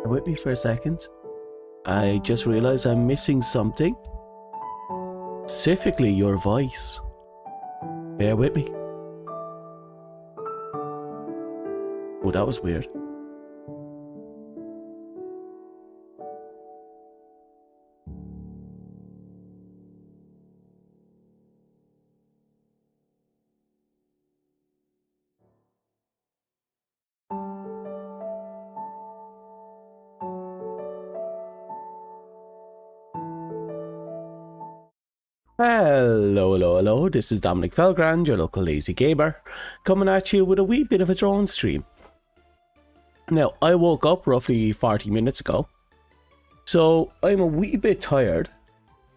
Bear with me for a second. I just realized I'm missing something. Specifically your voice. Bear with me. Oh, that was weird. Hello, this is Dominic Felgrand, your local lazy gamer, coming at you with a wee bit of a drone stream. Now, I woke up roughly 40 minutes ago, so I'm a wee bit tired,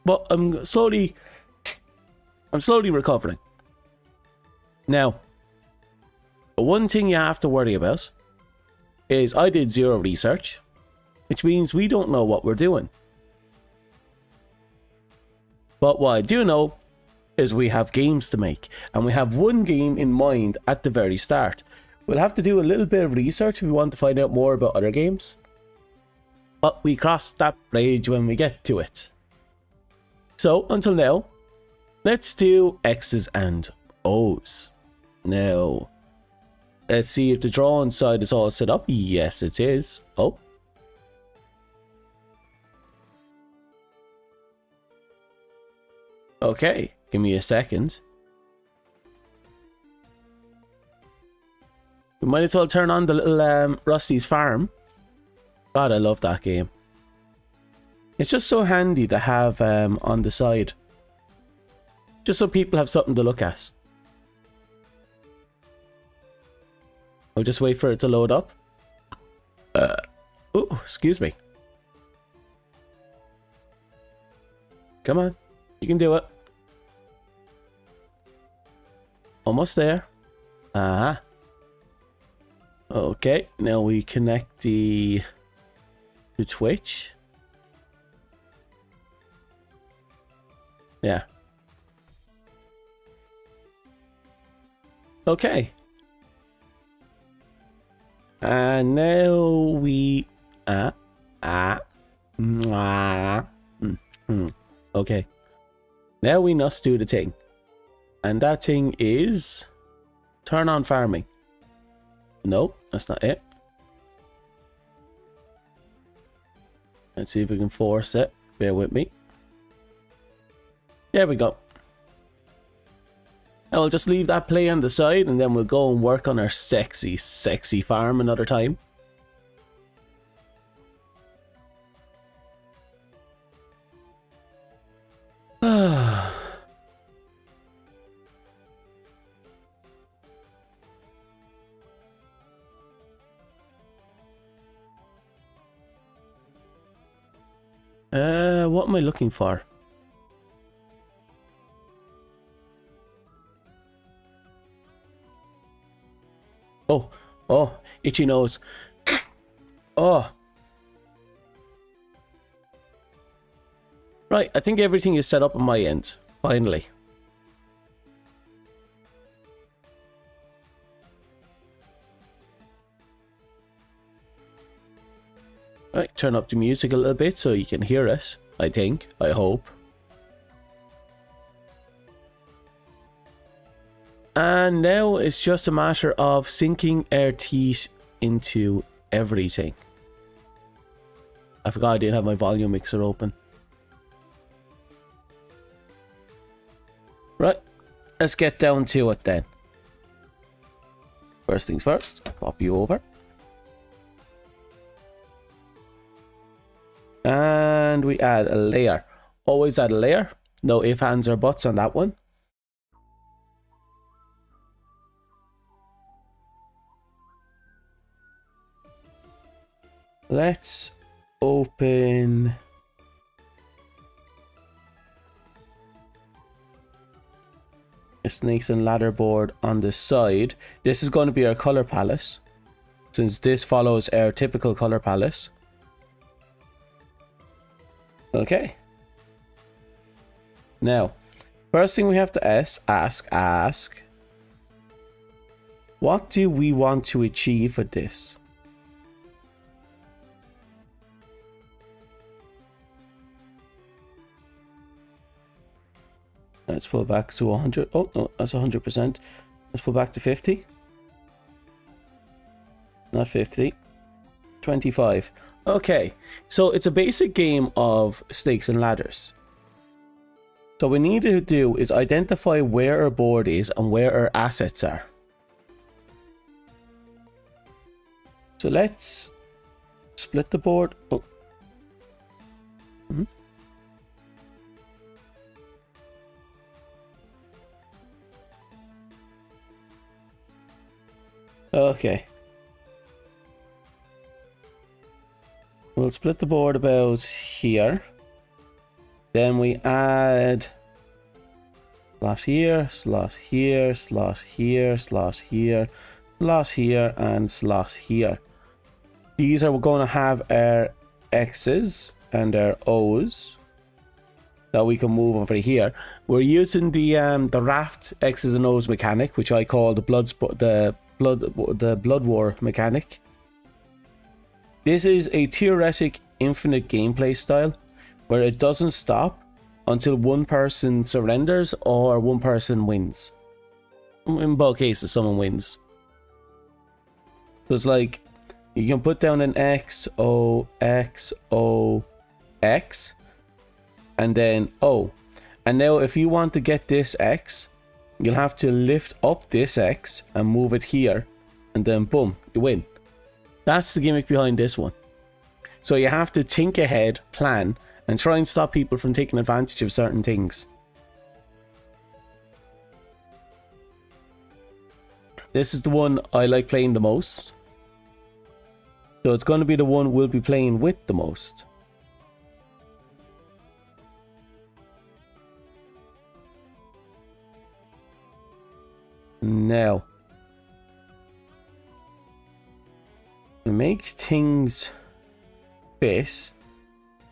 but I'm slowly recovering. Now, the one thing you have to worry about is I did zero research, which means we don't know what we're doing. But what I do know is we have games to make, and we have one game in mind at the very start. We'll have to do a little bit of research if we want to find out more about other games, but we cross that bridge when we get to it. So until now, let's do X's and O's. Now, let's see if the drawing side is all set up. Yes, it is. Oh. Okay, give me a second. We might as well turn on the little Rusty's Farm. God, I love that game. It's just so handy to have on the side. Just so people have something to look at. I'll just wait for it to load up. Oh, excuse me. Come on, you can do it. Almost there. Okay, now we connect the to Twitch. Yeah. Okay. And now we okay. Now we must do the thing. And that thing is turn on farming. No, that's not it. Let's see if we can force it. Bear with me. There we go. Now we'll just leave that play on the side, and then we'll go and work on our sexy farm another time. What am I looking for? Oh, itchy nose. Oh. Right, I think everything is set up on my end, finally. Right, turn up the music a little bit so you can hear us, I think, I hope. And now it's just a matter of sinking our teeth into everything. I forgot I didn't have my volume mixer open. Right, let's get down to it then. First things first, pop you over. And we add a layer. Always add a layer. No ifs, ands, or buts on that one. Let's open a snakes and ladder board on the side. This is going to be our color palette, since this follows our typical color palette. Okay. Now, first thing we have to ask, what do we want to achieve with this? Let's pull back to 100. Oh, no, that's 100%. Let's pull back to 50. Not 50. 25. Okay, so it's a basic game of snakes and ladders. So what we need to do is identify where our board is and where our assets are. So let's split the board. Oh. Okay. We'll split the board about here. Then we add slot here, slot here, slot here, slot here, slot here, and slot here. These are going to have our X's and our O's that we can move over here. We're using the raft X's and O's mechanic, which I call the blood war mechanic. This is a theoretic infinite gameplay style where it doesn't stop until one person surrenders or one person wins. In both cases, someone wins. So it's like you can put down an X, O, X, O, X, and then O. And now if you want to get this X, you'll have to lift up this X and move it here, and then boom, you win. That's the gimmick behind this one. So you have to think ahead, plan, and try and stop people from taking advantage of certain things. This is the one I like playing the most. So it's going to be the one we'll be playing with the most. Now, to make things fit,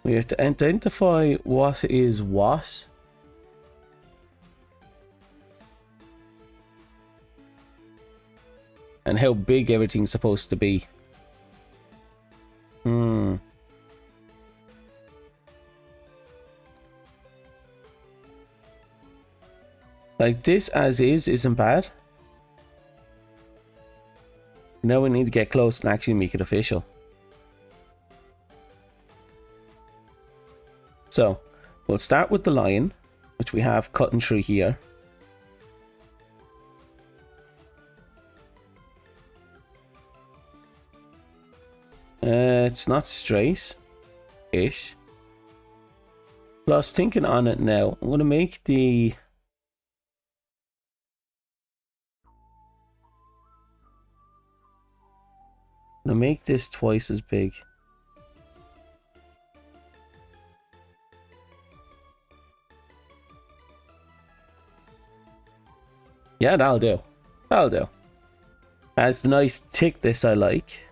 we have to identify what is what. And how big everything's supposed to be. Like this as is isn't bad. Now we need to get close and actually make it official. So, we'll start with the lion, which we have cutting through here. It's not straight-ish. Plus, thinking on it now, I'm going to make the... I'm going to make this twice as big. Yeah, that'll do. That'll do. Has the nice thickness I like.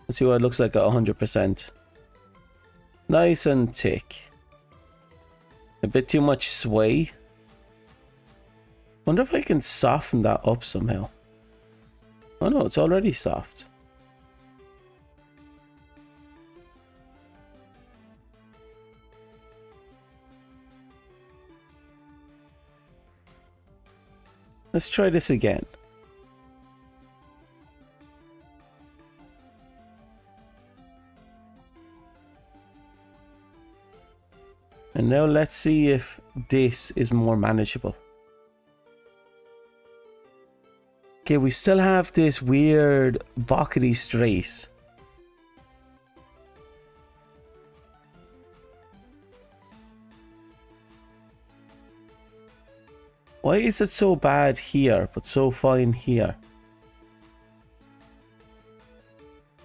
Let's see what it looks like at 100%. Nice and thick. A bit too much sway. Wonder if I can soften that up somehow. Oh no, it's already soft. Let's try this again. And now let's see if this is more manageable. Okay, we still have this weird bockety straight. Why is it so bad here, but so fine here?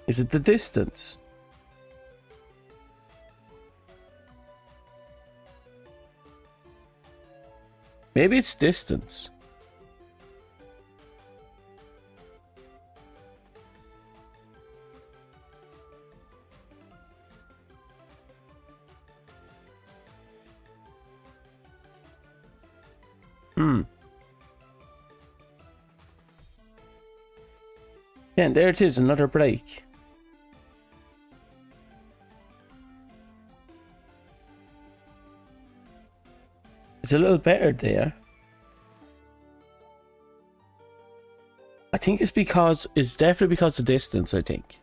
Is it the distance? Maybe it's distance. Yeah, and there it is, another break. It's a little better there. I think it's definitely because of distance, I think.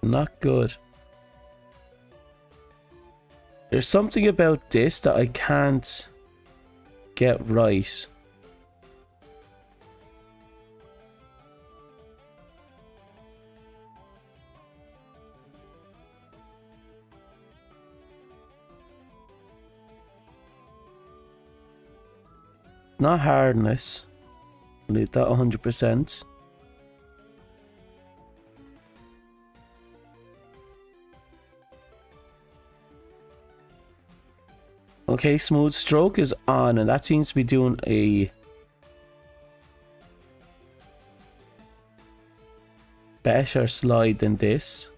Not good. There's something about this that I can't get right. Not hardness. Leave that 100%. Okay, smooth stroke is on, and that seems to be doing a better slide than this.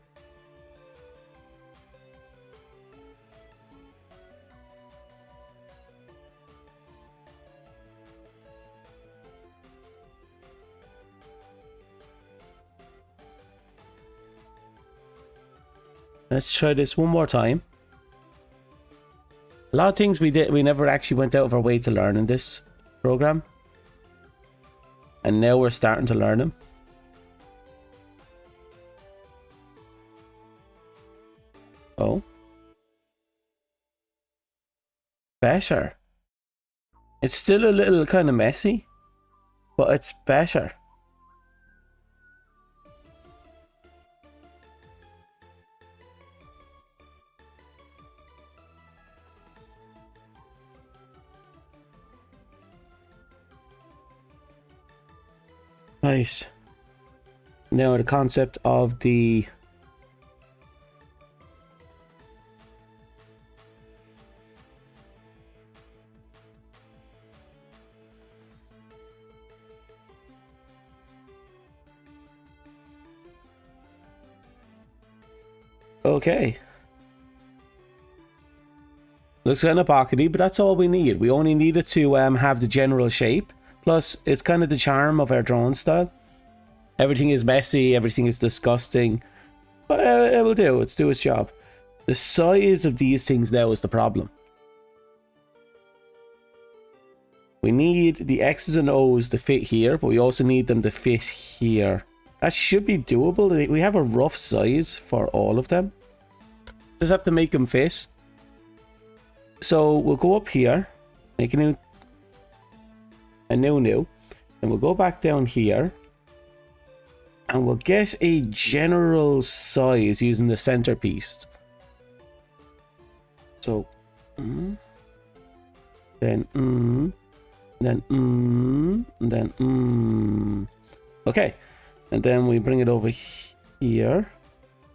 Let's try this one more time. A lot of things we never actually went out of our way to learn in this program. And now we're starting to learn them. Oh. Better. It's still a little kind of messy, but it's better. Right. Now the concept of the okay. Looks kind of pockety, but that's all we need. We only needed to have the general shape. Plus, it's kind of the charm of our drone style. Everything is messy, everything is disgusting. But it will do, it's do its job. The size of these things now is the problem. We need the X's and O's to fit here, but we also need them to fit here. That should be doable. We have a rough size for all of them. Just have to make them fit. So we'll go up here, make a new, and we'll go back down here, and we'll get a general size using the centerpiece. So, then, okay, and then we bring it over here.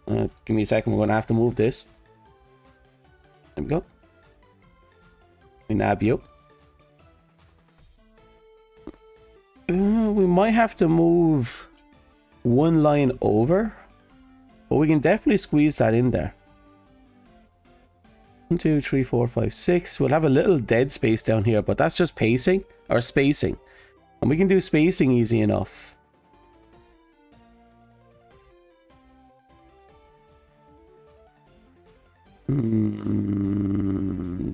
Give me a second. We're going to have to move this. There we go. We nab you. We might have to move one line over, but we can definitely squeeze that in there. 1, 2, 3, 4, 5, 6. We'll have a little dead space down here, but that's just pacing or spacing, and we can do spacing easy enough.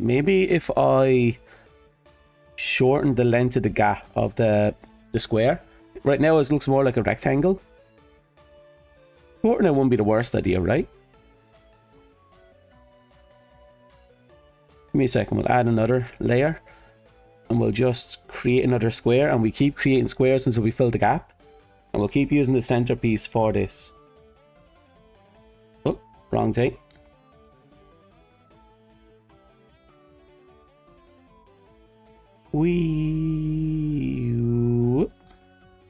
Maybe if I shorten the length of the gap of the square. Right now it looks more like a rectangle. Shorten it wouldn't be the worst idea, right? Give me a second, we'll add another layer. And we'll just create another square, and we keep creating squares until we fill the gap. And we'll keep using the centerpiece for this. Oh, wrong thing.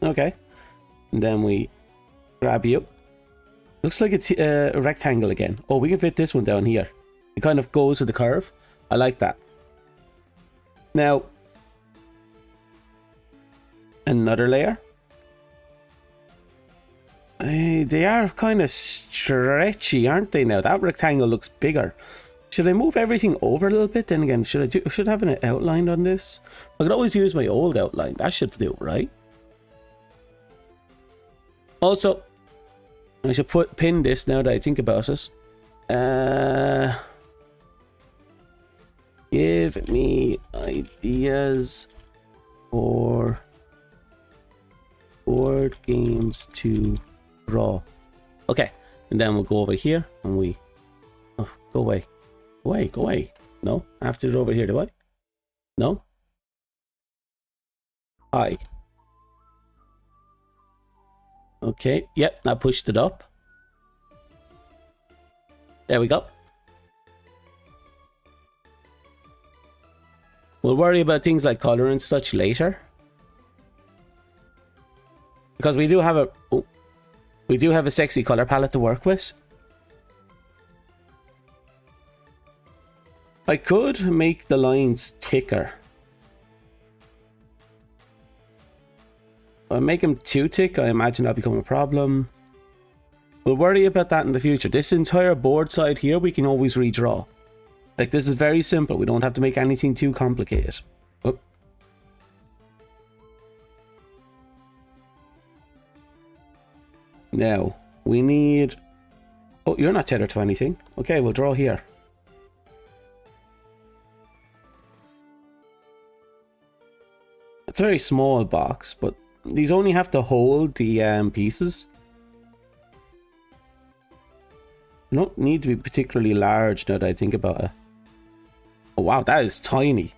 Okay, and then we grab you. Looks like it's a rectangle again. Oh, we can fit this one down here. It kind of goes with the curve. I like that. Now, another layer. They are kind of stretchy, aren't they now? That rectangle looks bigger. Should I move everything over a little bit? Then again, should I have an outline on this? I could always use my old outline. That should do, right? Also, I should pin this now that I think about it. Give me ideas for board games to draw. Okay, and then we'll go over here and we... Oh, go away. Go away, go away. No? I have to do it over here, do I? No? Hi. Okay, yep, I pushed it up. There we go. We'll worry about things like color and such later. Because we do have a sexy color palette to work with. I could make the lines thicker. If I make them too thick, I imagine that'll become a problem. We'll worry about that in the future. This entire board side here, we can always redraw. Like, this is very simple. We don't have to make anything too complicated. Oh. Now, we need... Oh, you're not tethered to anything. Okay, we'll draw here. It's a very small box, but these only have to hold the pieces. They don't need to be particularly large now that I think about it. Oh wow, that is tiny.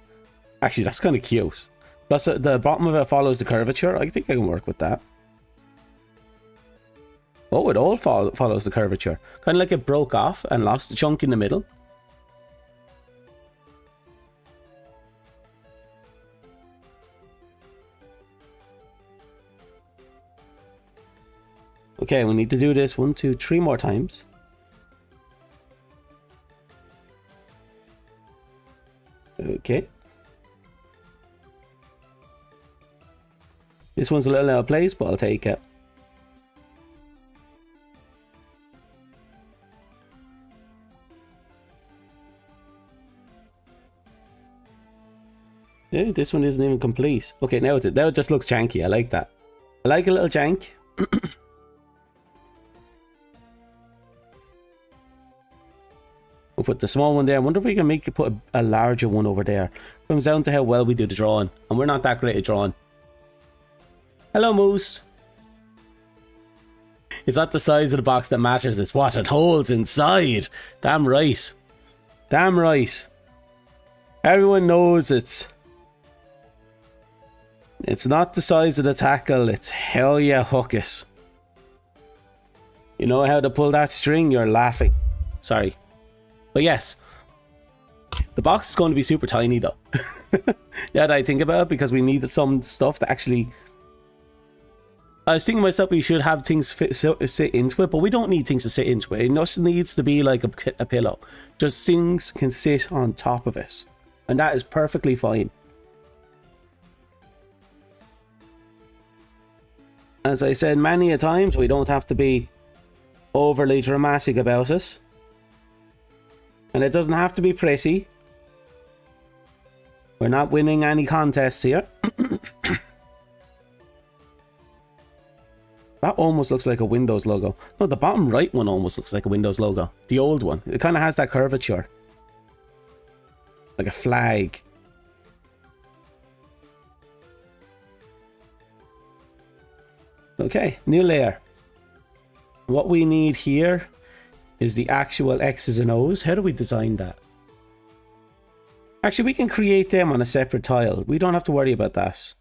Actually, that's kind of cute. Plus, the bottom of it follows the curvature. I think I can work with that. Oh, it all follows the curvature. Kind of like it broke off and lost a chunk in the middle. Okay, we need to do this 1, 2, 3 more times. Okay. This one's a little out of place, but I'll take it. Yeah, this one isn't even complete. Okay, now it just looks janky. I like that. I like a little jank. We'll put the small one there. I wonder if we can put a larger one over there. Comes down to how well we do the drawing. And we're not that great at drawing. Hello, Moose. It's not the size of the box that matters. It's what it holds inside. Damn right. Damn right. Everyone knows it's not the size of the tackle. It's hell yeah hook it. You know how to pull that string? You're laughing. Sorry. But yes, the box is going to be super tiny though. Now that I think about it, because we need some stuff to actually... I was thinking to myself we should have things sit into it, but we don't need things to sit into it. It just needs to be like a pillow. Just things can sit on top of it. And that is perfectly fine. As I said many a times, we don't have to be overly dramatic about it. And it doesn't have to be pretty. We're not winning any contests here. That almost looks like a Windows logo. No, the bottom right one almost looks like a Windows logo. The old one. It kind of has that curvature. Like a flag. Okay, new layer. What we need here is the actual X's and O's. How do we design that? Actually, we can create them on a separate tile. We don't have to worry about that.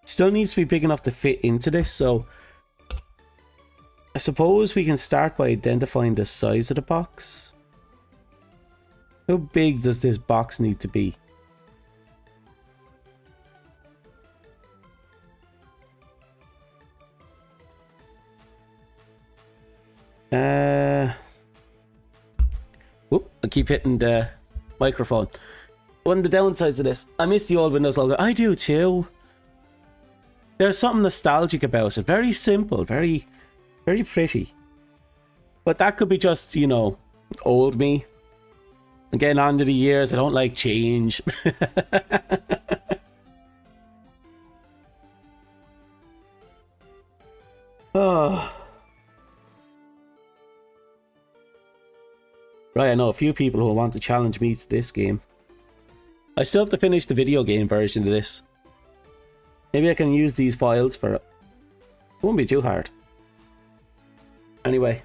Still needs to be big enough to fit into this, so I suppose we can start by identifying the size of the box. How big does this box need to be? I keep hitting the microphone. One of the downsides of this, I miss the old Windows logo. I do too. There's something nostalgic about it. Very simple, very, very pretty. But that could be just, you know, old me. Again, on to the years, I don't like change. Oh. Right, I know a few people who want to challenge me to this game. I still have to finish the video game version of this. Maybe I can use these files for it. It won't be too hard. Anyway.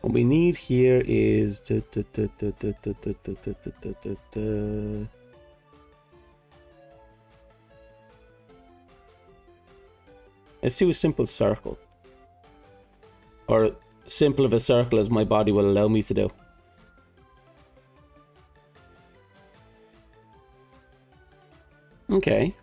What we need here is... Let's do a simple circle. Or simple of a circle as my body will allow me to do. Okay.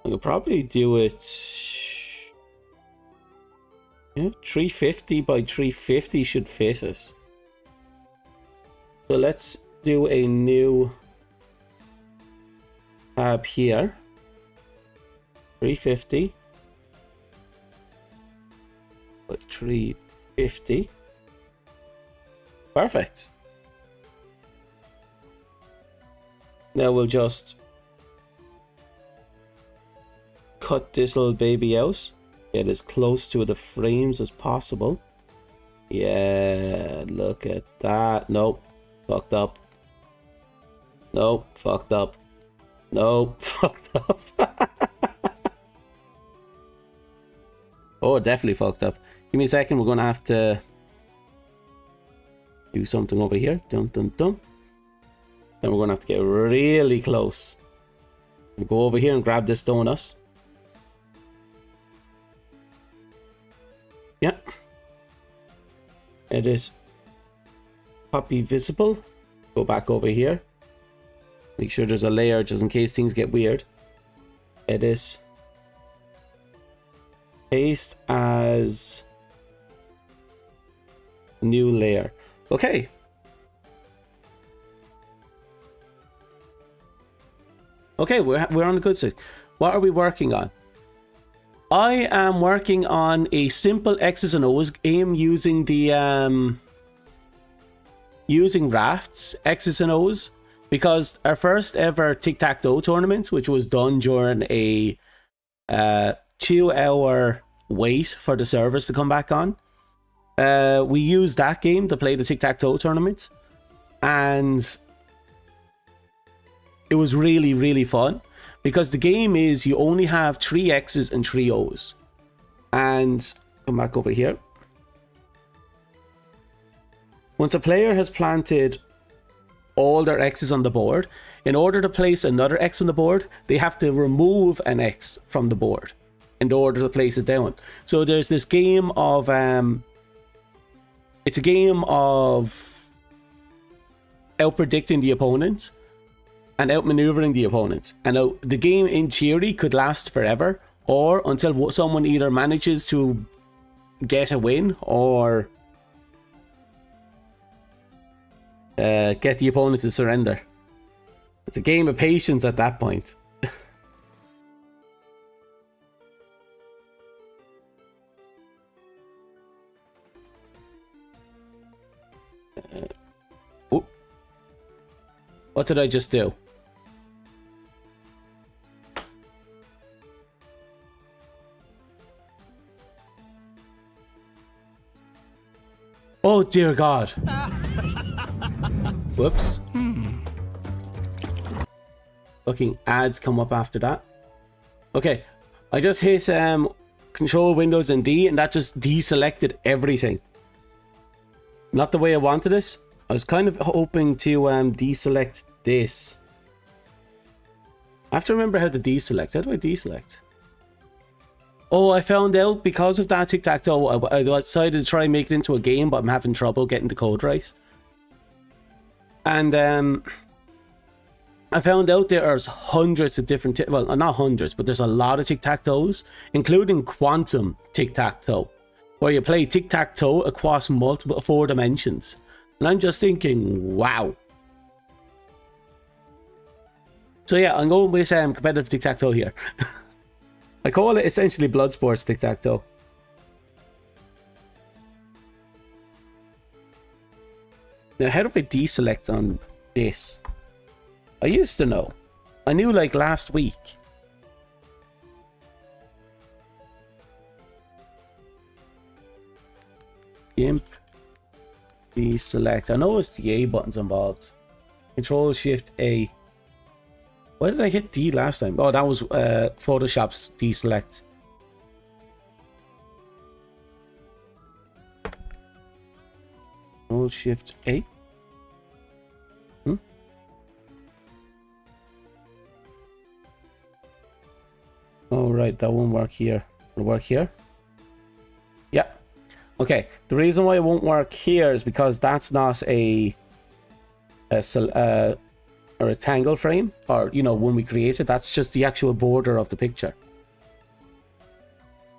I could probably do it. Yeah, 350 by 350 should fit us. So let's do a new tab here. 350 by 350. Perfect. Now we'll just cut this little baby out. Get as close to the frames as possible. Yeah, look at that. Nope, fucked up. Nope, fucked up. Nope, fucked up. Oh, definitely fucked up. Give me a second, we're gonna have to do something over here. Dun dun dun. Then we're gonna have to get really close. We'll go over here and grab this donut. Yeah. Edit. Copy visible. Go back over here. Make sure there's a layer just in case things get weird. Edit. Paste as new layer. Okay. Okay, we're on the good side. What are we working on? I am working on a simple X's and O's game using the using rafts, X's and O's, because our first ever tic-tac-toe tournament, which was done during a 2-hour wait for the servers to come back on, we used that game to play the tic-tac-toe tournament, and it was really, really fun. Because the game is you only have 3 X's and 3 O's. And come back over here. Once a player has planted all their X's on the board, in order to place another X on the board, they have to remove an X from the board in order to place it down. So there's this game of it's a game of out-predicting the opponent and outmaneuvering the opponent. And the game in theory could last forever, or until someone either manages to get a win or get the opponent to surrender. It's a game of patience at that point. What did I just do? Oh dear God. Whoops. Fucking ads come up after that. Okay, I just hit Control Windows and D, and that just deselected everything. Not the way I wanted it. I was kind of hoping to deselect this. I have to remember how to deselect. How do I deselect? Oh, I found out because of that tic-tac-toe, I decided to try and make it into a game, but I'm having trouble getting the code right. And I found out there's hundreds of different, well, not hundreds, but there's a lot of tic-tac-toes, including quantum tic-tac-toe, where you play tic-tac-toe across multiple 4 dimensions. And I'm just thinking, wow. So yeah, I'm going with competitive tic-tac-toe here. I call it essentially blood sports tic-tac-toe. Now, how do I deselect on this? I used to know. I knew like last week. Gimp. Deselect. I know it's the A buttons involved. Control Shift A. Why did I hit D last time? Oh, that was Photoshop's deselect. Control Shift A. Oh, right, that won't work here. Will it work here? Yeah. Okay, the reason why it won't work here is because that's not a rectangle frame, or, you know, when we create it, that's just the actual border of the picture.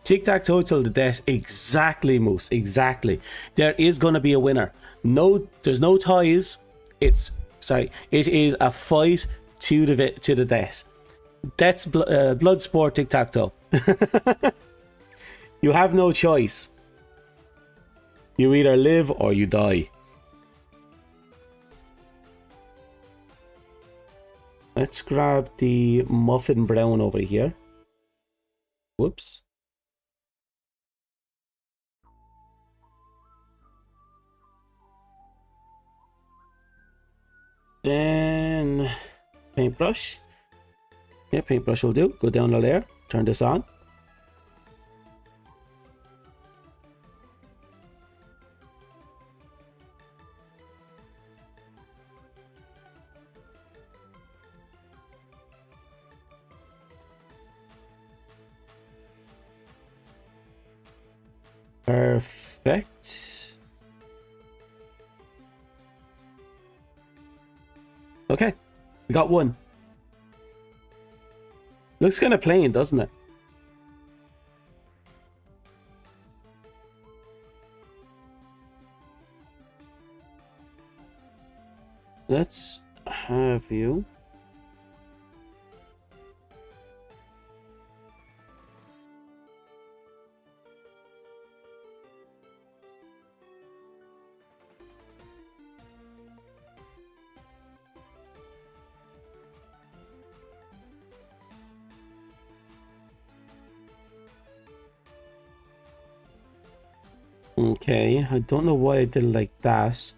Tic-tac-toe till the death. Exactly, Moose. Exactly. There is going to be a winner. No, there's no ties. It is a fight to the death. That's blood sport tic-tac-toe. You have no choice. You either live or you die. Let's grab the muffin brown over here. Whoops. Then paintbrush. Yeah, paintbrush will do. Go down the layer. Turn this on. Perfect. Okay, we got one. Looks kind of plain, doesn't it? Let's have you. Okay, I don't know why I did it like that.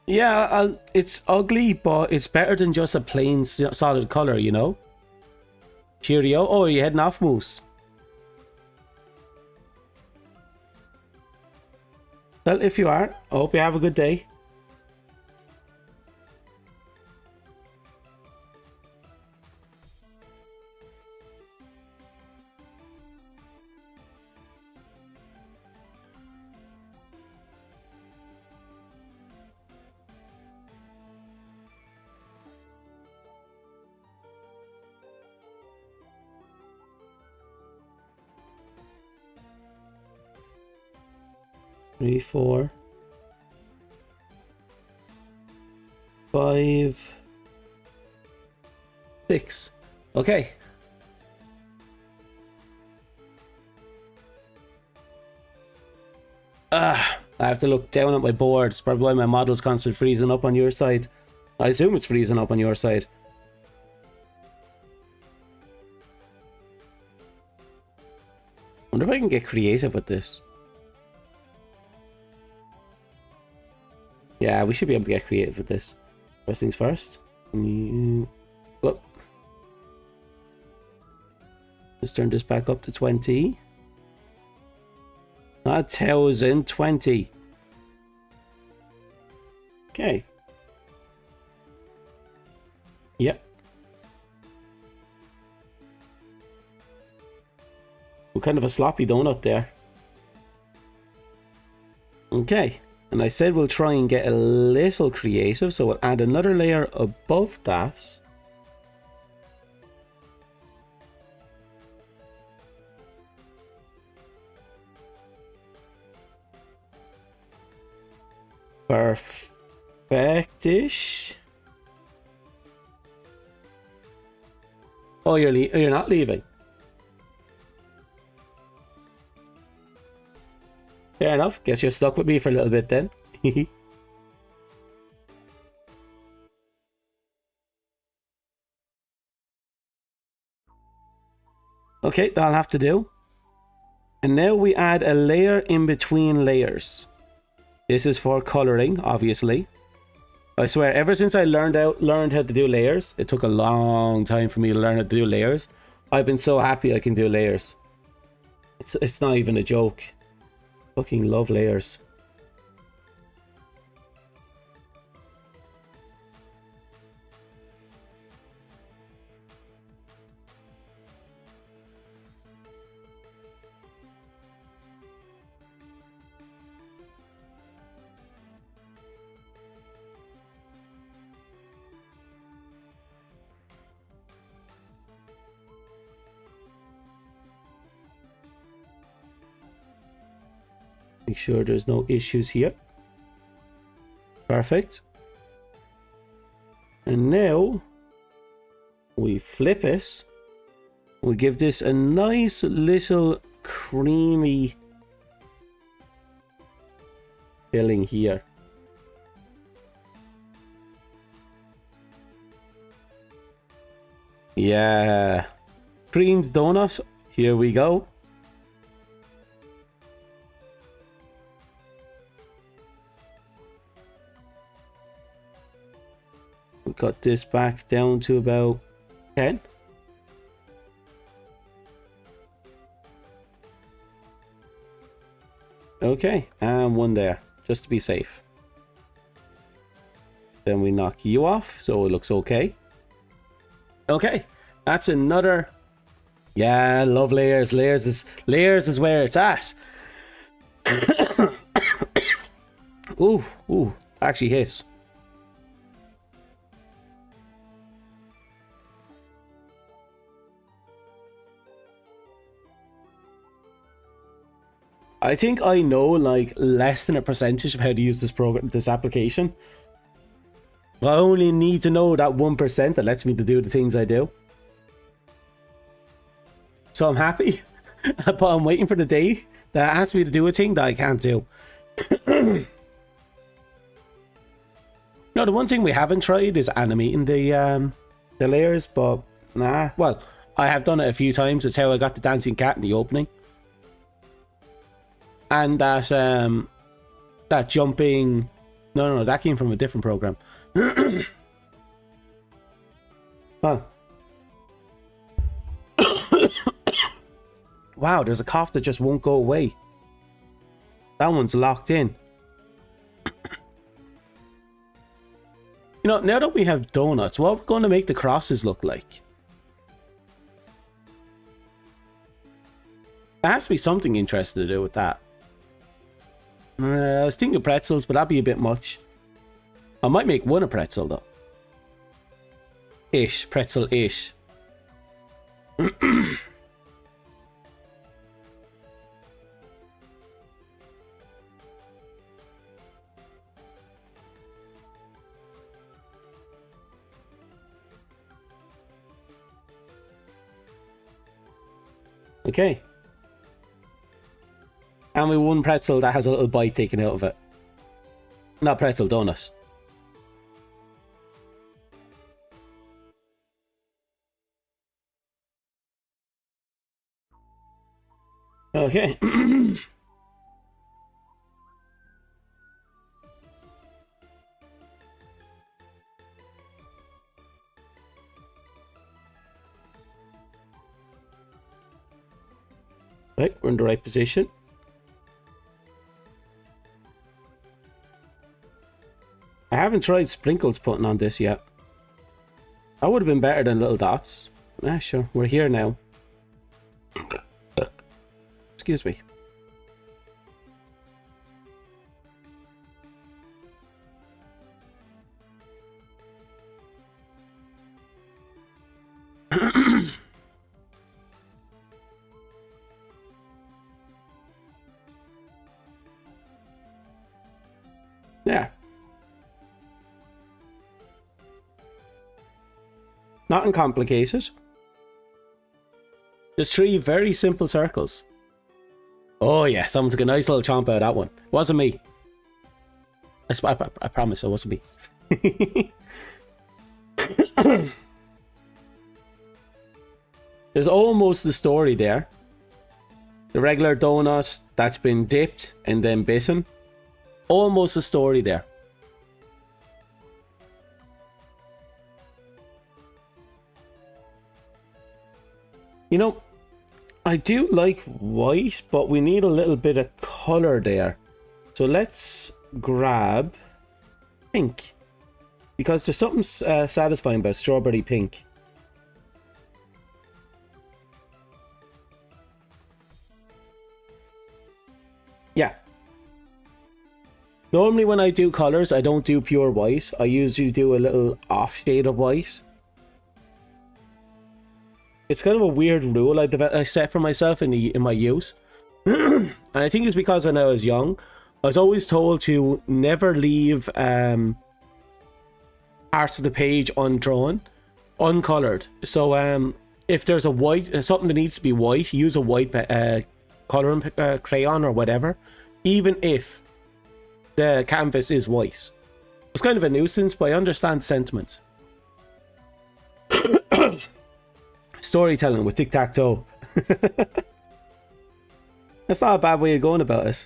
Yeah, it's ugly, but it's better than just a plain solid color, you know? Cheerio. Oh, are you heading off, Moose? Well, if you are, I hope you have a good day. Three, 4, 5, 6. Okay. I have to look down at my board. It's probably why my model's constantly freezing up on your side. I assume it's freezing up on your side. Wonder if I can get creative with this. Yeah, we should be able to get creative with this. First things first. Oh. Let's turn this back up to 20. Not 1,020. Okay. Yep. Well, kind of a sloppy donut there. Okay. And I said we'll try and get a little creative, so we'll add another layer above that. Perfect-ish. Oh, you're not leaving. Fair enough. Guess you're stuck with me for a little bit then. Okay, that'll have to do. And now we add a layer in between layers. This is for coloring, obviously. I swear, ever since I learned how to do layers, it took a long time for me to learn how to do layers. I've been so happy I can do layers. It's not even a joke. Fucking love layers. Make sure there's no issues here. Perfect. And now we flip it. We give this a nice little creamy filling here. Yeah. Creamed donut. Here we go. We cut this back down to about 10. Okay, and one there, just to be safe. Then we knock you off, so it looks okay. Okay, that's another. Yeah, love layers. Layers is where it's at. Ooh, actually hits. I think I know like less than a percentage of how to use this application. I only need to know that 1% that lets me to do the things I do. So I'm happy, but I'm waiting for the day that asks me to do a thing that I can't do. No, the one thing we haven't tried is animating the layers, but nah. Well, I have done it a few times. It's how I got the dancing cat in the opening. And that that jumping. No, that came from a different program. Huh. Wow, there's a cough that just won't go away. That one's locked in. You know, now that we have donuts, what are we going to make the crosses look like? There has to be something interesting to do with that. I was thinking pretzels, but that'd be a bit much. I might make one a pretzel, though. Pretzel-ish. Okay. And we one pretzel that has a little bite taken out of it. Not pretzel, donut. Okay. Right, we're in the right position. I haven't tried sprinkles putting on this yet. That would have been better than little dots. Ah, sure. We're here now. Excuse me. Yeah. Nothing complicated. Just 3 very simple circles. Oh yeah, someone took a nice little chomp out of that one. It wasn't me. I promise it wasn't me. There's almost the story there. The regular donut that's been dipped and then bitten. Almost the story there. You know, I do like white, but we need a little bit of color there. So let's grab pink. Because there's something satisfying about strawberry pink. Yeah. Normally when I do colors, I don't do pure white. I usually do a little off shade of white. It's kind of a weird rule I set for myself in my youth. And I think it's because when I was young, I was always told to never leave parts of the page undrawn, uncolored. So if there's a white, something that needs to be white, use a white coloring crayon or whatever, even if the canvas is white. It's kind of a nuisance, but I understand the sentiment. Storytelling with tic-tac-toe. That's not a bad way of going about it.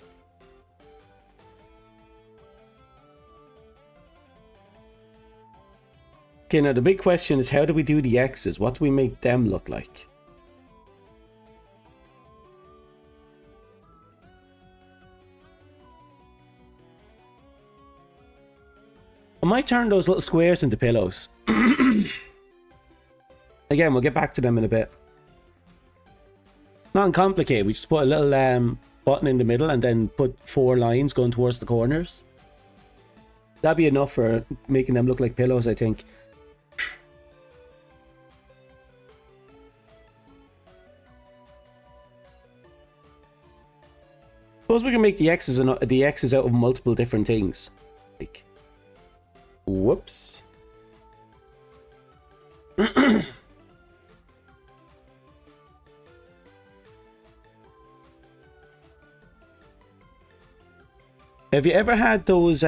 Okay, now the big question is, how do we do the X's? What do we make them look like? I might turn those little squares into pillows. Again, we'll get back to them in a bit. Not complicated. We just put a little button in the middle and then put 4 lines going towards the corners. That'd be enough for making them look like pillows, I think. Suppose we can make the X's out of multiple different things. Like, whoops. Have you ever had those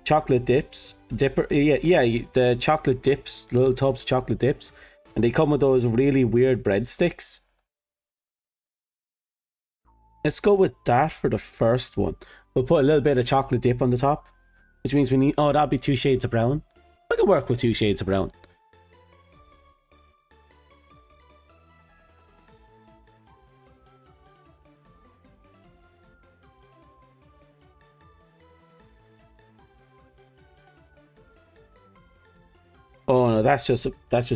chocolate dips? Yeah, the chocolate dips, little tubs of chocolate dips, and they come with those really weird breadsticks. Let's go with that for the first one. We'll put a little bit of chocolate dip on the top, which means we need, oh, that'll be 2 shades of brown. I can work with 2 shades of brown. Oh no, that's just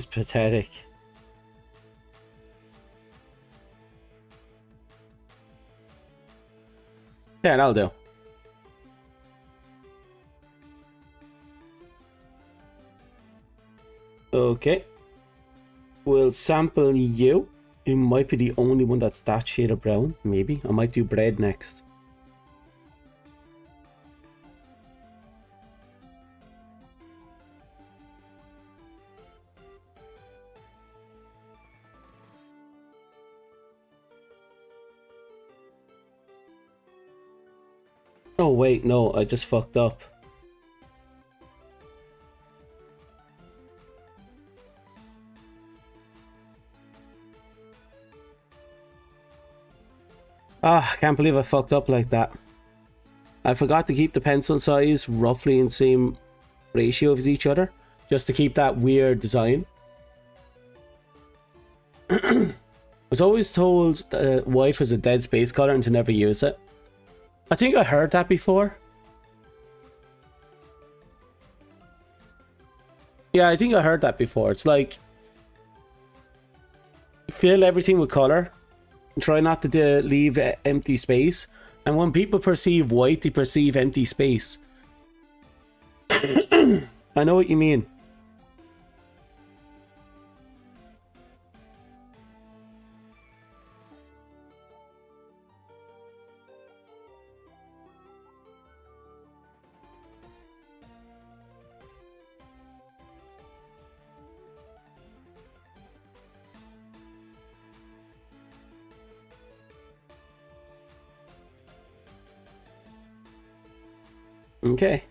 pathetic. Yeah, that'll do. Okay. We'll sample you. You might be the only one that's that shade of brown. Maybe. I might do bread next. Oh wait, no, I just fucked up. Ah, I can't believe I fucked up like that. I forgot to keep the pencil size roughly in the same ratio as each other, just to keep that weird design. I was always told that white was a dead space color and to never use it. I think I heard that before. Yeah, I think I heard that before. It's like fill everything with color. Try not to leave empty space. And when people perceive white, they perceive empty space. I know what you mean. Okay.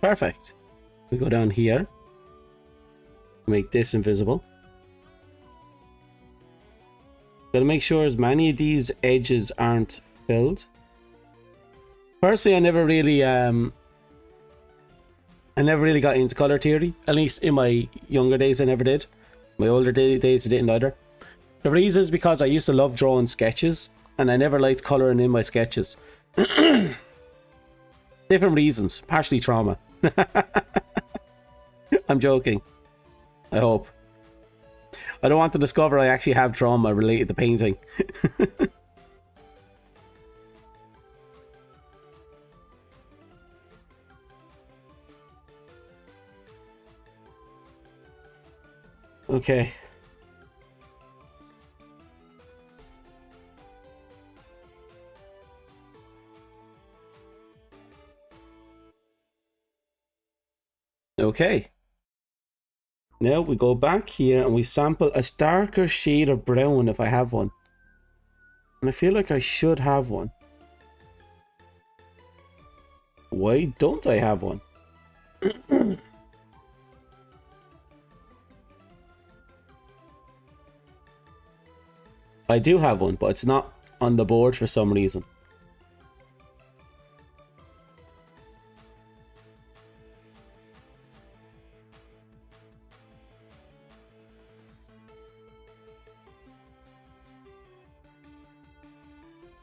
Perfect. We go down here. Make this invisible. Gotta make sure as many of these edges aren't filled. Personally, I never really got into color theory. At least in my younger days, I never did. My older days, I didn't either. The reason is because I used to love drawing sketches, and I never liked coloring in my sketches. Different reasons, partially trauma. I'm joking. I hope. I don't want to discover I actually have trauma related to painting. Okay. Okay. Now we go back here and we sample a darker shade of brown if I have one. And I feel like I should have one. Why don't I have one? I do have one, but it's not on the board for some reason.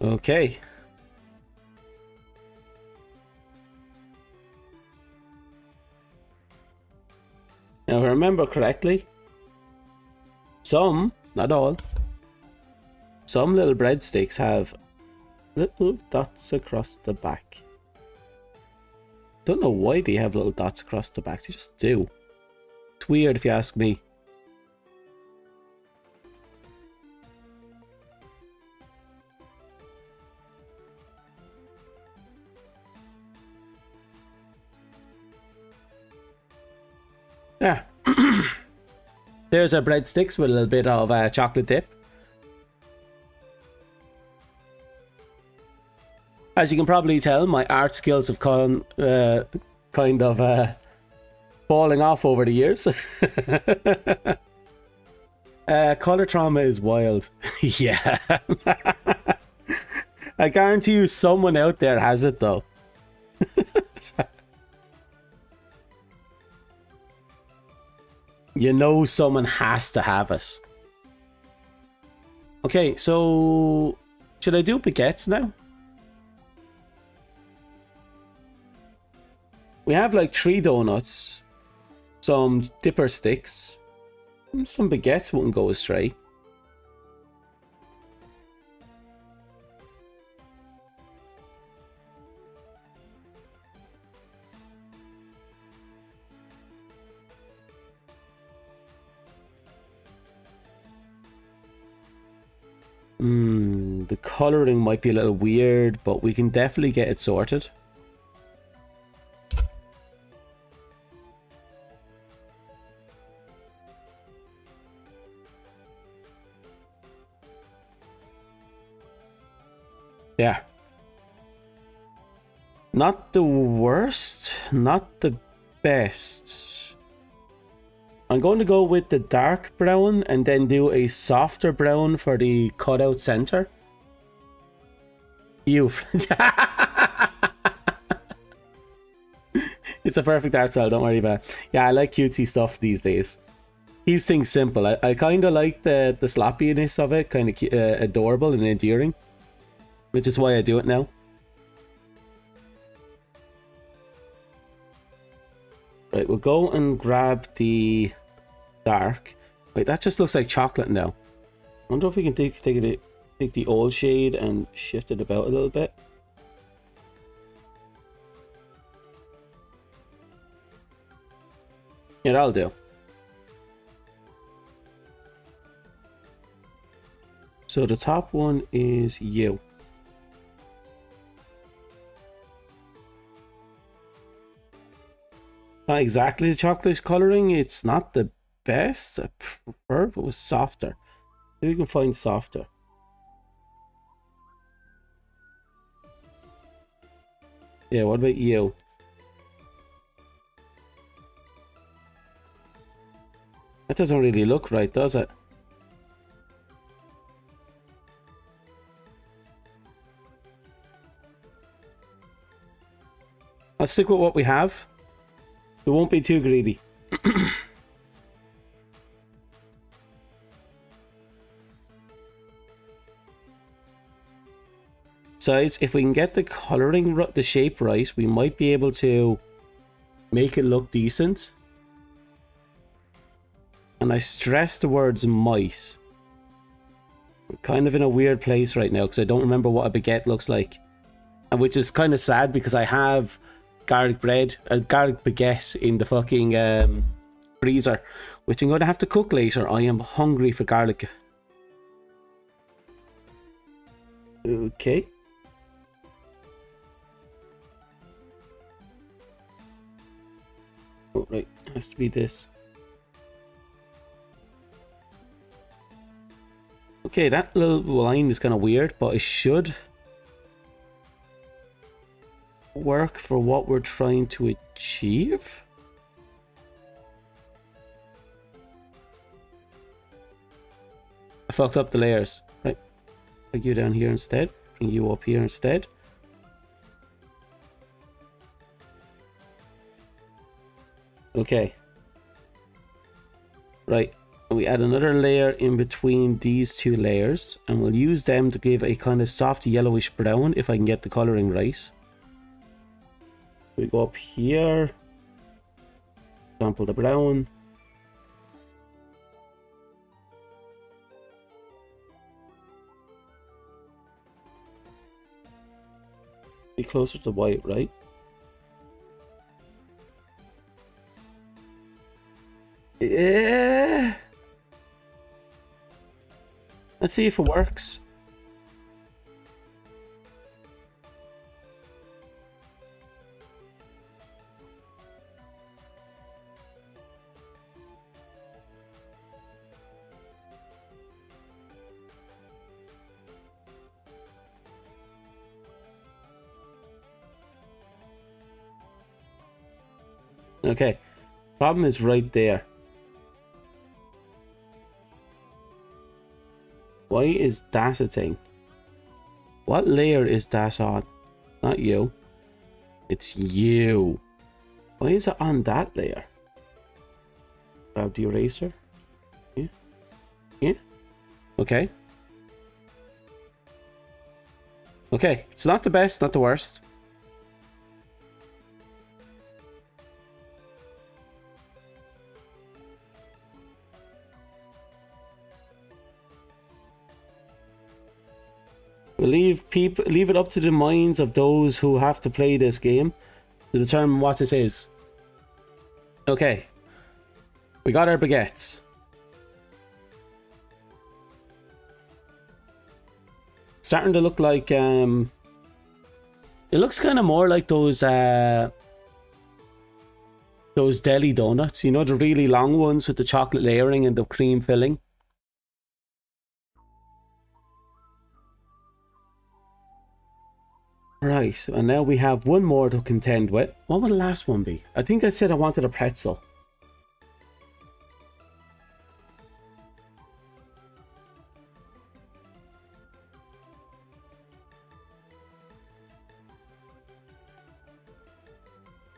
Okay. Now, if I remember correctly, some, not all, some little breadsticks have little dots across the back. Don't know why they have little dots across the back, they just do. It's weird if you ask me. Yeah. There's our breadsticks with a little bit of chocolate dip. As you can probably tell, my art skills have kind of falling off over the years. Color trauma is wild. Yeah. I guarantee you someone out there has it though. You know someone has to have it. Okay, so should I do baguettes now? We have like 3 donuts, some dipper sticks, some baguettes wouldn't go astray. The coloring might be a little weird, but we can definitely get it sorted. Yeah. Not the worst, not the best. I'm going to go with the dark brown and then do a softer brown for the cutout center. You. It's a perfect art style, don't worry about it. Yeah, I like cutesy stuff these days. Keeps things simple. I kind of like the sloppiness of it, kind of adorable and endearing, which is why I do it now. Right, we'll go and grab the dark. Wait, that just looks like chocolate now. I wonder if we can take the old shade and shift it about a little bit. Yeah, that'll do. So the top one is you. Not exactly the chocolate coloring. It's not the best. I prefer if it was softer. Maybe we can find softer. Yeah, what about you? That doesn't really look right, does it? I'll stick with what we have. We won't be too greedy. Besides, if we can get the coloring, the shape right, we might be able to make it look decent. And I stress the words might. We're kind of in a weird place right now because I don't remember what a baguette looks like. And which is kind of sad because I have garlic bread, a garlic baguette in the fucking freezer, which I'm going to have to cook later. I am hungry for garlic. Okay. Oh, right. It has to be this. Okay, that little line is kind of weird, but it should work for what we're trying to achieve. I fucked up the layers. Right. Bring you down here instead. Bring you up here instead. Okay. Right. We add another layer in between these two layers, and we'll use them to give a kind of soft yellowish brown if I can get the coloring right. We go up here, sample the brown. Be closer to white, right? Yeah. Let's see if it works. Okay, problem is right there. Why is that a thing? What layer is that on? Not you. It's you. Why is it on that layer? Grab the eraser. Yeah. Yeah. Okay. Okay, it's not the best, not the worst. We'll leave it up to the minds of those who have to play this game to determine what it is. Okay. We got our baguettes. Starting to look like it looks kind of more like those deli donuts, you know, the really long ones with the chocolate layering and the cream filling. Right, and now we have one more to contend with. What would the last one be? I think I said I wanted a pretzel.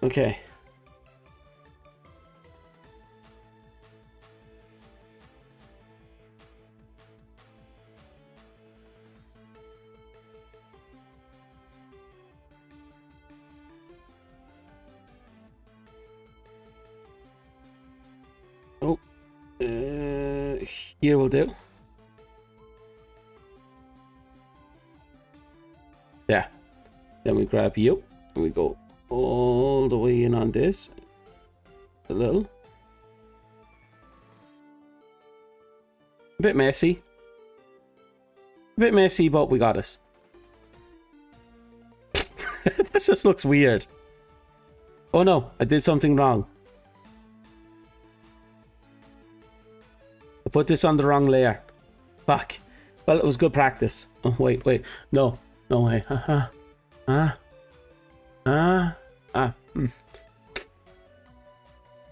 Okay. Oh, here will do. Yeah. Then we grab you and we go all the way in on this. A little. A bit messy. A bit messy, but we got it. This just looks weird. Oh no, I did something wrong. I put this on the wrong layer. Fuck. Well, it was good practice. Oh, wait. No. No way.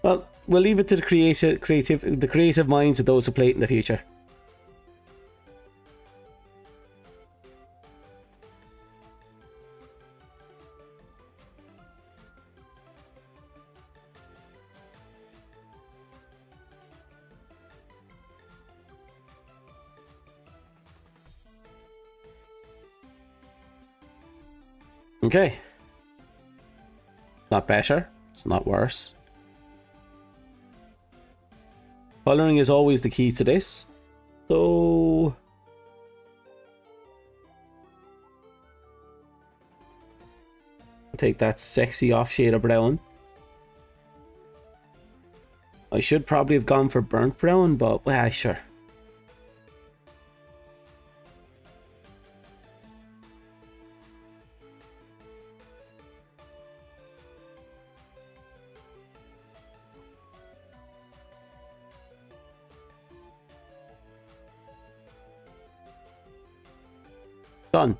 Well, we'll leave it to the creative minds of those who play it in the future. Okay. Not better. It's not worse. Coloring is always the key to this. So... I'll take that sexy off shade of brown. I should probably have gone for burnt brown, but well, sure. Done.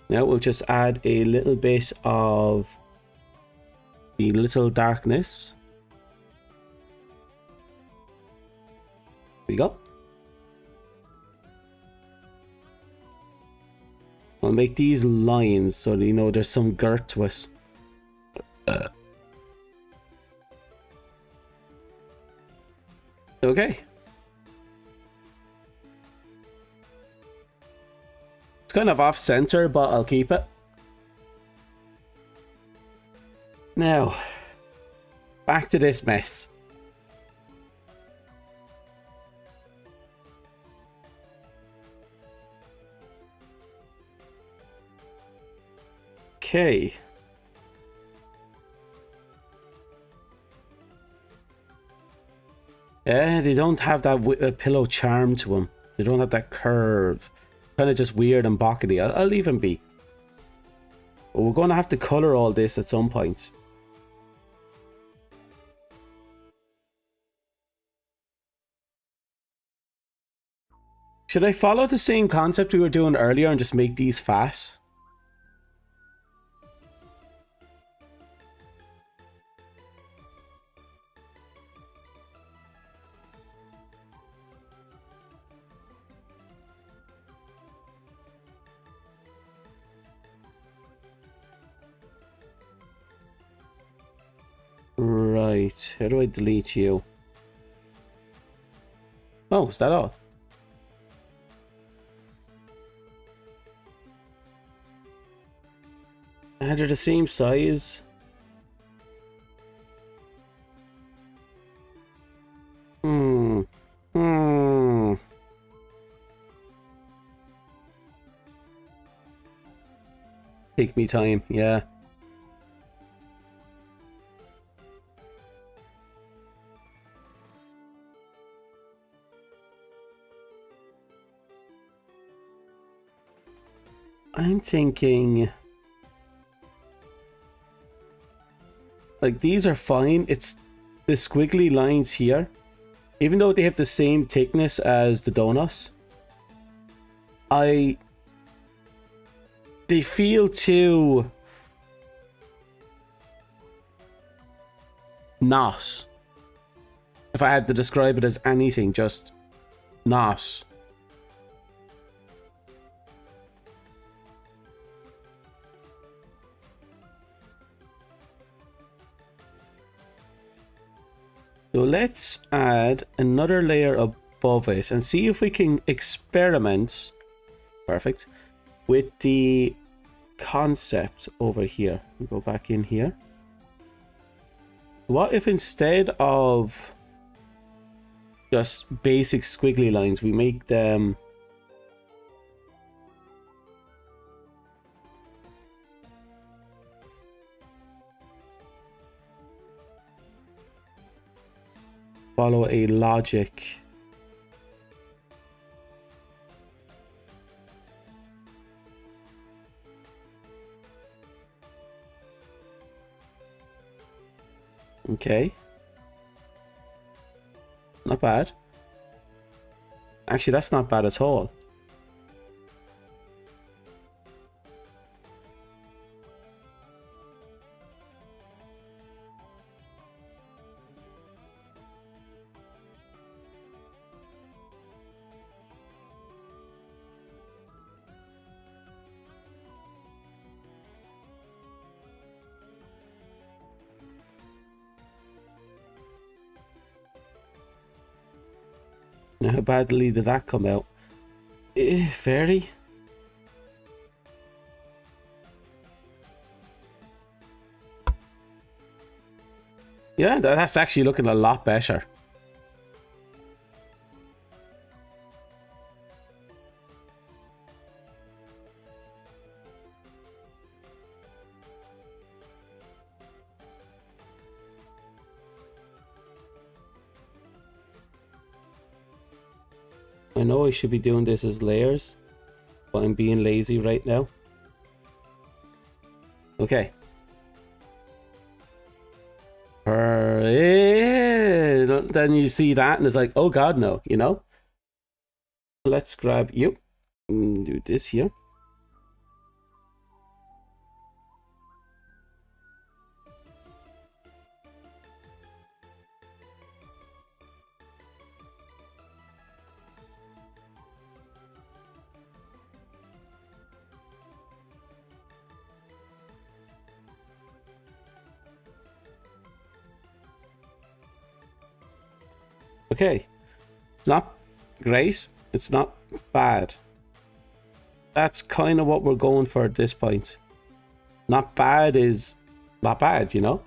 Now we'll just add a little bit of the little darkness. There we go. I'll make these lines so that you know there's some girth to it. Okay. It's kind of off center, but I'll keep it. Now, back to this mess. Okay. Yeah, they don't have that pillow charm to them. They don't have that curve. Kind of just weird and bockety. I'll leave him be. But we're going to have to color all this at some point. Should I follow the same concept we were doing earlier and just make these fat? Right, how do I delete you? Oh, is that all? They're the same size. Take me time, yeah. I'm thinking... like, these are fine. It's the squiggly lines here. Even though they have the same thickness as the donuts. They feel too... not. If I had to describe it as anything, just... not. So let's add another layer above it and see if we can experiment, perfect, with the concept over here. We go back in here. What if instead of just basic squiggly lines, we make them follow a logic? Okay. Not bad. Actually, that's not bad at all. Now, how badly did that come out? Very. Yeah, that's actually looking a lot better. I know I should be doing this as layers, but I'm being lazy right now. Okay. Then you see that and it's like, oh god, no, you know? Let's grab you and do this here. Okay, it's not great, it's not bad. That's kind of what we're going for at this point. Not bad is not bad, you know?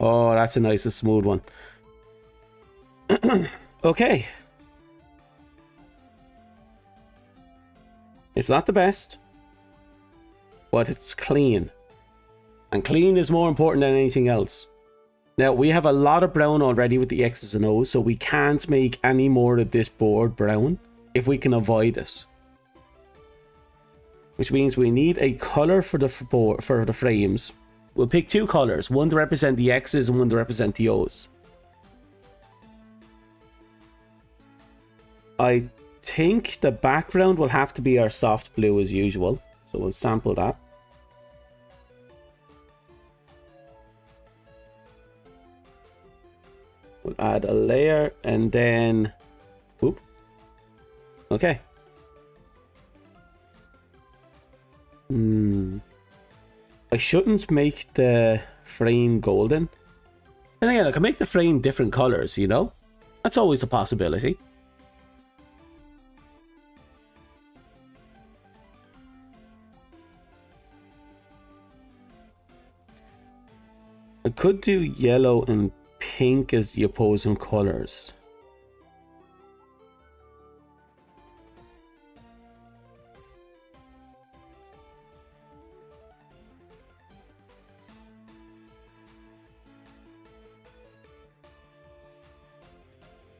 Oh, that's a nice and smooth one. Okay. It's not the best, but it's clean. And clean is more important than anything else. Now, we have a lot of brown already with the X's and O's, so we can't make any more of this board brown if we can avoid it. Which means we need a color for the board, for the frames. We'll pick two colors, one to represent the X's and one to represent the O's. I think the background will have to be our soft blue as usual, so we'll sample that. We'll add a layer and then, oop, okay. I shouldn't make the frame golden. And again, I can make the frame different colors, you know? That's always a possibility. I could do yellow and pink as the opposing colors.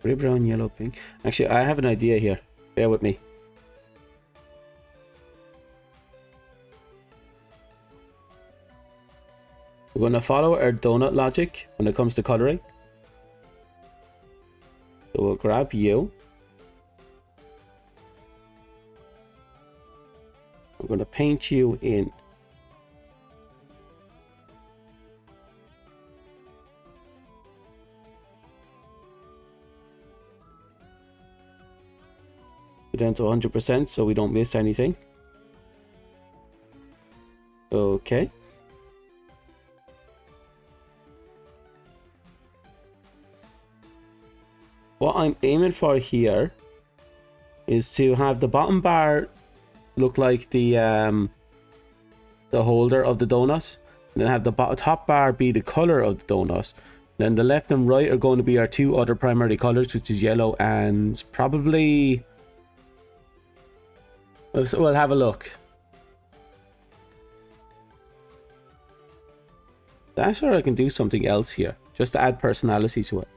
Gray, brown, yellow, pink. Actually, I have an idea here. Bear with me. We're going to follow our donut logic when it comes to coloring. So we'll grab you. We're going to paint you in. Down to 100% so we don't miss anything. So Okay. What I'm aiming for here is to have the bottom bar look like the holder of the donut, and then have the top bar be the color of the donut. Then the left and right are going to be our two other primary colors, which is yellow and probably... We'll have a look. That's where I can do something else here, just to add personality to it.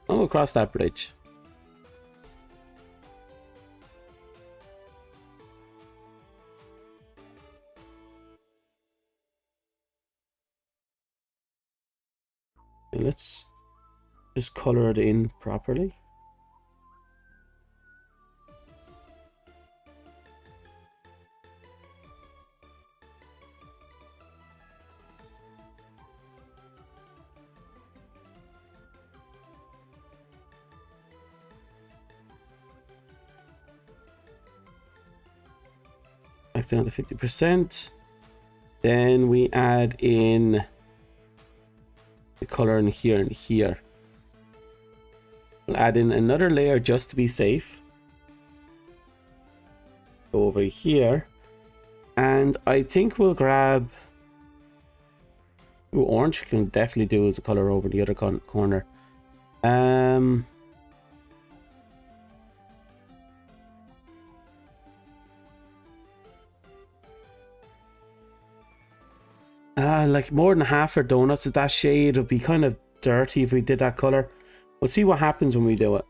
I'll go across that bridge. Okay, let's just color it in properly. Back down to 50%. Then we add in the color in here and here. We'll add in another layer just to be safe. Go over here. And I think we'll grab... Ooh, orange can definitely do as a color over the other corner. Like more than half our donuts with that shade would be kind of dirty if we did that color. We'll see what happens when we do it.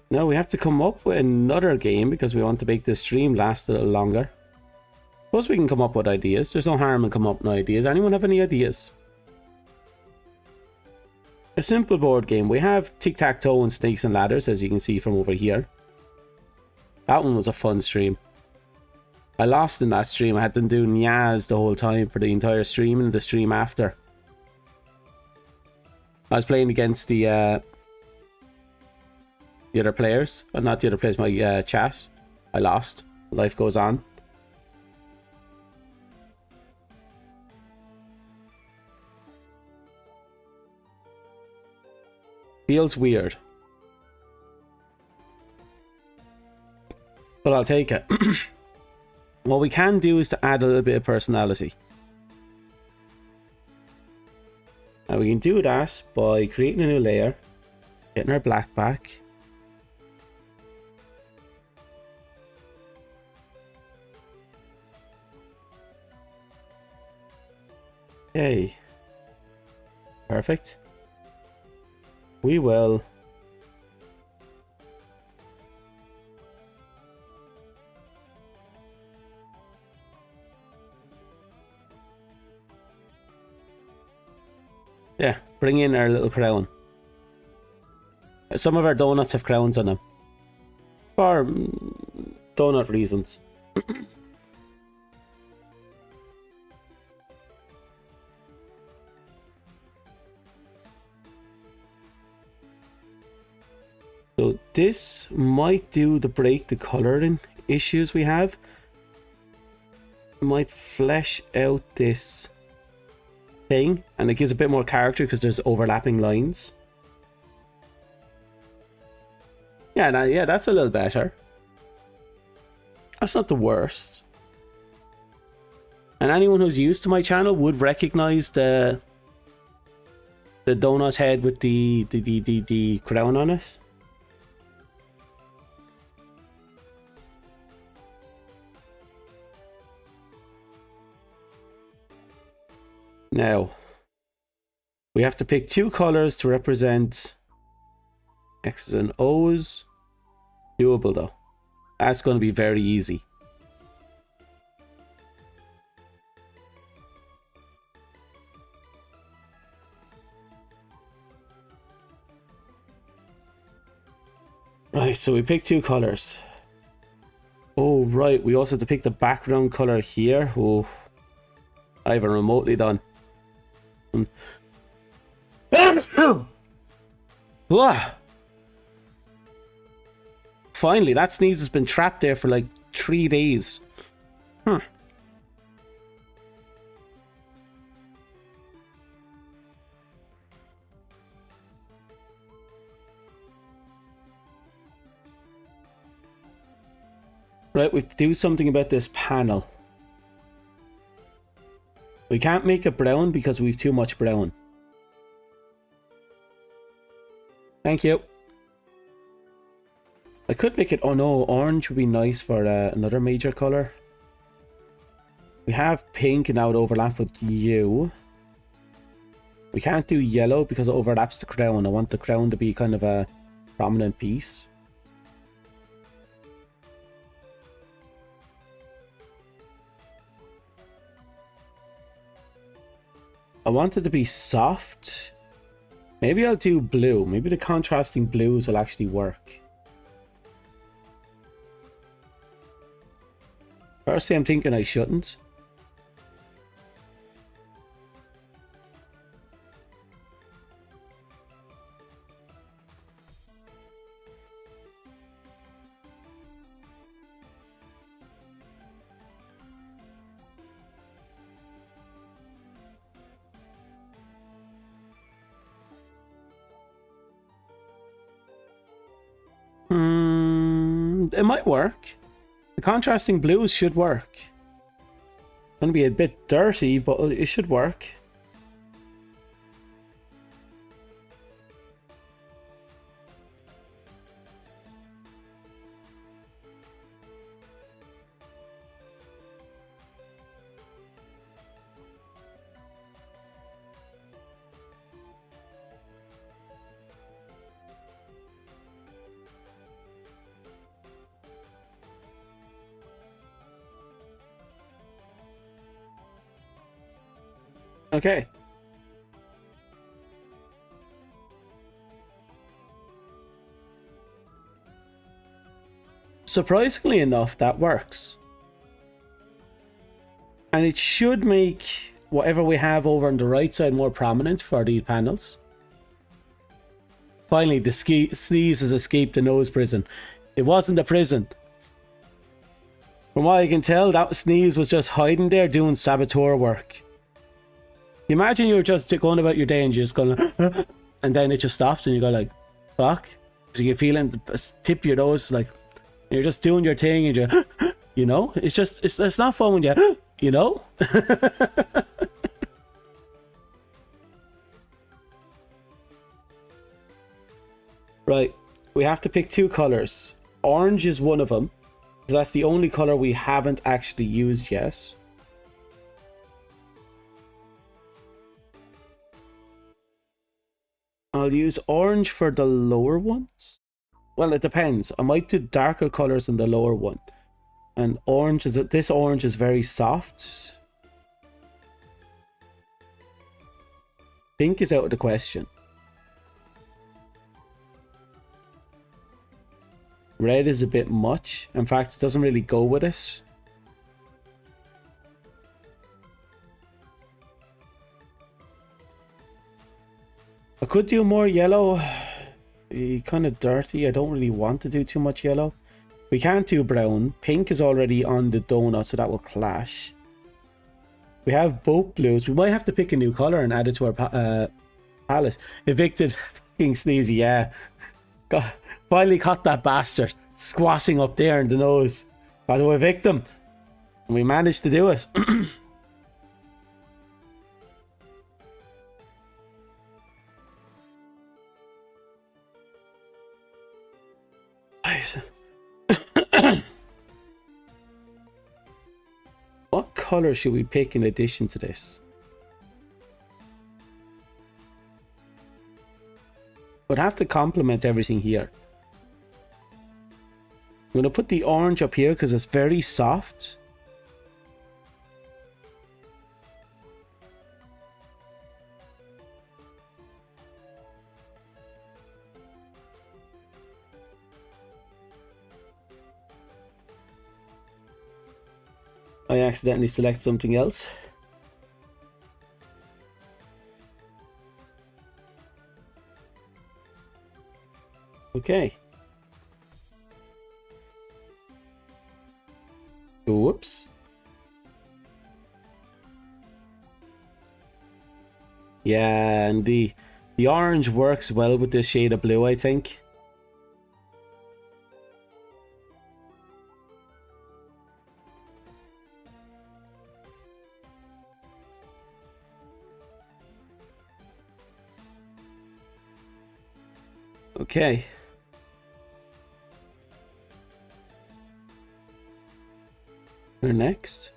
Now we have to come up with another game because we want to make this stream last a little longer. Suppose we can come up with ideas. There's no harm in coming up with ideas. Anyone have any ideas? A simple board game. We have tic-tac-toe and snakes and ladders, as you can see from over here. That one was a fun stream. I lost in that stream. I had to do nyas the whole time for the entire stream and the stream after. I was playing against the other players. Not the other players, my chat. I lost. Life goes on. Feels weird. But I'll take it. What we can do is to add a little bit of personality. Now we can do that by creating a new layer, getting our black back. Okay. Perfect. We will bring in our little crown. Some of our donuts have crowns on them for donut reasons. So this might do to break the coloring issues we have. Might flesh out this thing, and it gives a bit more character because there's overlapping lines. Yeah, that's a little better. That's not the worst. And anyone who's used to my channel would recognize the donut head with the crown on it. Now, we have to pick two colors to represent X's and O's. Doable though. That's going to be very easy. Right, so we picked two colors. Oh, Right, we also have to pick the background color here. Oh, I haven't remotely done. Finally, that sneeze has been trapped there for like 3 days. Right, we have to do something about this panel. We can't make it brown because we've too much brown. Thank you. I could make it, oh no, orange would be nice for another major color. We have pink and that would overlap with you. We can't do yellow because it overlaps the crown. I want the crown to be kind of a prominent piece. I want it to be soft. Maybe I'll do blue. Maybe the contrasting blues will actually work. Firstly, I'm thinking I shouldn't. It might work. The contrasting blues should work. It's going to be a bit dirty, but it should work. Okay. Surprisingly enough, that works. And it should make whatever we have over on the right side more prominent for these panels. Finally, the sneeze has escaped the nose prison. It wasn't a prison. From what I can tell, that sneeze was just hiding there doing saboteur work. Imagine you're just going about your day and you're just going and then it just stops and you go like, fuck. So you're feeling the tip of your nose like, you're just doing your thing and you, you know, it's not fun when you know. Right, we have to pick 2 colors. Orange is one of them, because that's the only color we haven't actually used yet. I'll use orange for the lower ones. Well, it depends. I might do darker colors in the lower one. And orange is this orange is very soft. Pink is out of the question. Red is a bit much. In fact, it doesn't really go with it. I could do more yellow. Kind of dirty. I don't really want to do too much yellow. We can't do brown. Pink is already on the donut, so that will clash. We have both blues. We might have to pick a new color and add it to our palette. Evicted fucking Sneezy, yeah. God, finally caught that bastard squashing up there in the nose. Got to evict him. And we managed to do it. What color should we pick in addition to this? Would have to complement everything here. I'm going to put the orange up here because it's very soft. I accidentally select something else. Okay. Whoops. Yeah, and the orange works well with this shade of blue, I think. Okay. We're next.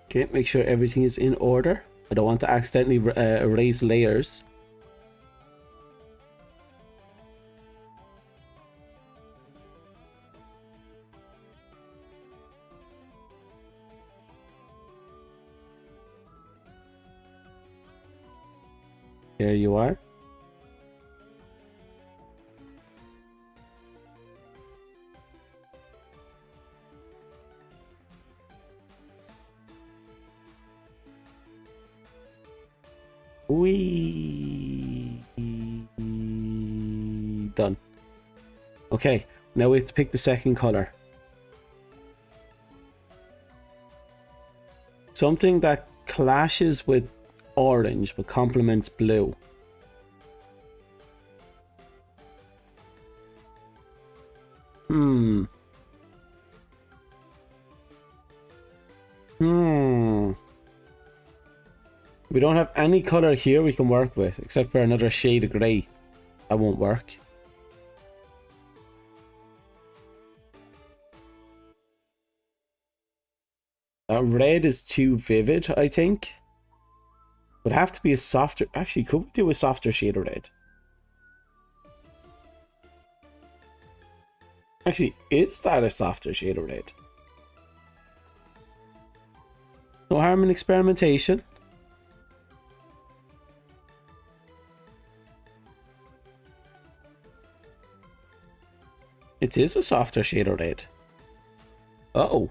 Okay, make sure everything is in order. I don't want to accidentally erase layers. There you are. Done. Okay, now we have to pick the second color. Something that clashes with orange but complements blue. We don't have any color here we can work with, except for another shade of grey. That won't work. Red is too vivid, I think. Would have to be a softer... Actually, could we do a softer shade of red? Actually, is that a softer shade of red? No harm in experimentation. It is a softer shade of red. Uh-oh.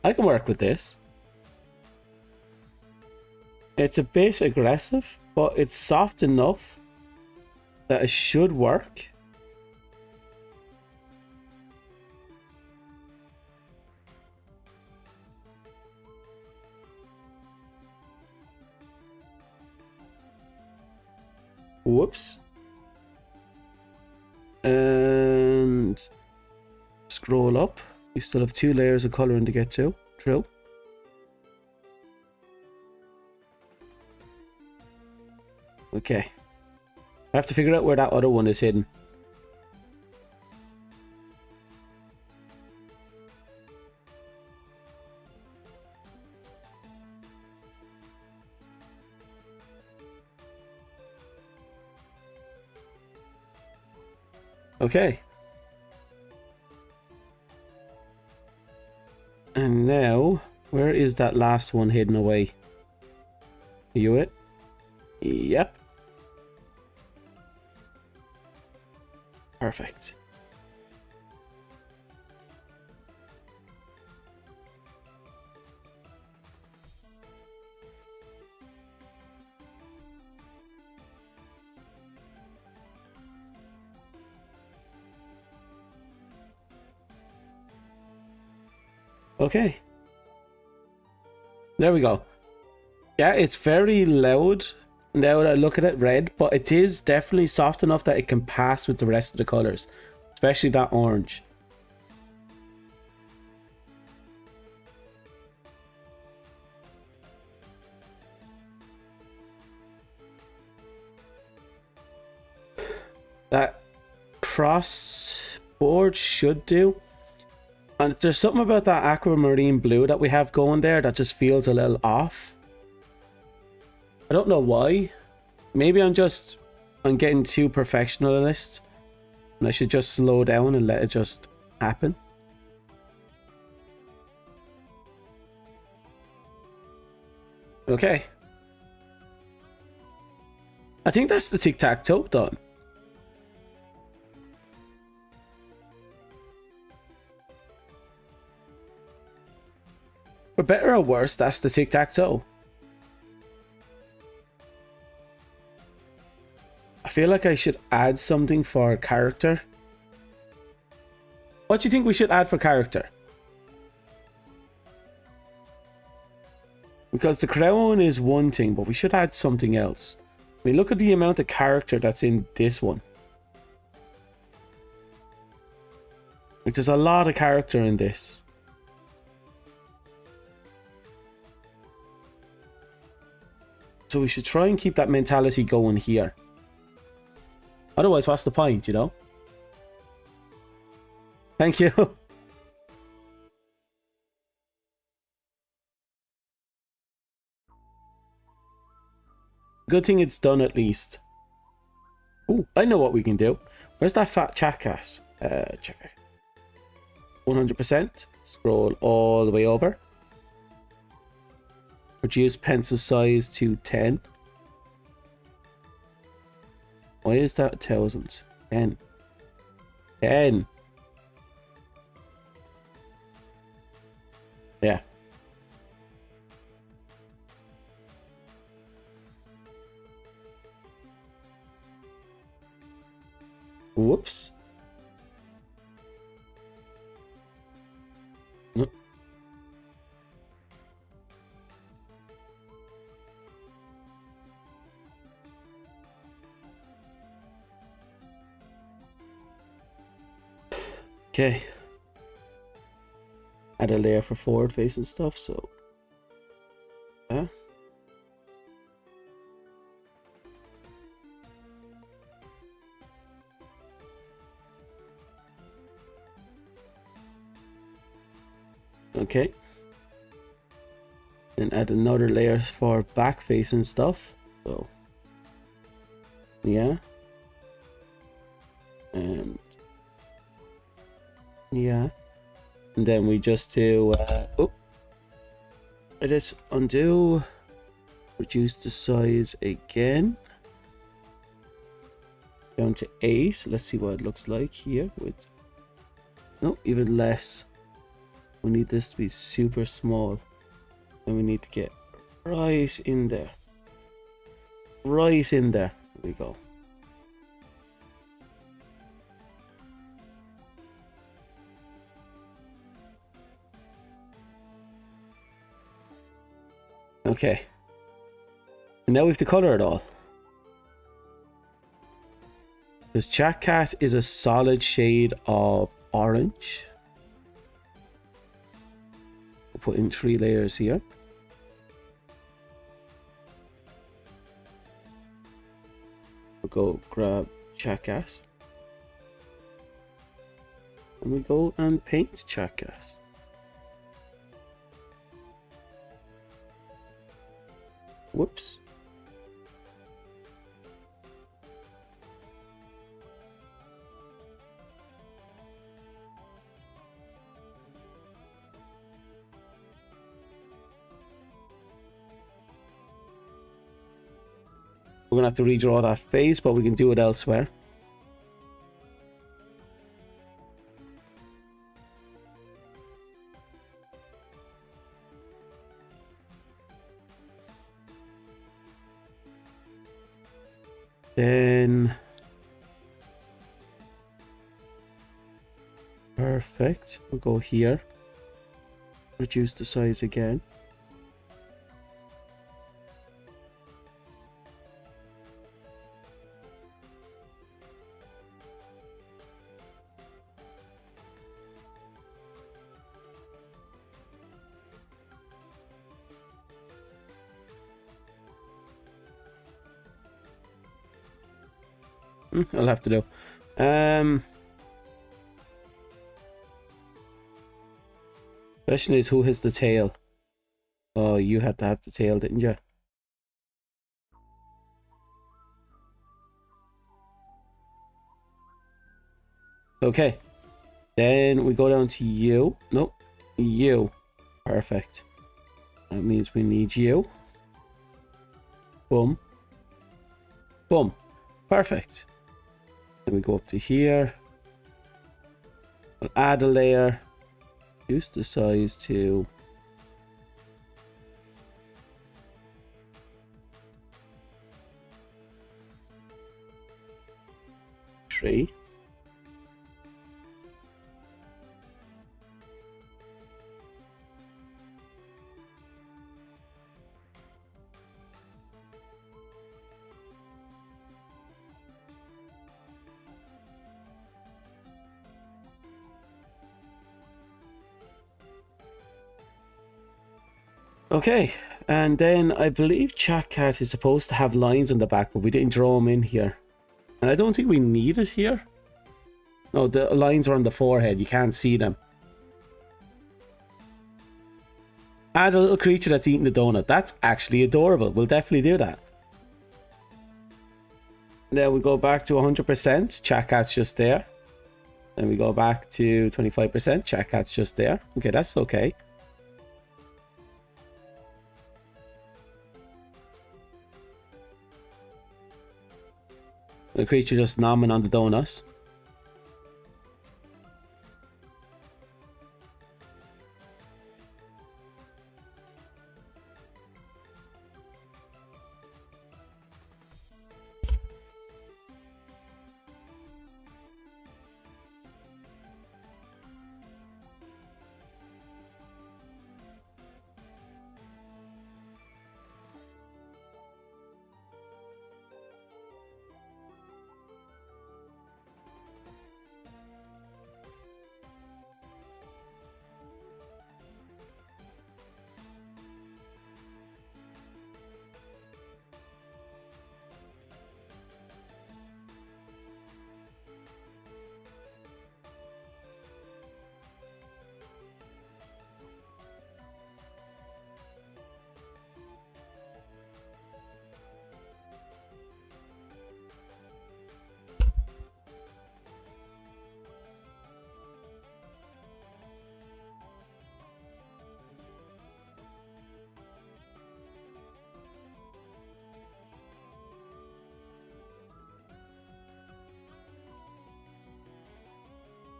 I can work with this. It's a bit aggressive, but it's soft enough that it should work. Whoops. And scroll up. We still have 2 layers of colouring to get to. True. Okay. I have to figure out where that other one is hidden. Okay. And now, where is that last one hidden away? Are you it? Yep. Perfect. Okay. There we go. Yeah, it's very loud now that I look at it, red, but it is definitely soft enough that it can pass with the rest of the colours, especially that orange. That cross board should do. And there's something about that aquamarine blue that we have going there that just feels a little off. I don't know why. Maybe I'm getting too perfectionist and I should just slow down and let it just happen. Okay. I think that's the tic-tac-toe done. For better or worse, that's the tic-tac-toe. I feel like I should add something for character. What do you think we should add for character? Because the crown is one thing, but we should add something else. I mean, look at the amount of character that's in this one. Like, there's a lot of character in this. So we should try and keep that mentality going here. Otherwise, what's the point, you know? Thank you. Good thing it's done at least. Oh, I know what we can do. Where's that fat jackass? Check it. 100%. Scroll all the way over. Reduce pencil size to 10. Why is that 1,000? 10. 10. Yeah. Whoops. Nope. Okay. Add a layer for forward facing stuff, so. Okay. And add another layer for back facing stuff. So. Yeah. And. Yeah. And then we just do, let us undo, reduce the size again, down to 8. Let's see what it looks like here with, no, even less. We need this to be super small, and we need to get right in there. Right in there. There we go. Okay. And now we have to color it all. This Jack Cat is a solid shade of orange. We'll put in 3 layers here. We'll go grab Jackass. And we go and paint Jackass. Whoops. We're gonna have to redraw that face, but we can do it elsewhere. Then perfect. We'll go here. Reduce the size again. I'll have to do. Question is, who has the tail? Oh, you had to have the tail, didn't you? Okay. Then we go down to you. Nope. You. Perfect. That means we need you. Boom. Boom. Perfect. Then we go up to here. We'll add a layer. Use the size to 3. Okay, and then I believe Chat Cat is supposed to have lines on the back, but we didn't draw them in here. And I don't think we need it here. No, the lines are on the forehead. You can't see them. Add a little creature that's eating the donut. That's actually adorable. We'll definitely do that. Then we go back to 100%. Chat Cat's just there. Then we go back to 25%. Chat Cat's just there. Okay, that's okay. The creature just nomming on the donuts.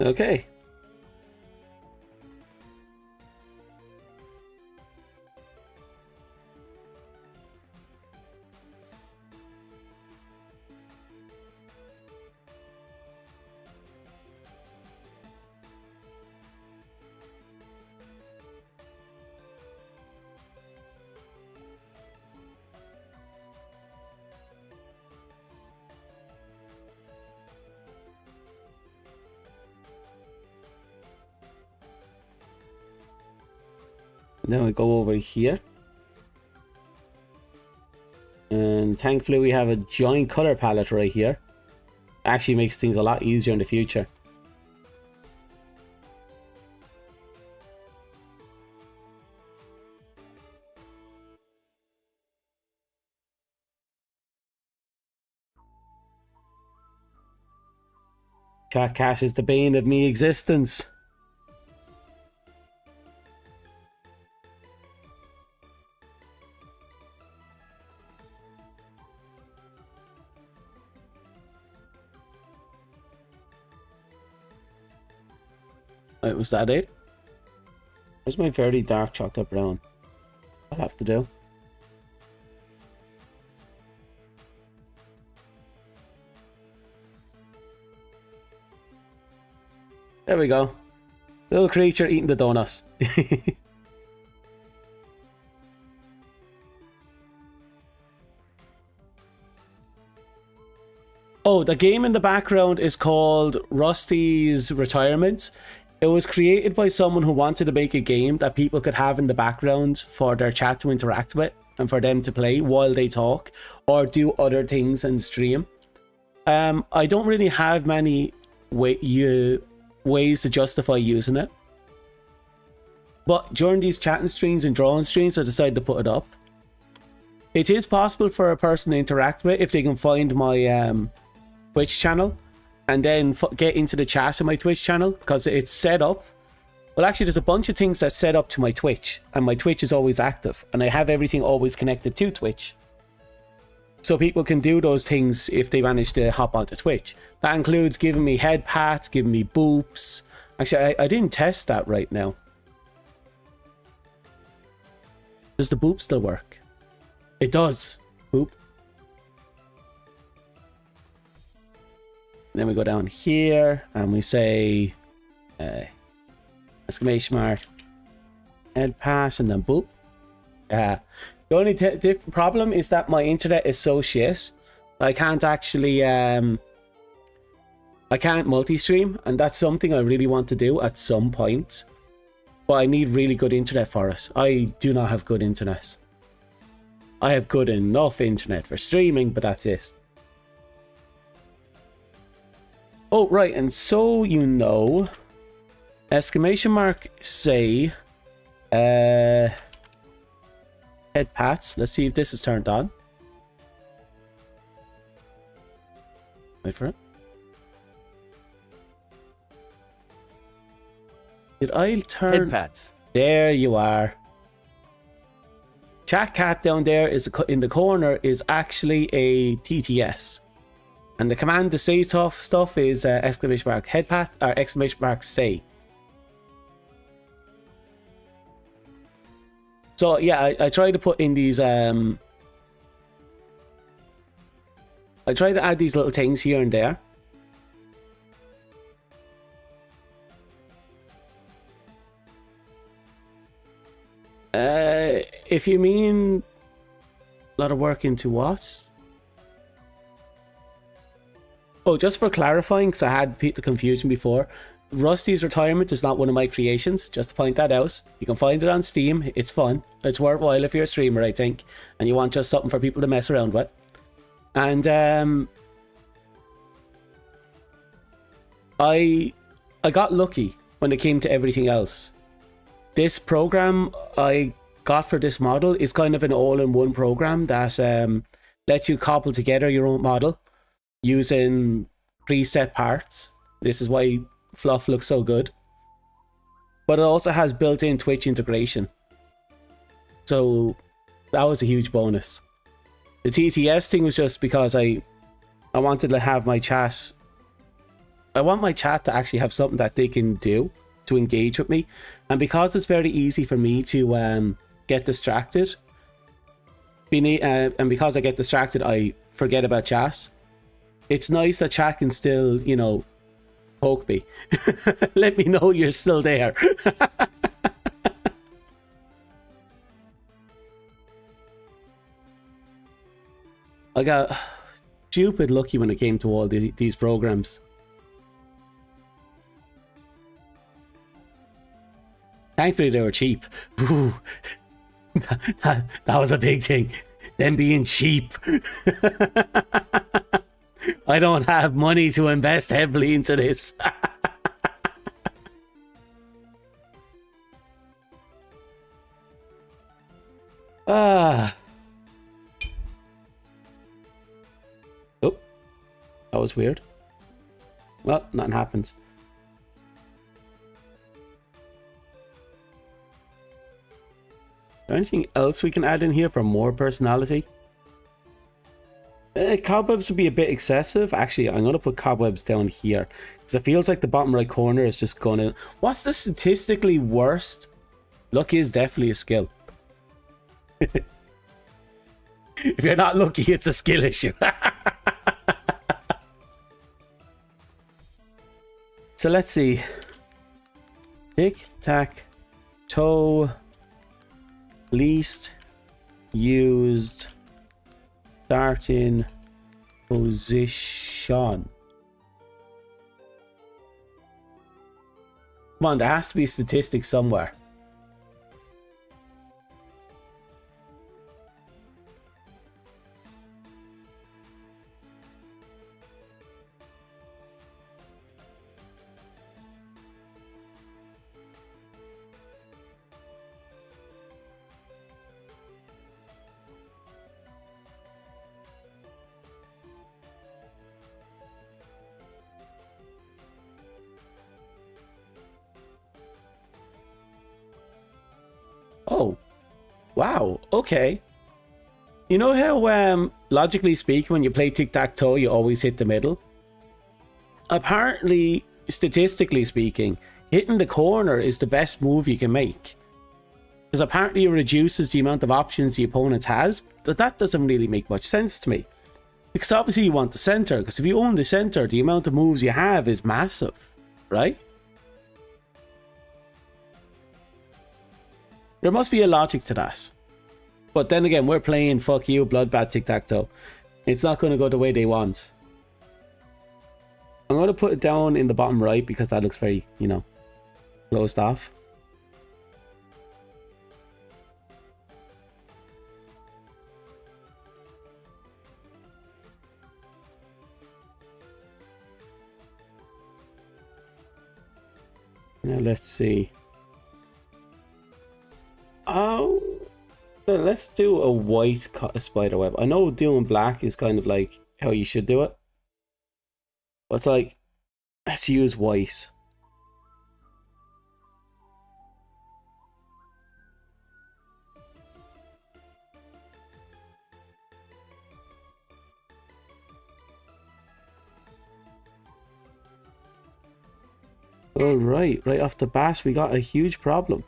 Okay. Then we go over here. And thankfully we have a giant color palette right here. Actually makes things a lot easier in the future. Chat Cat is the bane of me existence. Right, was that it? Where's my very dark chocolate brown? I'll have to do. There we go. Little creature eating the donuts. Oh, the game in the background is called Rusty's Retirement. It was created by someone who wanted to make a game that people could have in the background for their chat to interact with and for them to play while they talk or do other things and stream. I don't really have many ways to justify using it. But during these chatting streams and drawing streams, I decided to put it up. It is possible for a person to interact with if they can find my Twitch channel and then get into the chat of my Twitch channel, because it's set up. Well, actually, there's a bunch of things that's set up to my Twitch, and my Twitch is always active, and I have everything always connected to Twitch. so people can do those things if they manage to hop onto Twitch. That includes giving me head pats, giving me boops. Actually, I didn't test that right now. Does the boop still work? It does. Boop. Then we go down here and we say exclamation mark, head pass, and then boop. The only different problem is that my internet is so shit. I can't actually I can't multi-stream, and that's something I really want to do at some point. But I need really good internet for it. I do not have good internet. I have good enough internet for streaming, but that's it. Oh, right, and so you know, exclamation mark say head pats. Let's see if this is turned on. Wait for it. Did I turn? Head pats. There you are. Chat cat down there is in the corner is actually a TTS, and the command to say stuff is exclamation mark head pat or exclamation mark say. So yeah, I try to put in these I try to add these little things here and there. If you mean a lot of work into what? Oh, just for clarifying, because I had the confusion before, Rusty's Retirement is not one of my creations, just to point that out. You can find it on Steam. It's fun. It's worthwhile if you're a streamer, I think, and you want just something for people to mess around with. And I got lucky when it came to everything else. This program I got for this model is kind of an all-in-one program that lets you cobble together your own model using preset parts. This is why Fluff looks so good. But it also has built-in Twitch integration. So that was a huge bonus. The TTS thing was just because I wanted to have my chat. I want my chat to actually have something that they can do to engage with me, and because it's very easy for me to get distracted, and because I get distracted, I forget about chat. It's nice that chat can still, you know, poke me. Let me know you're still there. I got stupid lucky when it came to all these programs. Thankfully, they were cheap. Ooh, that was a big thing. Them being cheap. I don't have money to invest heavily into this. Ah. Oh, that was weird. Well, nothing happens. Is there anything else we can add in here for more personality? Cobwebs would be a bit excessive. Actually, I'm going to put cobwebs down here, because it feels like the bottom right corner is just going to... What's the statistically worst? Lucky is definitely a skill. If you're not lucky, it's a skill issue. So let's see. Tic-tac-toe. Least used starting position. Come on, there has to be statistics somewhere. Oh, wow, okay. You know how, logically speaking, when you play tic-tac-toe, you always hit the middle? Apparently, statistically speaking, hitting the corner is the best move you can make. Because apparently it reduces the amount of options the opponent has, but that doesn't really make much sense to me. Because obviously you want the center, because if you own the center, the amount of moves you have is massive, right? There must be a logic to that. But then again, we're playing fuck you, bloodbath tic-tac-toe. It's not going to go the way they want. I'm going to put it down in the bottom right because that looks very, you know, closed off. Now let's see. Oh, let's do a white spider web. I know doing black is kind of like how you should do it. But it's like, let's use white. All right, right off the bat, we got a huge problem.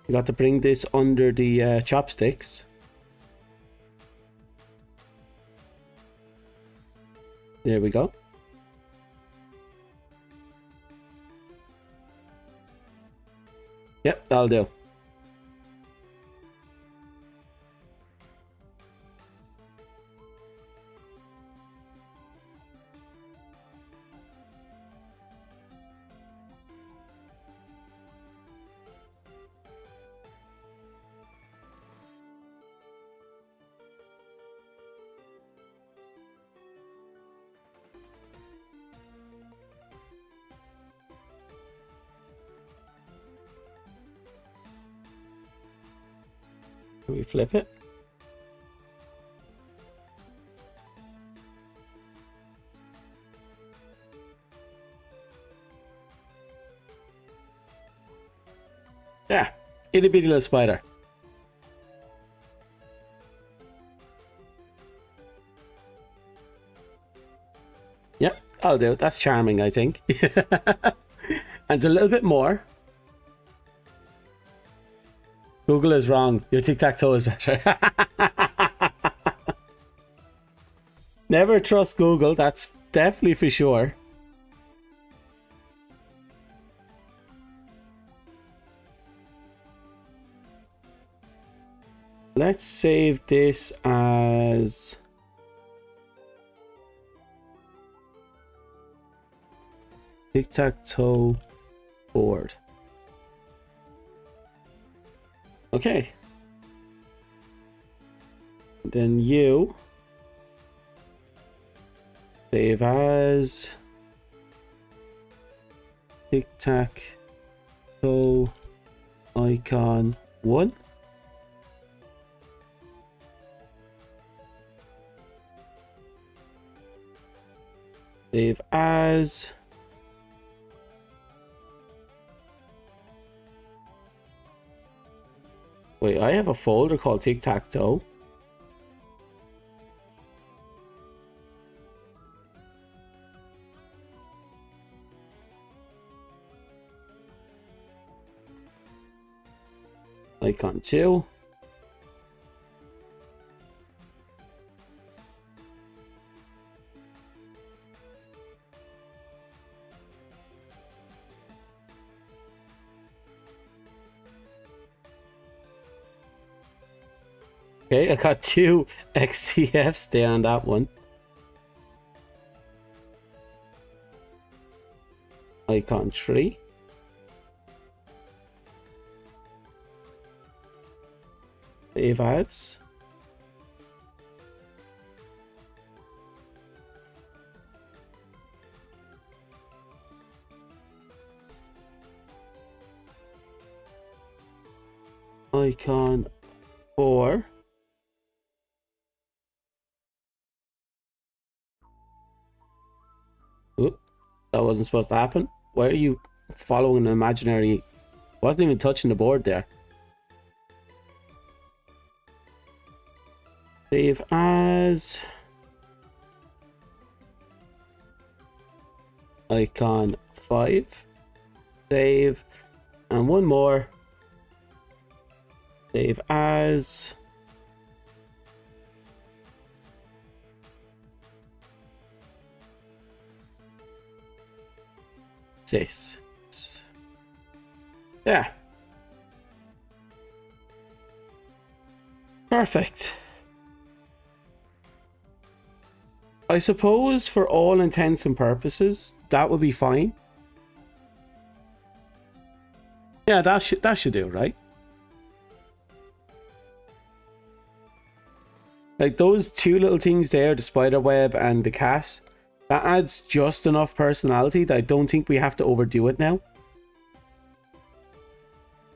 We got to bring this under the chopsticks. There we go. Yep, that'll do. Can we flip it? Yeah, itty bitty little spider. Yep, I'll do it. That's charming, I think. And it's a little bit more. Google is wrong. Your tic-tac-toe is better. Never trust Google. That's definitely for sure. Let's save this as... tic-tac-toe board. Okay. Then you save as tic-tac-toe icon 1. Save as wait, I have a folder called tic-tac-toe. Icon 2. Okay, I got 2 XCFs there on that one. Icon 3. Save as. Icon 4. Oop, that wasn't supposed to happen. Why are you following an imaginary Wasn't even touching the board there. Save as icon 5. Save. And one more. Save as this. Yeah. Perfect. I suppose for all intents and purposes, that would be fine. Yeah, that should do, right? Like those two little things there, the spider web and the cat, that adds just enough personality that I don't think we have to overdo it now.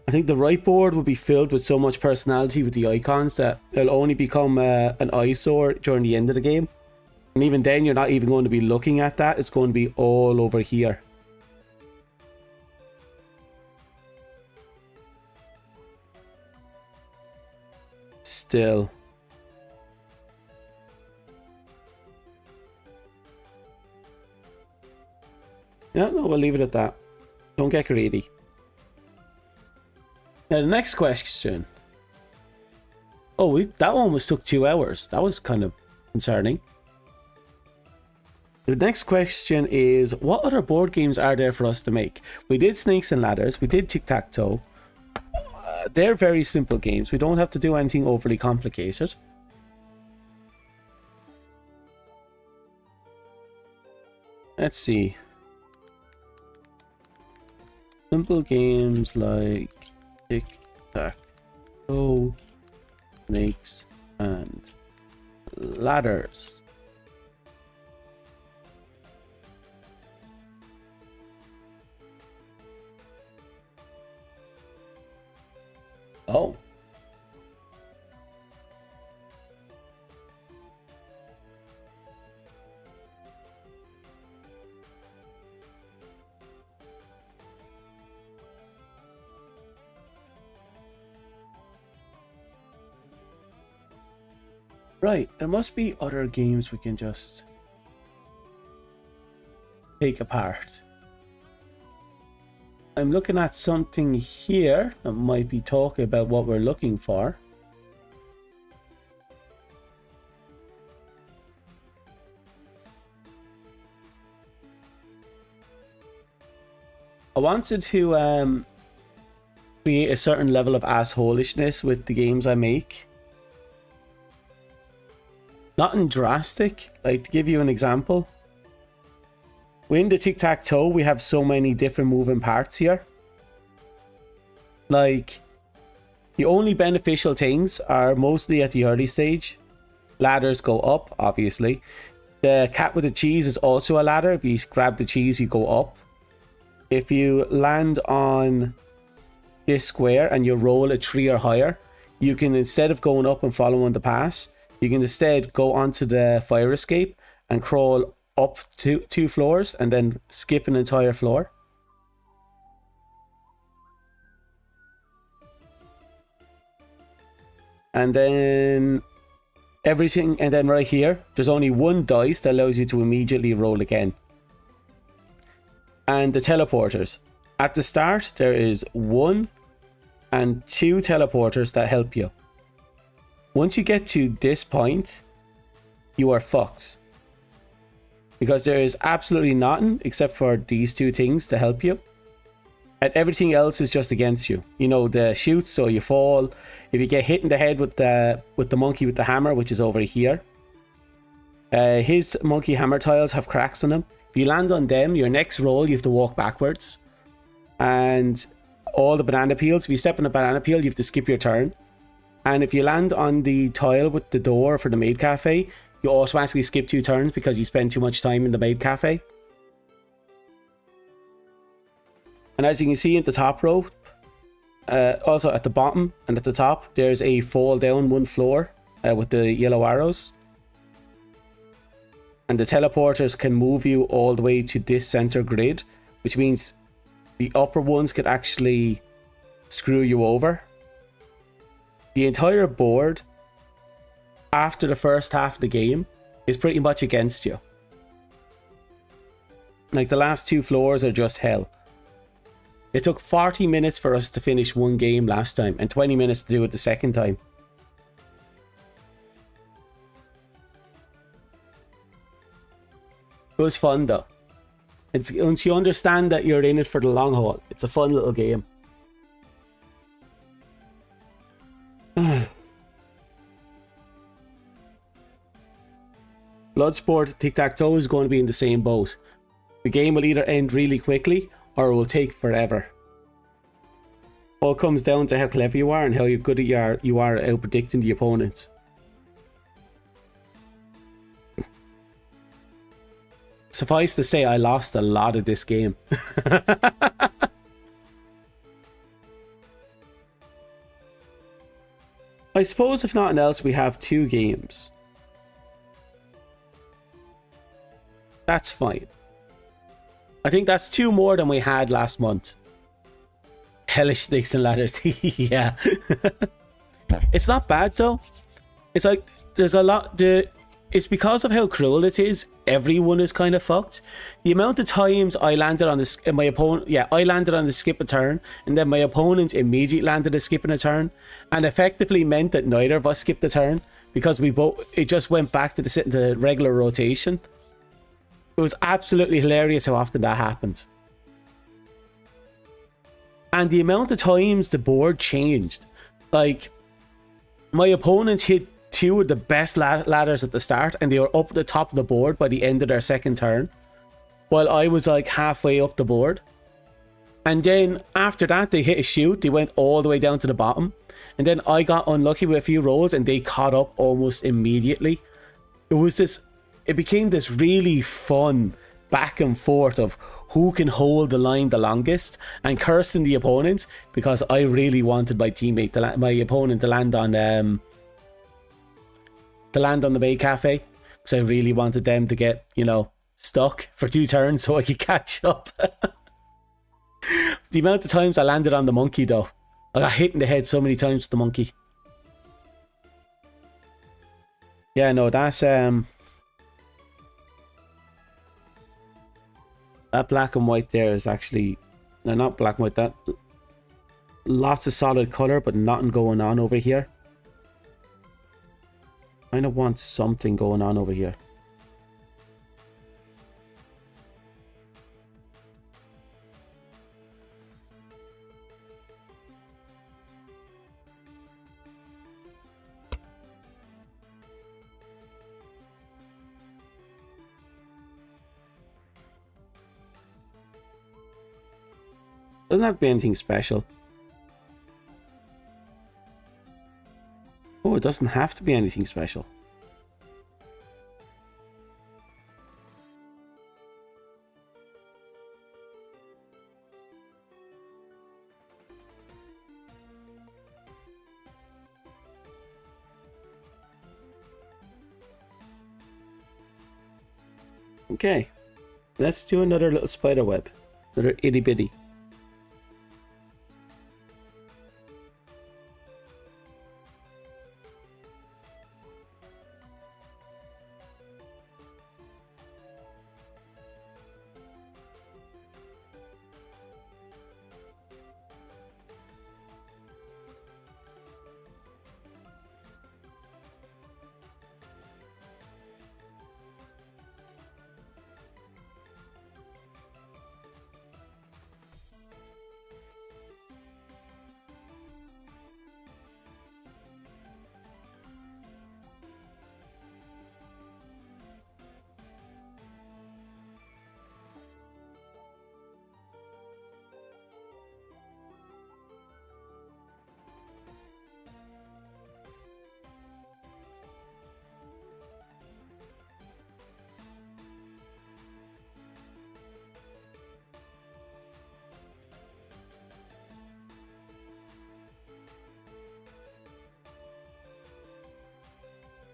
I think the right board will be filled with so much personality with the icons that they'll only become an eyesore during the end of the game. And even then, you're not even going to be looking at that. It's going to be all over here. Still. Yeah, no, we'll leave it at that. Don't get greedy. Now, the next question. Oh, that one took 2 hours. That was kind of concerning. The next question is, what other board games are there for us to make? We did Snakes and Ladders. We did Tic-Tac-Toe. They're very simple games. We don't have to do anything overly complicated. Let's see. Simple games like Tic-Tac-Toe, Snakes and Ladders. Oh. Right, there must be other games we can just take apart. I'm looking at something here that might be talking about what we're looking for. I wanted to create a certain level of assholishness with the games I make. Nothing drastic. Like, to give you an example, in the Tic-Tac-Toe, we have so many different moving parts here. Like, the only beneficial things are mostly at the early stage. Ladders go up, obviously. The cat with the cheese is also a ladder. If you grab the cheese, you go up. If you land on this square and you roll a 3 or higher, you can, instead of going up and following the pass, you can instead go onto the fire escape and crawl up 2 floors and then skip an entire floor. And then everything, and then right here, there's only 1 dice that allows you to immediately roll again. And the teleporters. At the start, there is 1 and 2 teleporters that help you. Once you get to this point, you are fucked. Because there is absolutely nothing except for these 2 things to help you. And everything else is just against you. You know, the shoots, so you fall. If you get hit in the head with the monkey with the hammer, which is over here. His monkey hammer tiles have cracks on them. If you land on them, your next roll, you have to walk backwards. And all the banana peels, if you step on a banana peel, you have to skip your turn. And if you land on the tile with the door for the maid cafe, you automatically skip 2 turns because you spend too much time in the maid cafe. And as you can see at the top row, also at the bottom and at the top, there's a fall down 1 floor with the yellow arrows. And the teleporters can move you all the way to this center grid, which means the upper ones could actually screw you over. The entire board after the first half of the game is pretty much against you. Like, the last 2 floors are just hell. It took 40 minutes for us to finish one game last time and 20 minutes to do it the second time. It was fun though. Once you understand that you're in it for the long haul, it's a fun little game. Bloodsport Tic-Tac-Toe is going to be in the same boat. The game will either end really quickly or it will take forever. All comes down to how clever you are and how good you are at predicting the opponents. Suffice to say, I lost a lot of this game. I suppose if nothing else, we have 2 games. That's fine. I think that's 2 more than we had last month. Hellish Snakes and Ladders. Yeah. It's not bad though. It's like, there's a lot... It's because of how cruel it is, everyone is kind of fucked. The amount of times I landed on the... I landed on the skip a turn, and then my opponent immediately landed a skip and a turn, and effectively meant that neither of us skipped a turn, because it just went back to the regular rotation. It was absolutely hilarious how often that happened. And the amount of times the board changed. Like, my opponent hit 2 of the best ladders at the start, and they were up at the top of the board by the end of their second turn, while I was like halfway up the board. And then after that, they hit a shoot, they went all the way down to the bottom, and then I got unlucky with a few rolls and they caught up almost immediately. It became this really fun back and forth of who can hold the line the longest, and cursing the opponent because I really wanted my opponent to land on the Bay Cafe, because I really wanted them to get, stuck for 2 turns so I could catch up. The amount of times I landed on the monkey though, I got hit in the head so many times with the monkey. Yeah, no, that's that black and white there is actually... No, not black and white. That... Lots of solid colour, but nothing going on over here. I kind of want something going on over here. Doesn't have to be anything special. Oh, it doesn't have to be anything special. Okay, let's do another little spider web. Another itty bitty.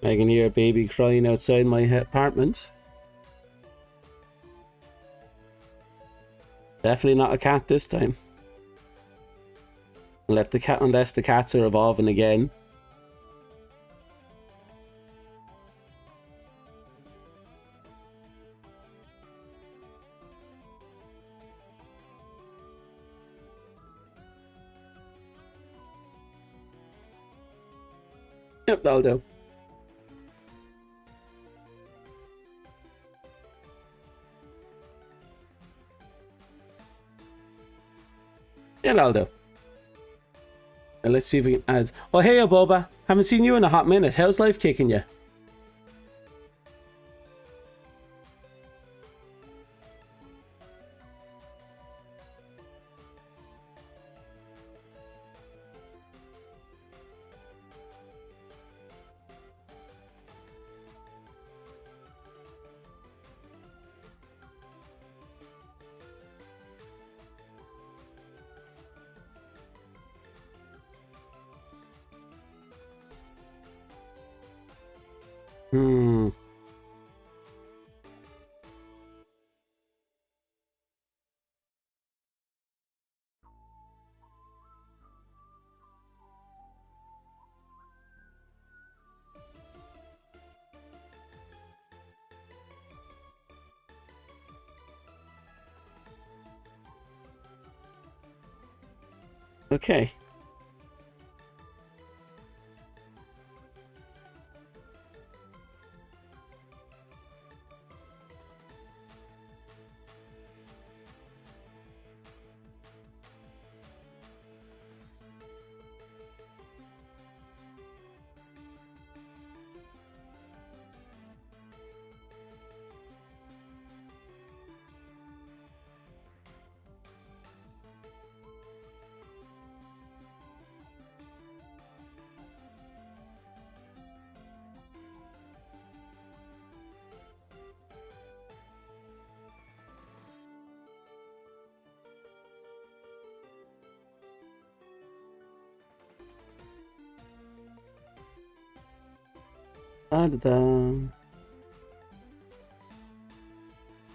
I can hear a baby crying outside my apartment. Definitely not a cat this time. Let the cat, unless the cats are evolving again. Yep, that'll do. Yeah, that'll do. And let's see if we can add... Oh, hey, Boba. Haven't seen you in a hot minute. How's life kicking you? Hmm. Okay.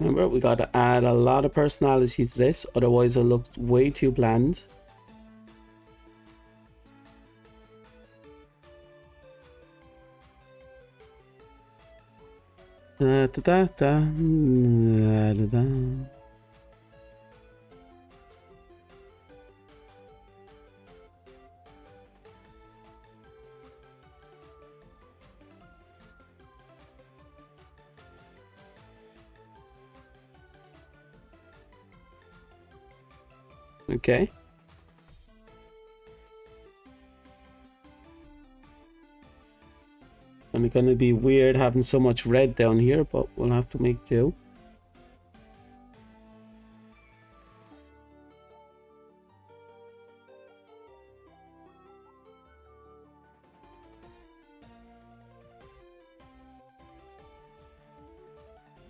Remember, we got to add a lot of personality to this, otherwise it looks way too bland. Da, da, da, da, da, da, da. Okay. And it's gonna be weird having so much red down here, but we'll have to make do.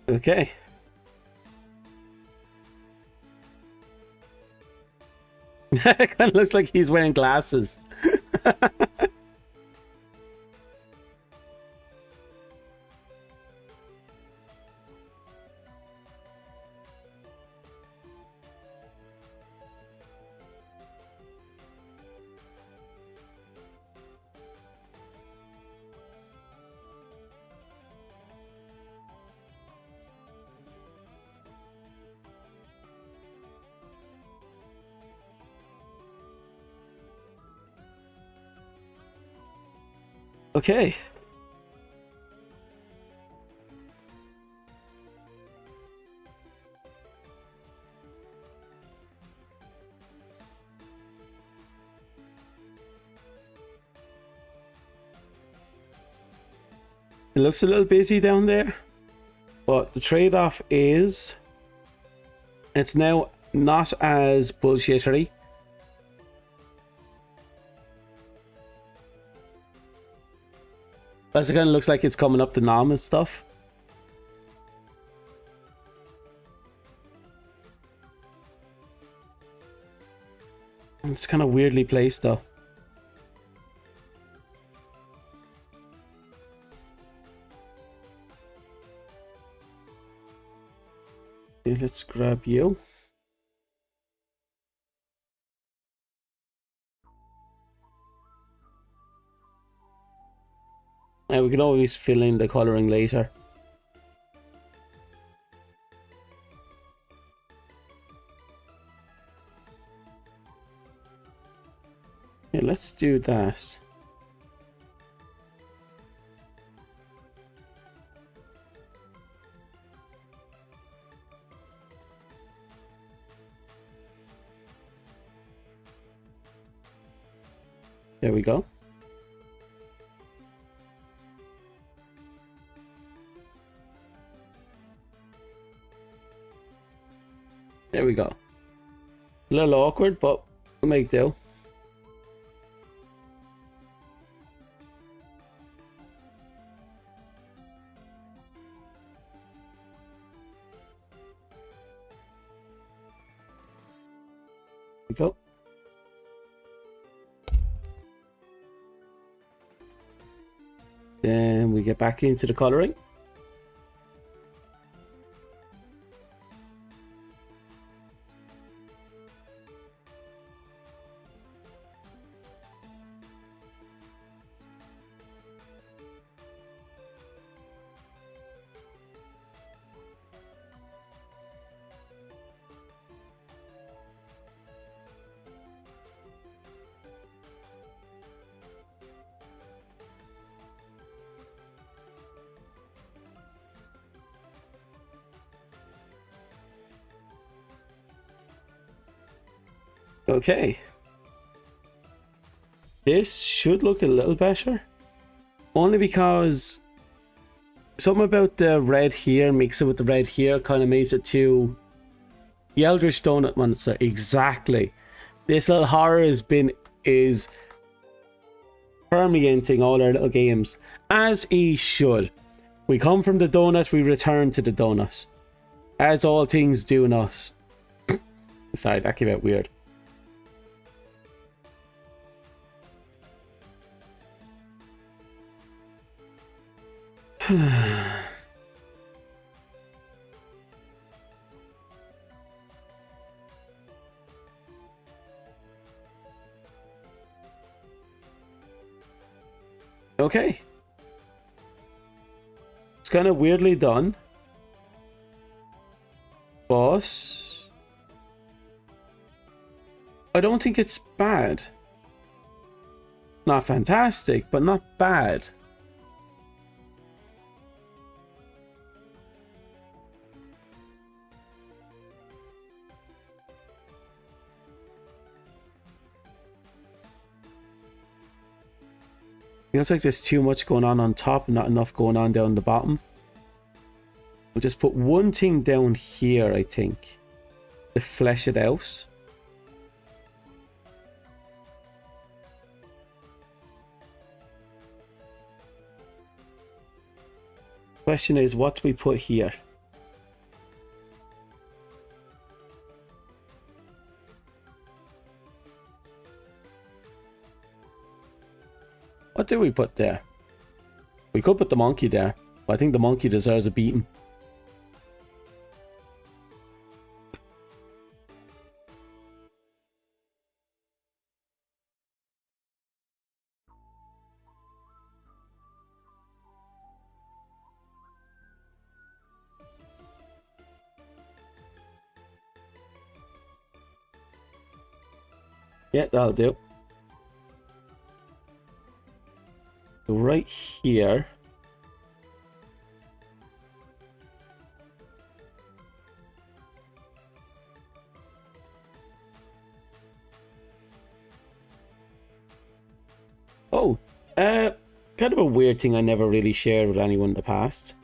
Okay. It kind of looks like he's wearing glasses. Okay. It looks a little busy down there, but the trade-off is it's now not as bullshittery. As it kind of looks like it's coming up to Nom and stuff. It's kind of weirdly placed though. Okay, let's grab you. We can always fill in the colouring later. Yeah, let's do that. There we go. There we go. A little awkward, but we'll make do. There we go. Then we get back into the colouring. Okay. This should look a little better. Only because something about the red here, mixing with the red here, kind of makes it too... The Eldritch Donut Monster, exactly. This little horror is permeating all our little games. As he should. We come from the donut, we return to the donut. As all things do in us. Sorry, that came out weird. Okay. It's kind of weirdly done. But I don't think it's bad. Not fantastic, but not bad. Feels like there's too much going on top and not enough going on down the bottom. We'll just put one thing down here, I think, to flesh it out. Question is, what do we put here? What do we put there? We could put the monkey there, but I think the monkey deserves a beating. Yeah, that'll do. So right here. Oh, kind of a weird thing I never really shared with anyone in the past.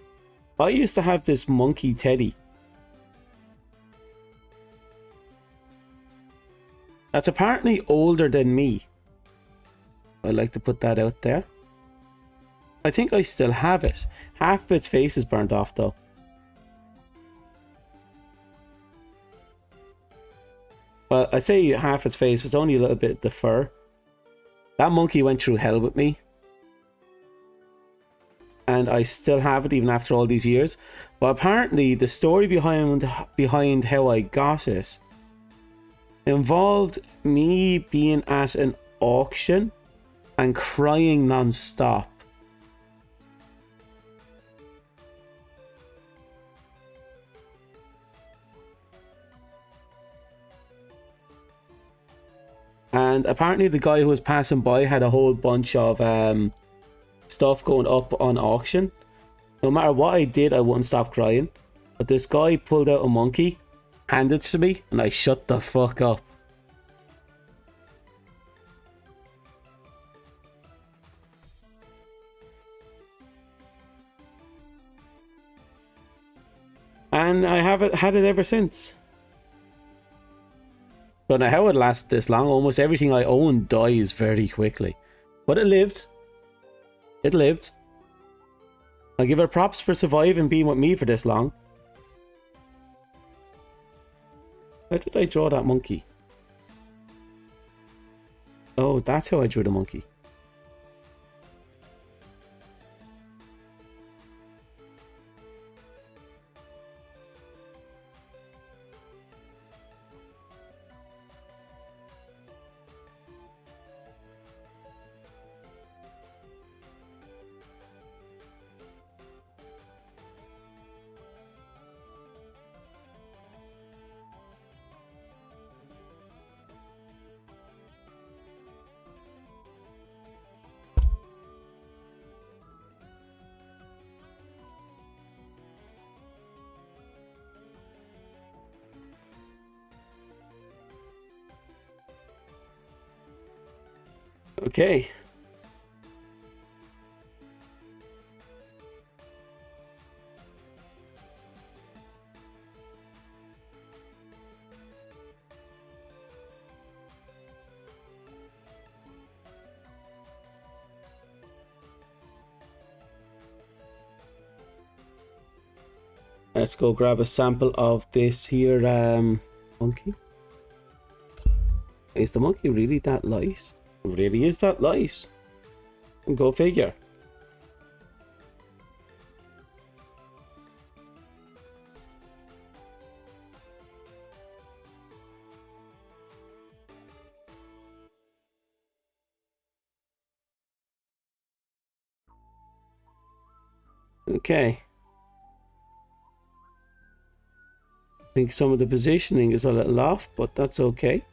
I used to have this monkey teddy. That's apparently older than me. I'd like to put that out there. I think I still have it. Half of its face is burnt off though. But I say half its face was only a little bit of the fur. That monkey went through hell with me. And I still have it even after all these years. But apparently the story behind how I got it involved me being at an auction and crying non-stop. And apparently the guy who was passing by had a whole bunch of stuff going up on auction. No matter what I did, I wouldn't stop crying. But this guy pulled out a monkey, handed it to me, and I shut the fuck up. And I haven't had it ever since. Don't know how it lasted this long. Almost everything I own dies very quickly. But it lived. It lived. I give her props for surviving being with me for this long. How did I draw that monkey? Oh, that's how I drew the monkey. Okay. Let's go grab a sample of this here monkey. Is the monkey really that light? Really is that light? Go figure. Okay. I think some of the positioning is a little off, but that's okay.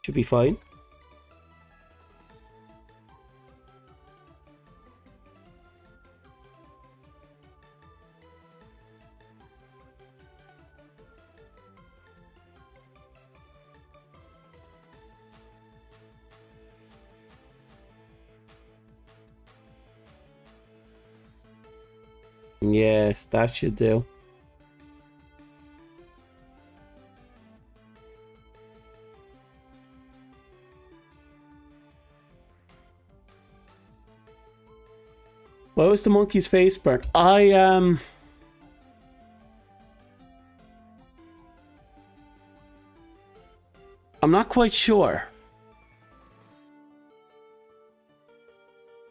Should be fine. Yes, that should do. Why was the monkey's face burnt? I'm not quite sure.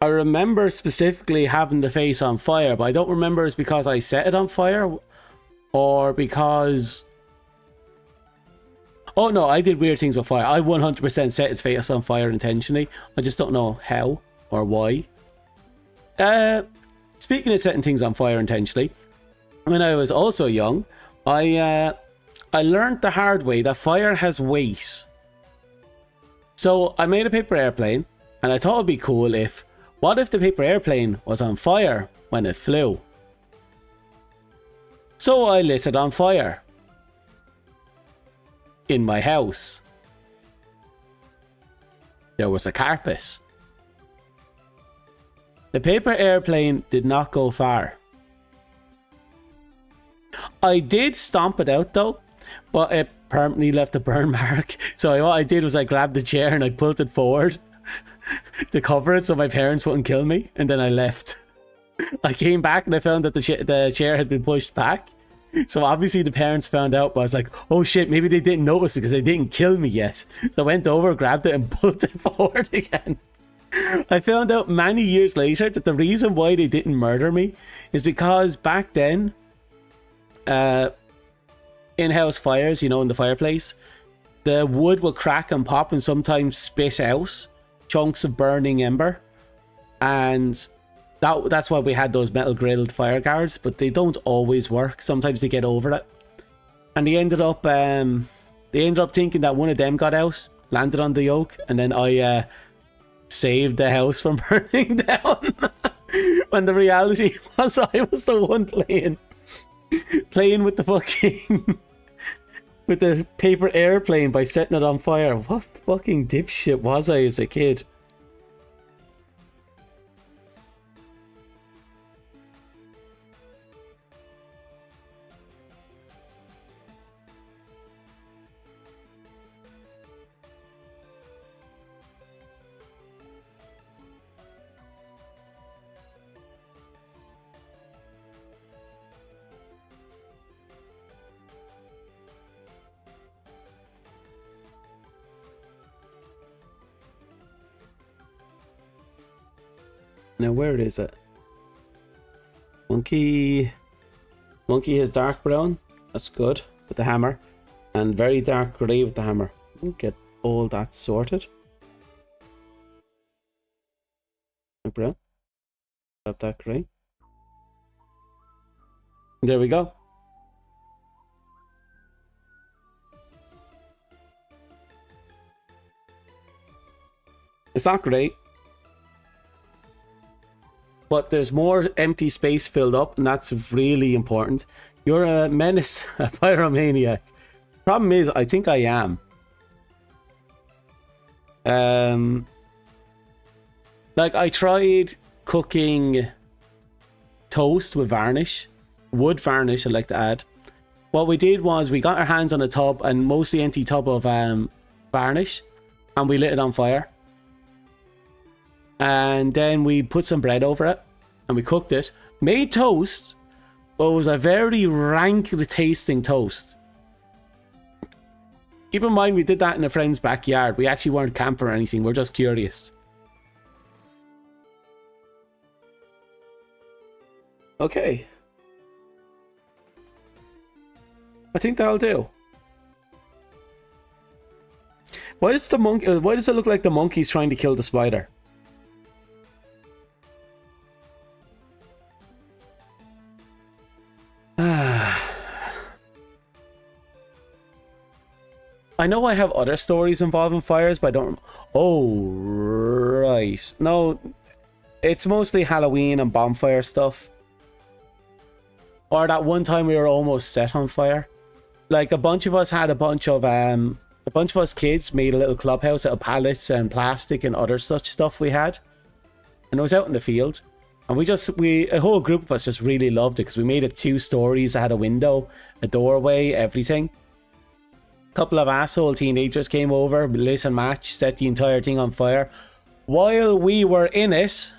I remember specifically having the face on fire, but I don't remember it's because I set it on fire or because... Oh no, I did weird things with fire. I 100% set its face on fire intentionally. I just don't know how or why. Speaking of setting things on fire intentionally, when I was also young, I learned the hard way that fire has weight. So I made a paper airplane, and I thought it'd be cool if... What if the paper airplane was on fire when it flew? So I lit it on fire. In my house. There was a carpet. The paper airplane did not go far. I did stomp it out though, but it permanently left a burn mark. So what I did was I grabbed the chair and I pulled it forward to cover it so my parents wouldn't kill me, and then I left. I came back and I found that the chair had been pushed back. So obviously the parents found out, but I was like, oh shit, maybe they didn't notice because they didn't kill me yet. So I went over, grabbed it and pulled it forward again. I found out many years later that the reason why they didn't murder me is because back then, in-house fires, you know, in the fireplace, the wood will crack and pop and sometimes spit out chunks of burning ember, and that's why we had those metal grilled fire guards, but they don't always work. Sometimes they get over it, and they ended up thinking that one of them got out, landed on the yoke, and then I saved the house from burning down. When the reality was I was the one playing with the fucking with the paper airplane by setting it on fire. What fucking dipshit was I as a kid? Now where is it? Monkey has dark brown. That's good with the hammer, and very dark grey with the hammer. We'll get all that sorted. Brown. Grab that grey. There we go. It's not great, but there's more empty space filled up, and that's really important. You're a menace, a pyromaniac. Problem is, I think I am. Like, I tried cooking toast with varnish. Wood varnish, I'd like to add. What we did was we got our hands on a tub, and mostly empty tub of varnish, and we lit it on fire. And then we put some bread over it, and we cooked it. Made toast, but it was a very rank tasting toast. Keep in mind, we did that in a friend's backyard. We actually weren't camping or anything. We're just curious. Okay. I think that'll do. Why does it look like the monkey's trying to kill the spider? I know I have other stories involving fires, but I don't... Oh, right. No, it's mostly Halloween and bonfire stuff. Or that one time we were almost set on fire. Like, a bunch of us kids made a little clubhouse out of pallets and plastic and other such stuff we had. And it was out in the field. And a whole group of us just really loved it, because we made it 2 stories. It had a window, a doorway, everything. Couple of asshole teenagers came over, lit a match, set the entire thing on fire. While we were in it,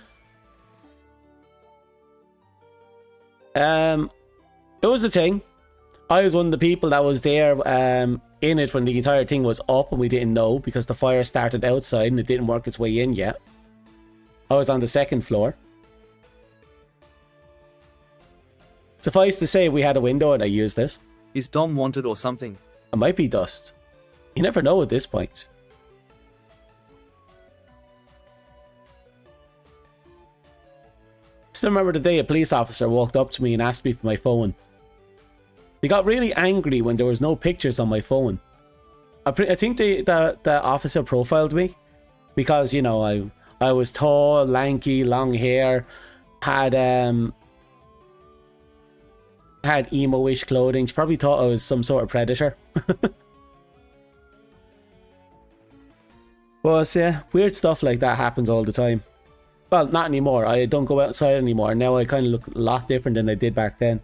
it was a thing. I was one of the people that was there in it when the entire thing was up, and we didn't know because the fire started outside and it didn't work its way in yet. I was on the 2nd floor. Suffice to say, we had a window and I used this. Is Dom wanted or something? It might be dust. You never know at this point. Still remember the day a police officer walked up to me and asked me for my phone. He got really angry when there was no pictures on my phone. I think the officer profiled me because, you know, I was tall, lanky, long hair, had emo-ish clothing. She probably thought I was some sort of predator. But yeah, weird stuff like that happens all the time. Well, not anymore. I don't go outside anymore. Now I kind of look a lot different than I did back then.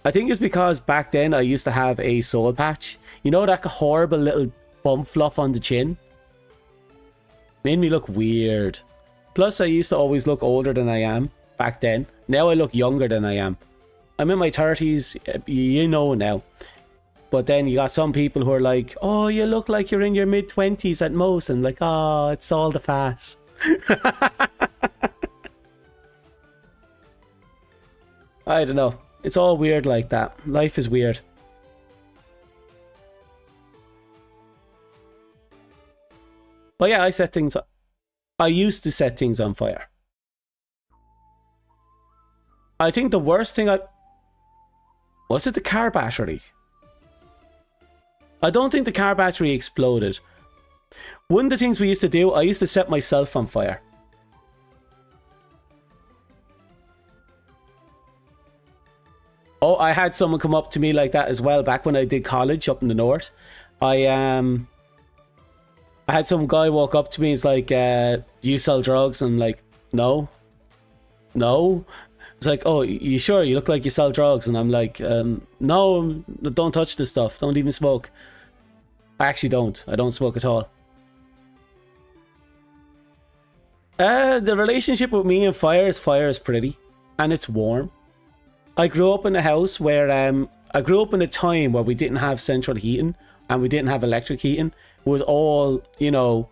I think it's because back then I used to have a soul patch. You know, that horrible little bump fluff on the chin? Made me look weird. Plus, I used to always look older than I am back then. Now I look younger than I am. I'm in my 30s, you know now. But then you got some people who are like, oh, you look like you're in your mid-20s at most. And like, oh, it's all the fat. I don't know. It's all weird like that. Life is weird. But yeah, I used to set things on fire. I think the worst thing was it the car battery? I don't think the car battery exploded. One of the things we used to do, I used to set myself on fire. Oh, I had someone come up to me like that as well back when I did college up in the north. I had some guy walk up to me. He's like, "Do you sell drugs?" And I'm like, "No, no." It's like, "Oh, you sure? You look like you sell drugs." And I'm like, "No, don't touch this stuff. Don't even smoke." I actually don't. I don't smoke at all. The relationship with me and fire is pretty, and it's warm. I grew up in a house where I grew up in a time where we didn't have central heating and we didn't have electric heating. It was all, you know,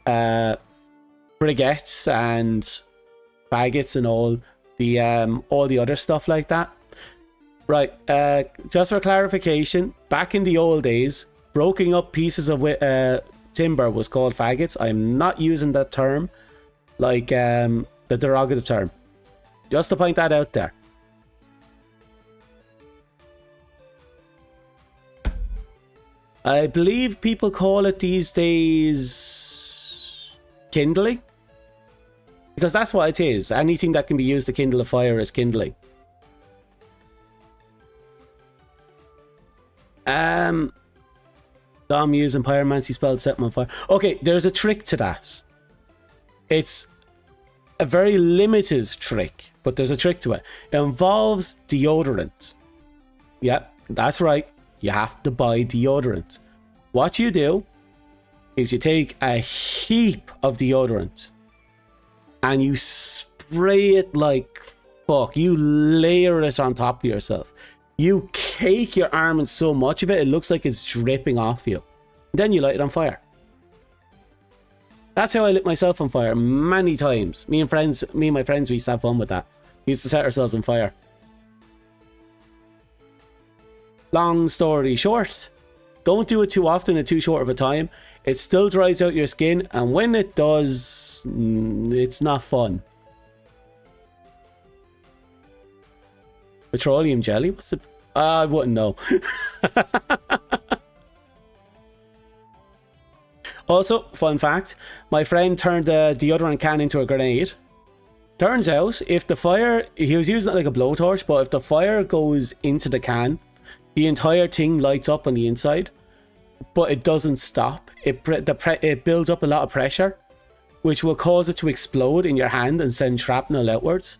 briquettes and faggots and all the other stuff like that. Right, just for clarification, back in the old days, broken up pieces of timber was called faggots. I'm not using that term like the derogative term. Just to point that out there. I believe people call it these days kindling. Because that's what it is. Anything that can be used to kindle a fire is kindling. Dom using pyromancy spell to set them on fire. Okay, there's a trick to that. It's a very limited trick, but there's a trick to it. It involves deodorant. Yep, that's right. You have to buy deodorant. What you do is you take a heap of deodorant and you spray it like fuck. You layer it on top of yourself. You cake your arm in so much of it, it looks like it's dripping off you. Then you light it on fire. That's how I lit myself on fire many times. Me and my friends, we used to have fun with that. We used to set ourselves on fire. Long story short, don't do it too often and too short of a time. It still dries out your skin, and when it does, it's not fun. Petroleum jelly? What's the... I wouldn't know. Also, fun fact, my friend turned a deodorant can into a grenade. Turns out, if the fire... He was using it like a blowtorch, but if the fire goes into the can, the entire thing lights up on the inside, but it doesn't stop. It builds up a lot of pressure, which will cause it to explode in your hand and send shrapnel outwards.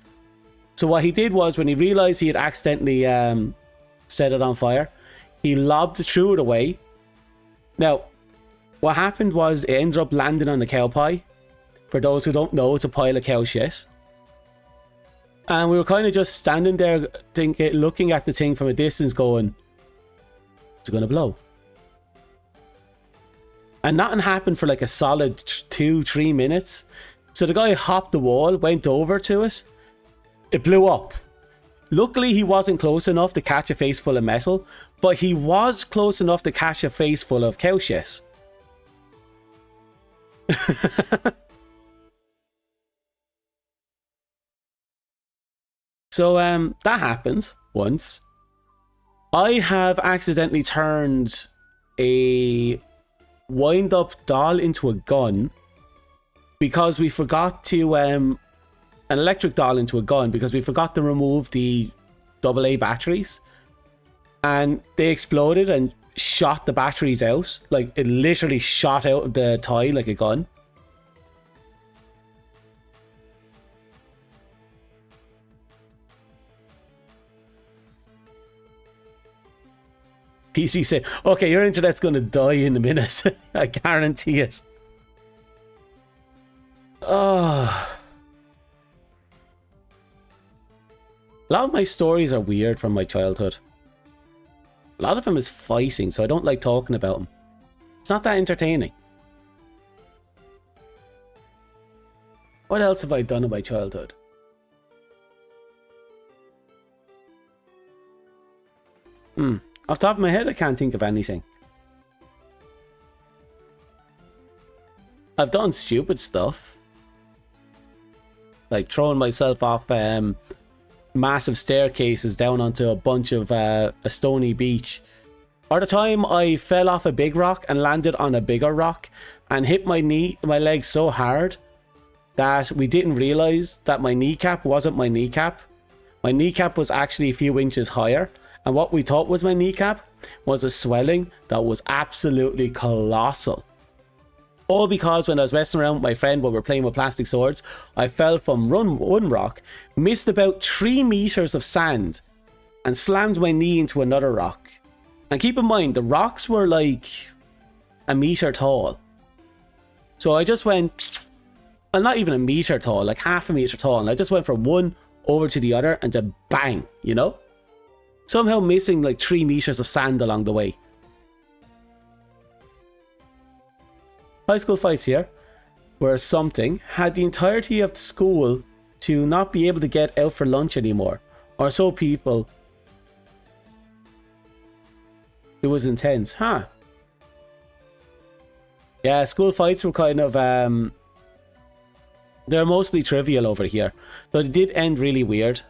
So what he did was, when he realized he had accidentally set it on fire, he threw it away. Now, what happened was it ended up landing on the cow pie. For those who don't know, it's a pile of cow shit. And we were kind of just standing there looking at the thing from a distance going, it's going to blow. And nothing happened for like a solid 2-3 minutes. So the guy hopped the wall, went over to it. It blew up. Luckily, he wasn't close enough to catch a face full of metal, but he was close enough to catch a face full of cow shit. So that happened once. I have accidentally turned a wind-up doll into a gun because we forgot to an electric doll into a gun because we forgot to remove the AA batteries, and they exploded and shot the batteries out. Like, it literally shot out of the toy like a gun. PC say, okay, your internet's going to die in a minute. I guarantee it. Oh. A lot of my stories are weird from my childhood. A lot of them is fighting, so I don't like talking about them. It's not that entertaining. What else have I done in my childhood? Off the top of my head, I can't think of anything. I've done stupid stuff. Like throwing myself off massive staircases down onto a bunch of a stony beach or the time I fell off a big rock and landed on a bigger rock and hit my leg so hard that we didn't realize that my kneecap wasn't my kneecap. My kneecap was actually a few inches higher, and what we thought was my kneecap was a swelling that was absolutely colossal. All because when I was messing around with my friend while we were playing with plastic swords, I fell from one rock, missed about 3 meters of sand, and slammed my knee into another rock. And keep in mind, the rocks were like a meter tall. So I just went, well, not even a meter tall, like half a meter tall, and I just went from one over to the other and just bang, you know? Somehow missing like 3 meters of sand along the way. High school fights here, where something had the entirety of the school to not be able to get out for lunch anymore, or so people. It was intense, huh? Yeah, school fights were kind of they're mostly trivial over here, though they did end really weird.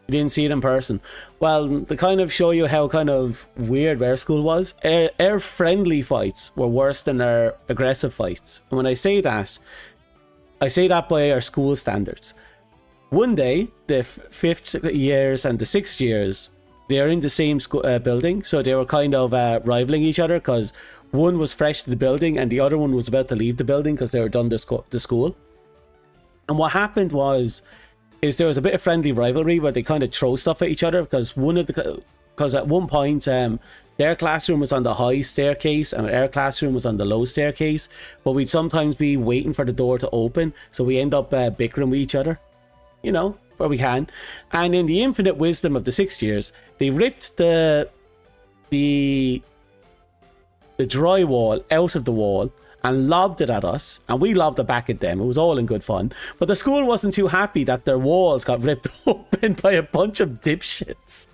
You didn't see it in person. Well, to kind of show you how kind of weird our school was, our friendly fights were worse than our aggressive fights. And when I say that by our school standards. One day, the 5th years and the 6th years, they're in the same school building, so they were kind of rivaling each other because one was fresh to the building and the other one was about to leave the building because they were done the school. And what happened is there was a bit of friendly rivalry where they kind of throw stuff at each other because at one point their classroom was on the high staircase and our classroom was on the low staircase, but we'd sometimes be waiting for the door to open, so we end up bickering with each other, you know, where we can. And in the infinite wisdom of the 6th years, they ripped the drywall out of the wall and lobbed it at us, and we lobbed it back at them. It was all in good fun. But the school wasn't too happy that their walls got ripped open by a bunch of dipshits.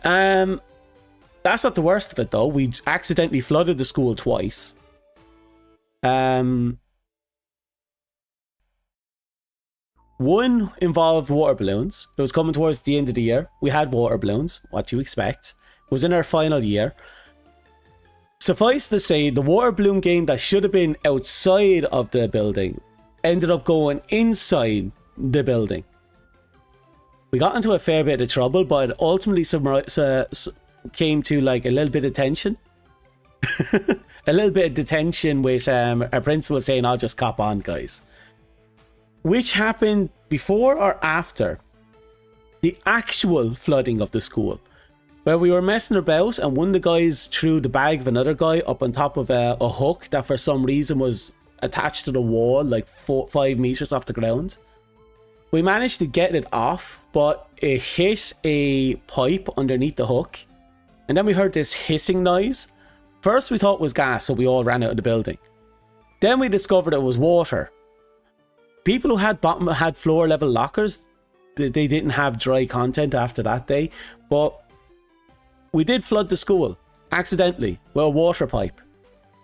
That's not the worst of it, though. We accidentally flooded the school twice. One involved water balloons. It was coming towards the end of the year. We had water balloons. What do you expect? It was in our final year. Suffice to say, the water balloon game that should have been outside of the building ended up going inside the building. We got into a fair bit of trouble, but it ultimately came to like a little bit of tension. A little bit of detention with our principal saying, I'll just cop on, guys. Which happened before or after the actual flooding of the school, where we were messing about and one of the guys threw the bag of another guy up on top of a hook that for some reason was attached to the wall like 5 meters off the ground. We managed to get it off, but it hit a pipe underneath the hook, and then we heard this hissing noise. First we thought it was gas, so we all ran out of the building. Then we discovered it was water. People who had floor level lockers, they didn't have dry content after that day, but we did flood the school, accidentally, with a water pipe,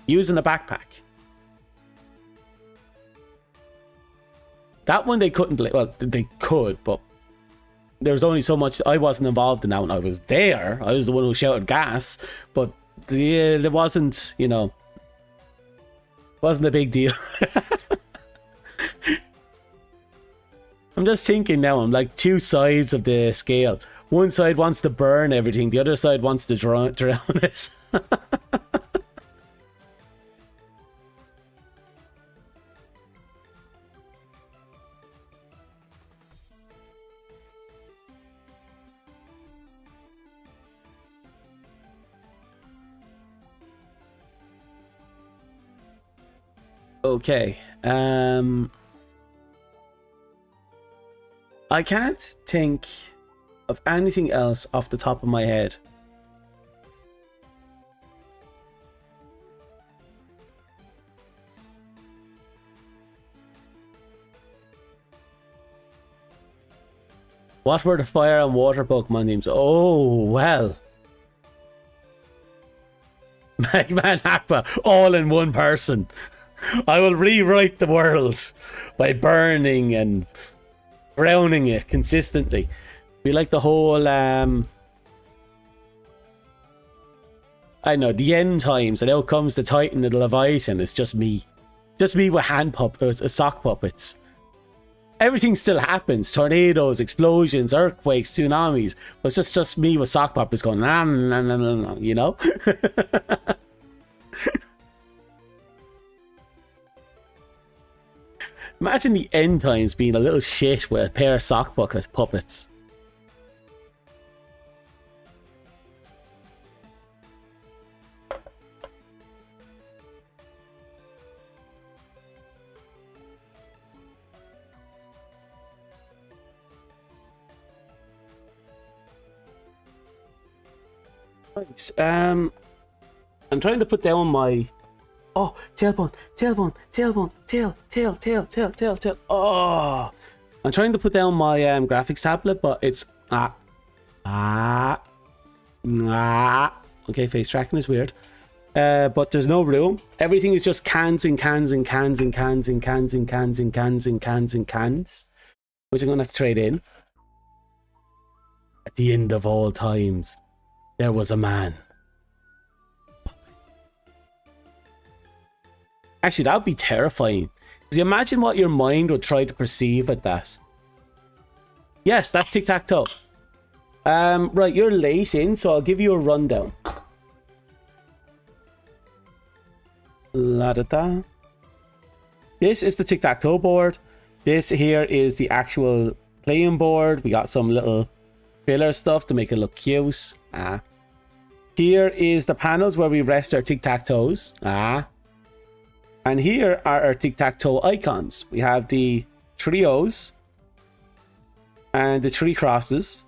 using a backpack. That one they couldn't blame. Well, they could, but there was only so much. I wasn't involved in that one. I was there. I was the one who shouted gas, but there wasn't, you know, wasn't a big deal. I'm just thinking now, I'm like 2 sides of the scale. One side wants to burn everything, the other side wants to drown it. Okay, I can't think of anything else off the top of my head. What were the fire and water Pokemon names? Oh, well. Magman Aqua, all in one person. I will rewrite the world by burning and browning it consistently. Be like the whole I know, the end times, and out comes the Titan of the Leviathan. It's just me. Just me with hand puppets, sock puppets. Everything still happens. Tornadoes, explosions, earthquakes, tsunamis. But it's just me with sock puppets going, nah, nah, nah, nah, nah, you know? Imagine the end times being a little shit with a pair of sock puppets. Right. I'm trying to put down my... Oh, tailbone. Tail. Oh, I'm trying to put down my graphics tablet, but it's okay, face tracking is weird. But there's no room. Everything is just cans, which I'm gonna have to trade in. At the end of all times, there was a man. Actually, that would be terrifying. Because you imagine what your mind would try to perceive at that. Yes, that's tic-tac-toe. Right, you're late in, so I'll give you a rundown. La-da-da. This is the tic-tac-toe board. This here is the actual playing board. We got some little filler stuff to make it look cute. Here is the panels where we rest our tic-tac-toes. And here are our tic-tac-toe icons. We have the trios and the three crosses.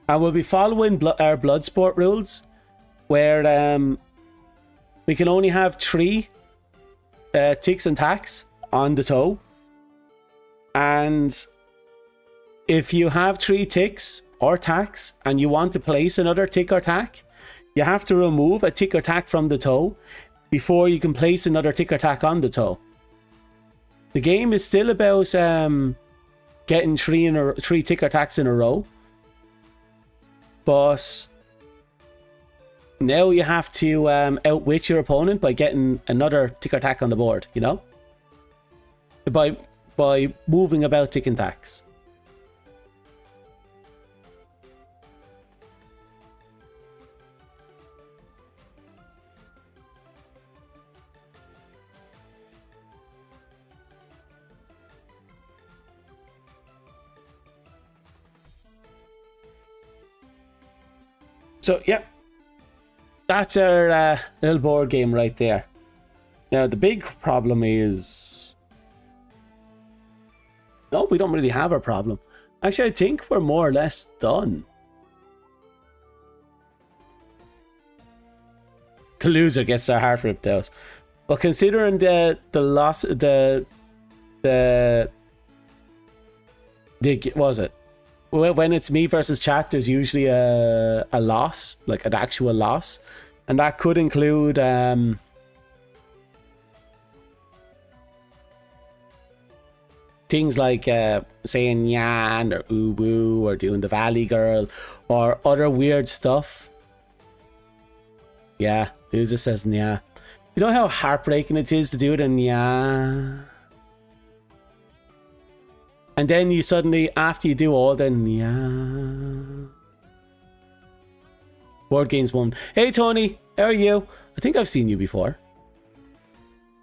And we'll be following our blood sport rules, where we can only have 3 ticks and tacks on the toe. And if you have 3 ticks or tacks and you want to place another tick or tack, you have to remove a tick or tack from the toe before you can place another tick or tack on the toe. The game is still about getting 3 tick or tacks in a row. But now you have to outwit your opponent by getting another tick or tack on the board, you know? By moving about tick and tacks. So, yeah, that's our little board game right there. Now, the big problem is... No, we don't really have a problem. Actually, I think we're more or less done. The loser gets their heart ripped out. But considering the loss... The what was it? When it's me versus chat, there's usually a loss, like an actual loss, and that could include things like saying yan or ubu or doing the valley girl or other weird stuff. Yeah, Loser says yeah. You know how heartbreaking it is to do it in yeah. And then you suddenly, after you do all, then yeah. Board Games 1. Hey Tony, how are you? I think I've seen you before.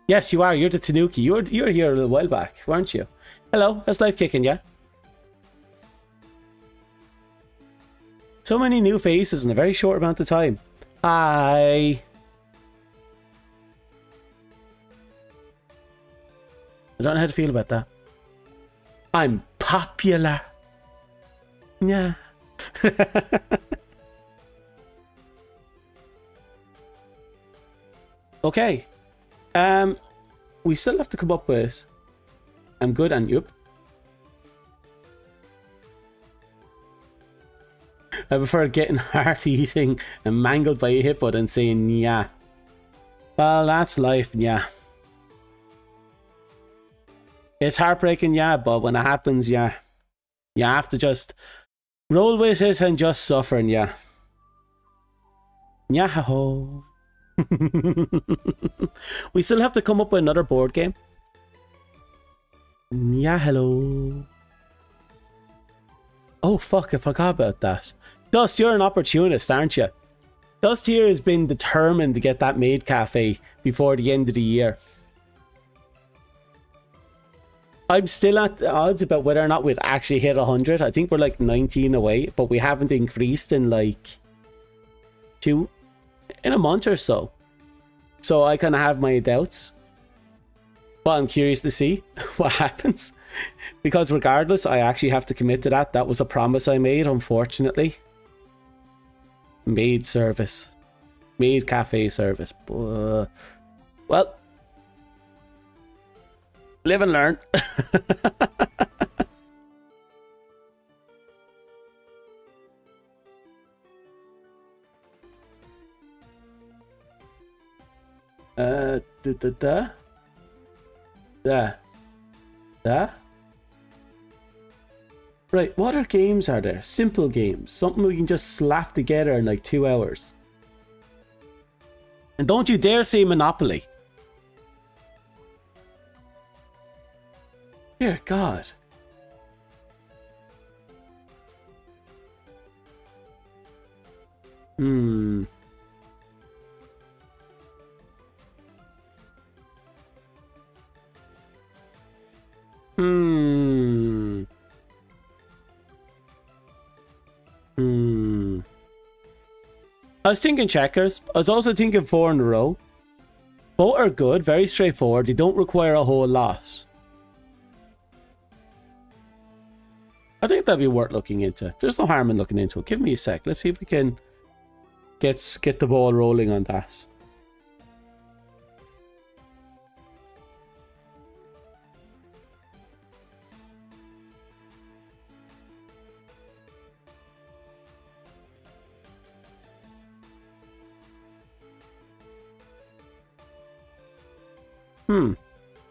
Yes, you are. You're the Tanuki. You were here a little while back, weren't you? Hello, how's life kicking ya? So many new faces in a very short amount of time. Hi. I don't know how to feel about that. I'm popular. Yeah. Okay. We still have to come up with I'm good and yup. I prefer getting heart eating and mangled by a hippo than saying yeah. Well, that's life, yeah. It's heartbreaking, yeah, but when it happens, yeah. You have to just Roll with it and just suffer, yeah. Nyaho. We still have to come up with another board game. Yeah, hello. Oh, fuck, I forgot about that. Dust, you're an opportunist, aren't you? Dust here has been determined to get that maid cafe before the end of the year. I'm still at the odds about whether or not we'd actually hit 100. I think we're like 19 away, but we haven't increased in like in a month or so. So I kind of have my doubts. But I'm curious to see what happens. Because regardless, I actually have to commit to that. That was a promise I made, unfortunately. Maid service. Maid cafe service. Well, live and learn. Right, what other games are there? Simple games. Something we can just slap together in like 2 hours. And don't you dare say Monopoly. Dear God. Hmm. I was thinking checkers. I was also thinking 4 in a row. Both are good, very straightforward. They don't require a whole lot. I think that'd be worth looking into. There's no harm in looking into it. Give me a sec. Let's see if we can get the ball rolling on that.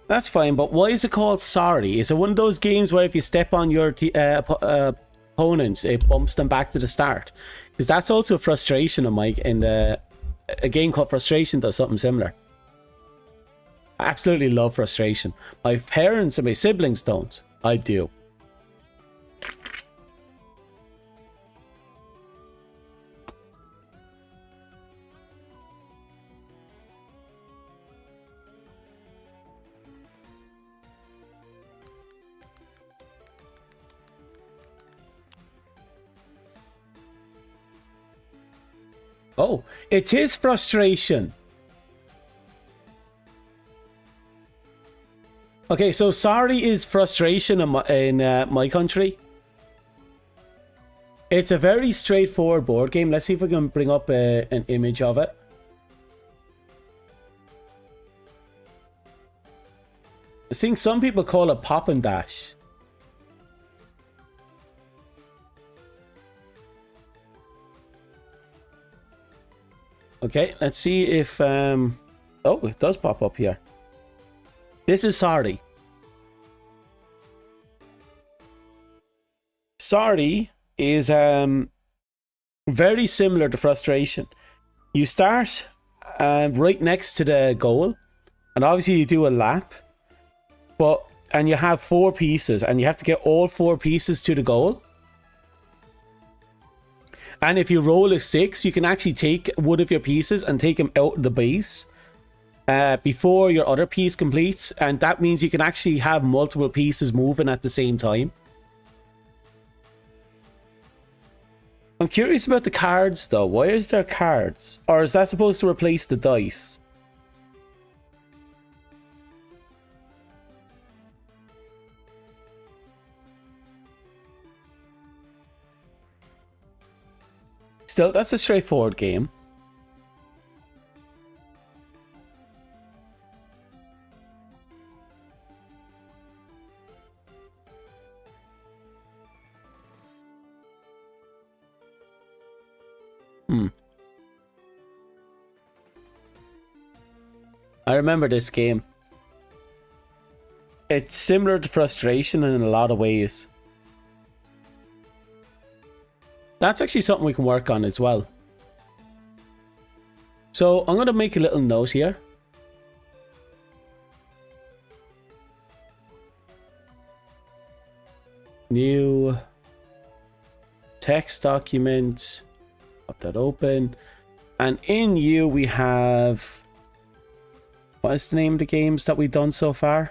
That's fine, but why is it called Sorry? Is it one of those games where if you step on your opponents, it bumps them back to the start? Because that's also frustration on Mike, and a game called Frustration does something similar. I absolutely love Frustration. My parents and my siblings don't. I do. Oh, it is Frustration. Okay, so Sorry is Frustration in my country. It's a very straightforward board game. Let's see if we can bring up an image of it. I think some people call it Pop and Dash. Okay, let's see if... oh, it does pop up here. This is Sorry. Sorry is very similar to Frustration. You start right next to the goal, and obviously you do a lap, and you have 4 pieces, and you have to get all 4 pieces to the goal. And if you roll a 6, you can actually take one of your pieces and take them out of the base before your other piece completes. And that means you can actually have multiple pieces moving at the same time. I'm curious about the cards though. Why is there cards? Or is that supposed to replace the dice? Still, that's a straightforward game. I remember this game. It's similar to Frustration in a lot of ways. That's actually something we can work on as well. So I'm going to make a little note here. New text document. Pop that open. And in you we have... What is the name of the games that we've done so far?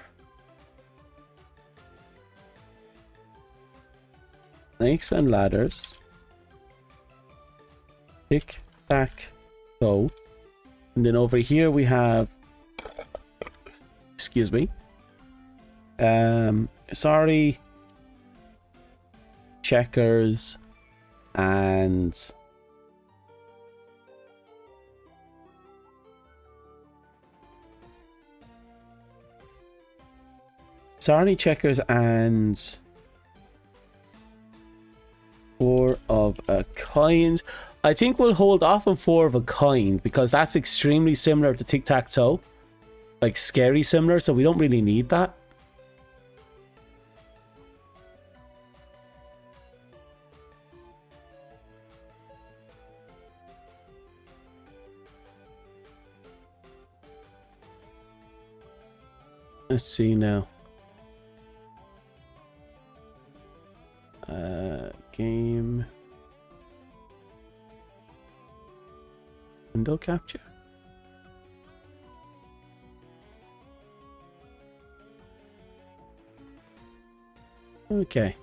Snakes and ladders. Tic tac toe. And then over here we have... Excuse me. Sorry. Checkers. And... Sorry, checkers and... 4 of a kind. I think we'll hold off on 4 of a kind because that's extremely similar to tic-tac-toe. Like scary similar, so we don't really need that. Let's see now. Game window capture. Okay.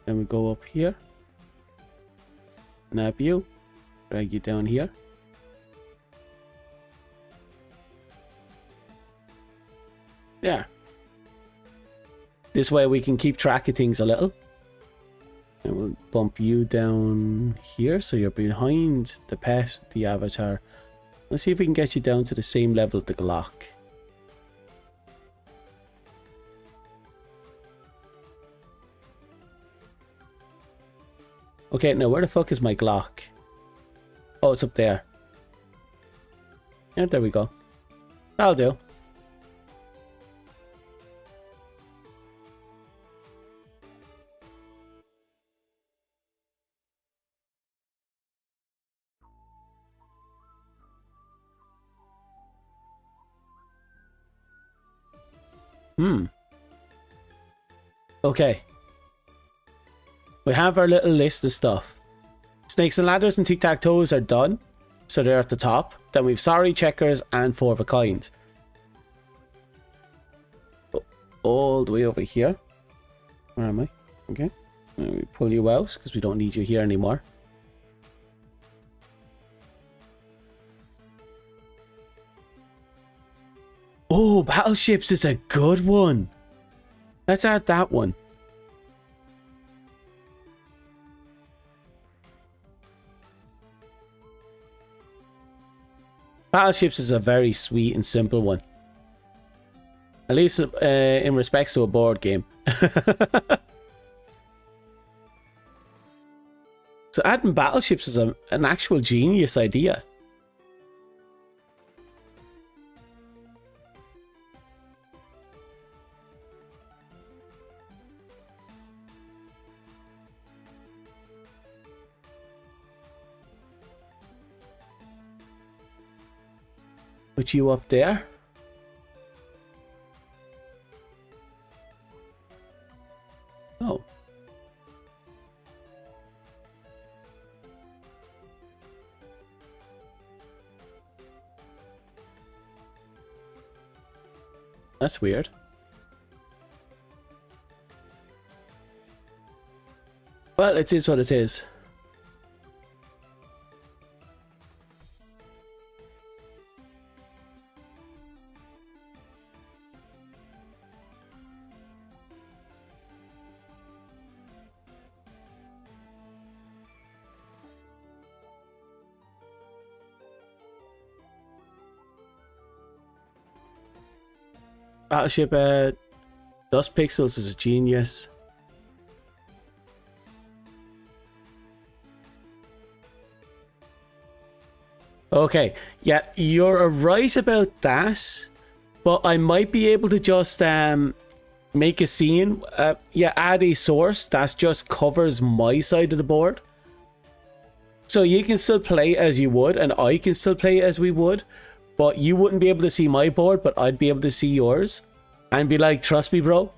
Then we go up here. Nab you. Drag you down here. There. This way we can keep track of things a little. And we'll bump you down here so you're behind the pet, the avatar. Let's see if we can get you down to the same level of the Glock. Okay, now where the fuck is my Glock? Oh, it's up there. Yeah, there we go. That'll do. Okay. We have our little list of stuff. Snakes and ladders and tic-tac-toes are done. So they're at the top. Then we've sorry, checkers, and 4 of a kind. All the way over here. Where am I? Okay. And we pull you out because we don't need you here anymore. Oh, battleships is a good one. Let's add that one. Battleships is a very sweet and simple one. At least in respects to a board game. So adding battleships is an actual genius idea. Put you up there. Oh. That's weird. Well, it is what it is. Battleship Dust Pixels is a genius. Okay, yeah, you're right about that, but I might be able to just make a scene. Yeah, add a source that just covers my side of the board. So you can still play as you would, and I can still play as we would, but you wouldn't be able to see my board, but I'd be able to see yours. And be like, trust me, bro.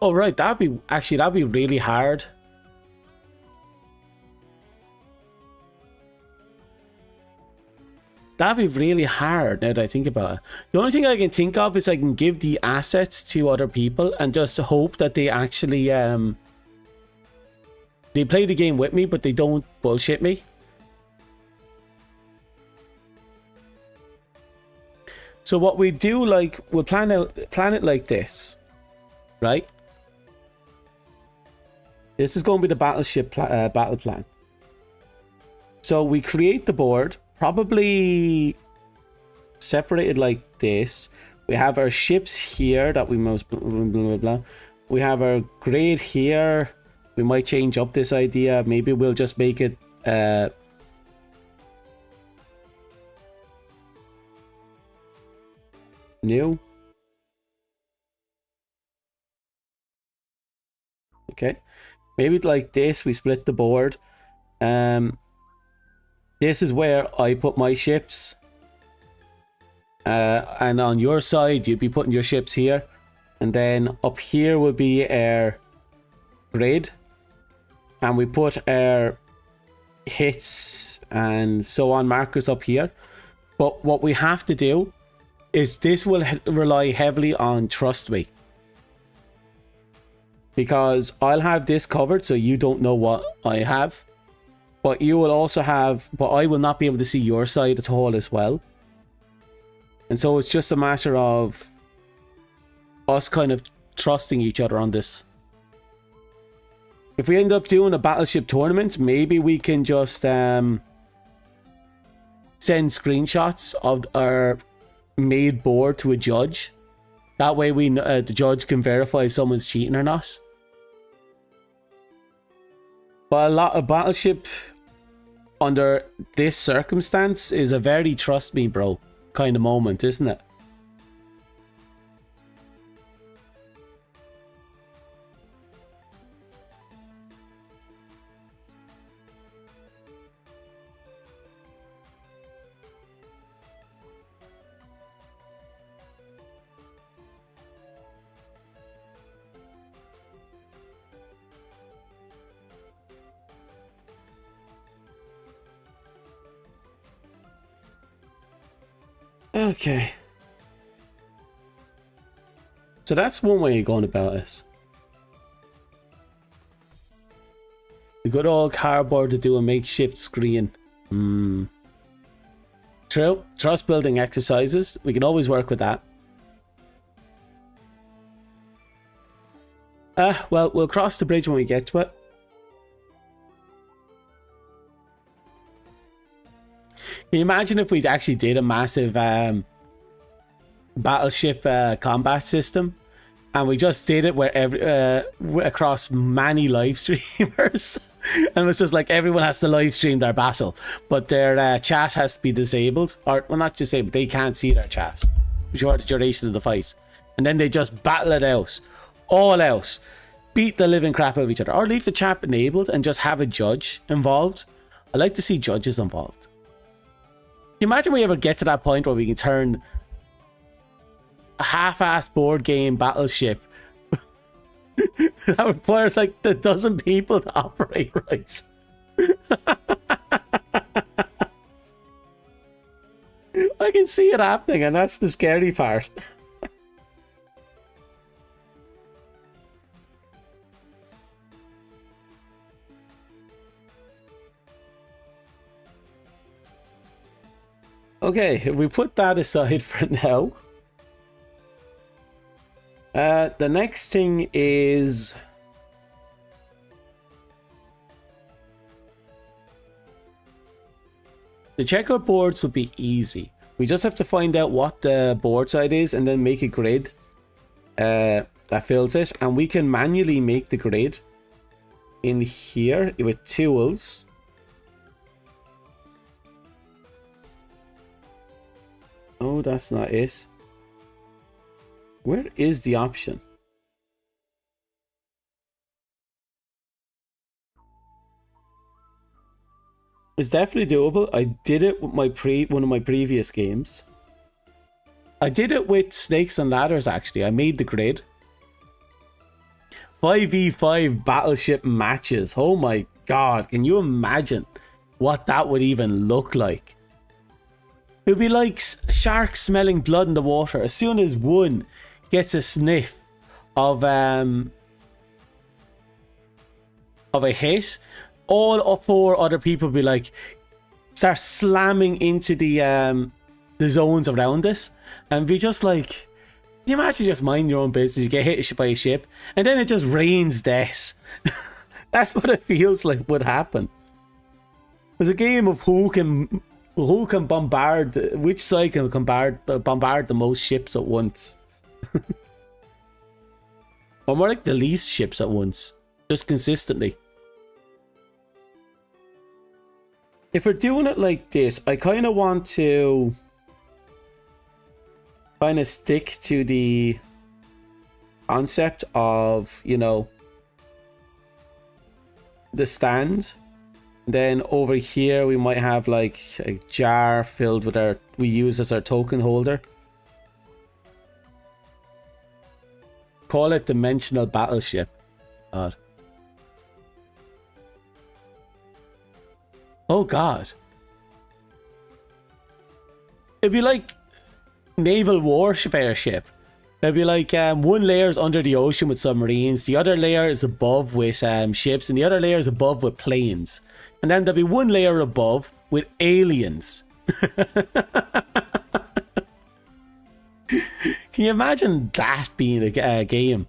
Oh, right, that'd be really hard. That'd be really hard now that I think about it. The only thing I can think of is I can give the assets to other people and just hope that they actually they play the game with me, but they don't bullshit me. So what we do, like, we'll plan it like this, right? This is going to be the battle plan. So we create the board, probably separated like this. We have our ships here that we must blah, blah, blah. We have our grid here. We might change up this idea. Maybe we'll just make it new. Okay. Maybe like this, we split the board. This is where I put my ships. And on your side, you'd be putting your ships here. And then up here will be our grid. And we put our hits and so on markers up here. But what we have to do is this will rely heavily on trust me. Because I'll have this covered so you don't know what I have. But you will also have... But I will not be able to see your side at all as well. And so it's just a matter of us kind of trusting each other on this. If we end up doing a battleship tournament, maybe we can just send screenshots of our made board to a judge. That way we the judge can verify if someone's cheating or not. But a lot of battleship under this circumstance is a very trust me bro kind of moment, isn't it? Okay. So that's one way of going about this. The good old cardboard to do a makeshift screen. True. Trust building exercises. We can always work with that. Well, we'll cross the bridge when we get to it. Can you imagine if we actually did a massive battleship combat system, and we just did it where across many live streamers, and it was just like everyone has to live stream their battle, but their chat has to be disabled, or well, not disabled. They can't see their chat for the duration of the fight, and then they just battle it out, all out, beat the living crap out of each other, or leave the chat enabled and just have a judge involved. I like to see judges involved. Can you imagine we ever get to that point where we can turn a half-assed board game battleship that requires like a dozen people to operate right? I can see it happening, and that's the scary part. Okay, if we put that aside for now, the next thing is the checkout boards would be easy. We just have to find out what the board side is and then make a grid that fills it, and we can manually make the grid in here with tools. Oh, that's not it. Where is the option? It's definitely doable. I did it with one of my previous games. I did it with Snakes and Ladders, actually. I made the grid. 5v5 battleship matches. Oh my god. Can you imagine what that would even look like? It would be like sharks smelling blood in the water. As soon as one gets a sniff of a hit, all four other people be like, start slamming into the zones around us, and be just like, can you imagine just mind your own business, you get hit by a ship, and then it just rains deaths. That's what it feels like would happen. There's a game of who can bombard, which side can bombard the most ships at once. Or more like the least ships at once, just consistently. If we're doing it like this, I kind of want to kind of stick to the concept of, you know, the stand. Then over here we might have like a jar filled with we use as our token holder. Call it dimensional battleship. God. Oh god. It'd be like naval warfare ship. It'd be like one layer is under the ocean with submarines, the other layer is above with ships, and the other layer is above with planes. And then there'll be one layer above with aliens. Can you imagine that being a game?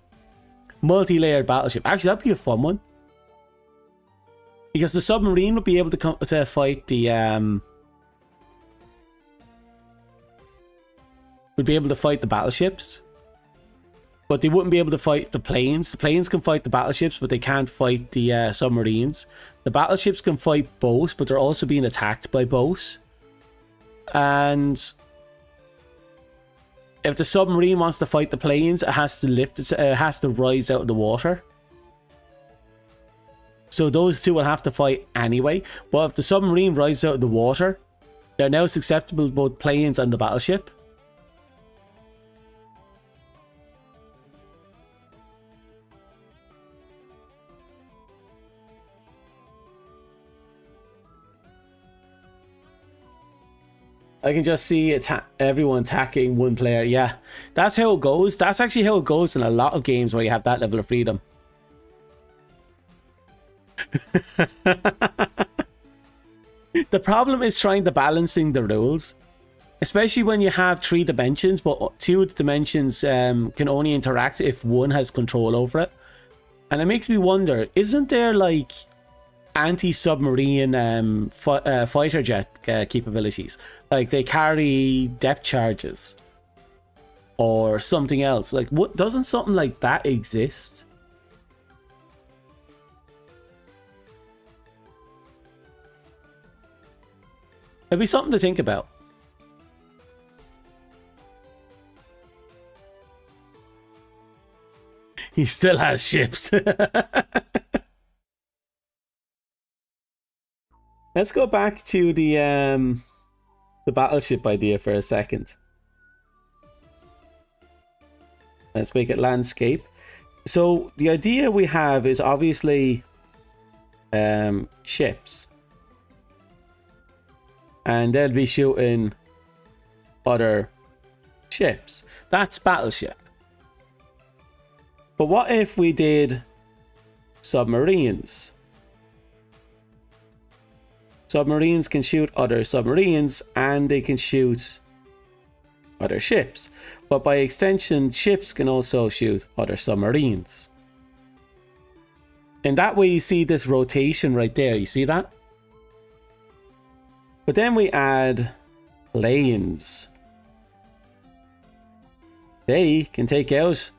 Multi-layered battleship. Actually, that'd be a fun one. Because the submarine would be able to fight the would be able to fight the battleships, but they wouldn't be able to fight the planes. The planes can fight the battleships, but they can't fight the submarines. The battleships can fight both, but they're also being attacked by both. And if the submarine wants to fight the planes, it has to rise out of the water. So those two will have to fight anyway. But if the submarine rises out of the water, they're now susceptible to both planes and the battleship. I can just see everyone attacking one player. Yeah, that's how it goes. That's actually how it goes in a lot of games where you have that level of freedom. The problem is trying to balancing the rules, especially when you have 3 dimensions, but 2 dimensions can only interact if one has control over it. And it makes me wonder, isn't there like anti-submarine fighter jet capabilities? Like they carry depth charges or something else. Like, what, doesn't something like that exist? It'd be something to think about. He still has ships. Let's go back to the battleship idea for a second. Let's make it landscape. So the idea we have is obviously ships. And they'll be shooting other ships. That's battleship. But what if we did submarines? Submarines can shoot other submarines and they can shoot other ships. But by extension, ships can also shoot other submarines. And that way you see this rotation right there. You see that? But then we add planes. They can take out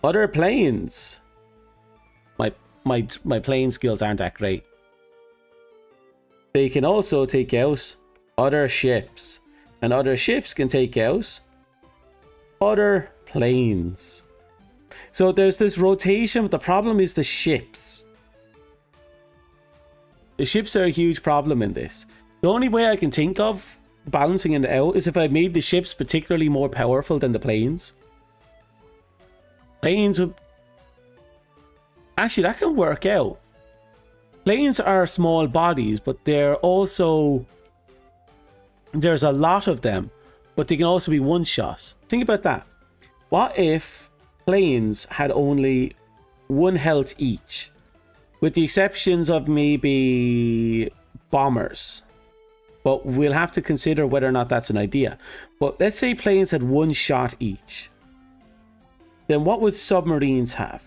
other planes. My plane skills aren't that great. They can also take out other ships. And other ships can take out other planes. So there's this rotation, but the problem is the ships. The ships are a huge problem in this. The only way I can think of balancing it out is if I made the ships particularly more powerful than the planes. Planes would... Actually, that can work out. Planes are small bodies, but they're also... There's a lot of them, but they can also be one-shot. Think about that. What if planes had only 1 health each? With the exceptions of maybe bombers. But we'll have to consider whether or not that's an idea. But let's say planes had 1 shot each. Then what would submarines have?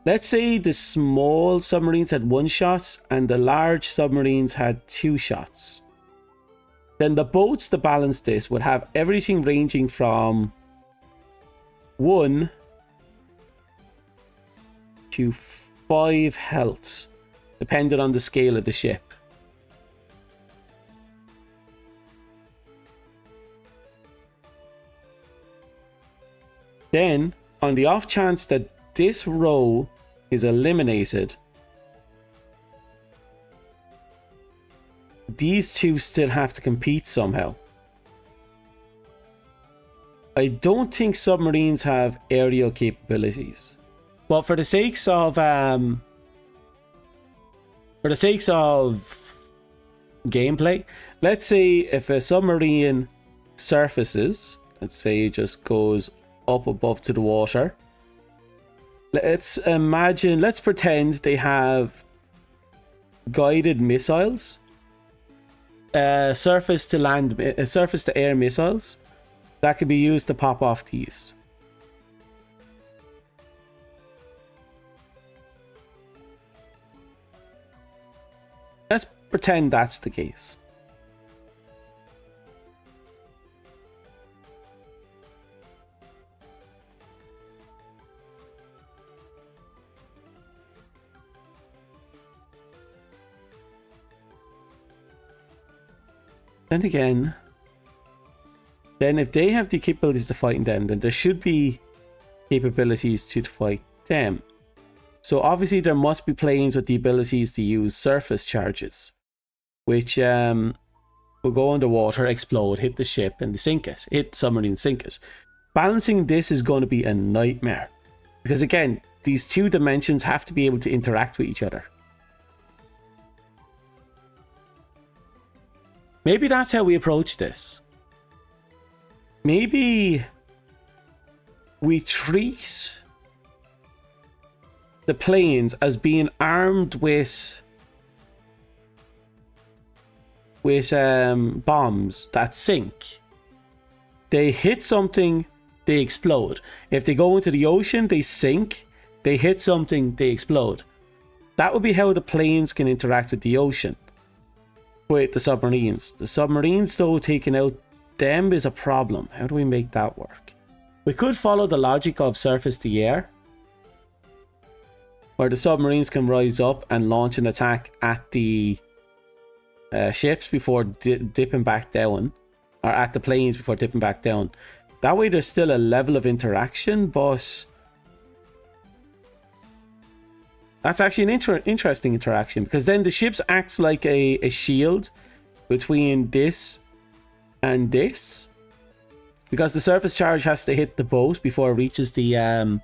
Let's say the small submarines had 1 shot and the large submarines had 2 shots. Then the boats to balance this would have everything ranging from 1 to 5 health, depending on the scale of the ship. Then, on the off chance that this row is eliminated, these two still have to compete somehow. I don't think submarines have aerial capabilities. But for the sakes of gameplay, let's say if a submarine surfaces, let's say it just goes up above to the water. Let's pretend they have guided missiles, surface to air missiles that can be used to pop off these. Let's pretend that's the case. Then again, then if they have the capabilities to fight them, then there should be capabilities to fight them. So obviously there must be planes with the abilities to use surface charges, which will go underwater, explode, hit the ship and sink it, hit the submarine, sink it. Balancing this is going to be a nightmare, because again, these two dimensions have to be able to interact with each other. Maybe that's how we approach this. Maybe we treat the planes as being armed with bombs that sink. They hit something, they explode. If they go into the ocean, they sink. They hit something, they explode. That would be how the planes can interact with the ocean. With the submarines. The submarines, though, taking out them is a problem. How do we make that work? We could follow the logic of surface to air, where the submarines can rise up and launch an attack at the ships before dipping back down, or at the planes before dipping back down. That way there's still a level of interaction, but that's actually an interesting interaction, because then the ships acts like a shield between this and this, because the surface charge has to hit the boat before it reaches the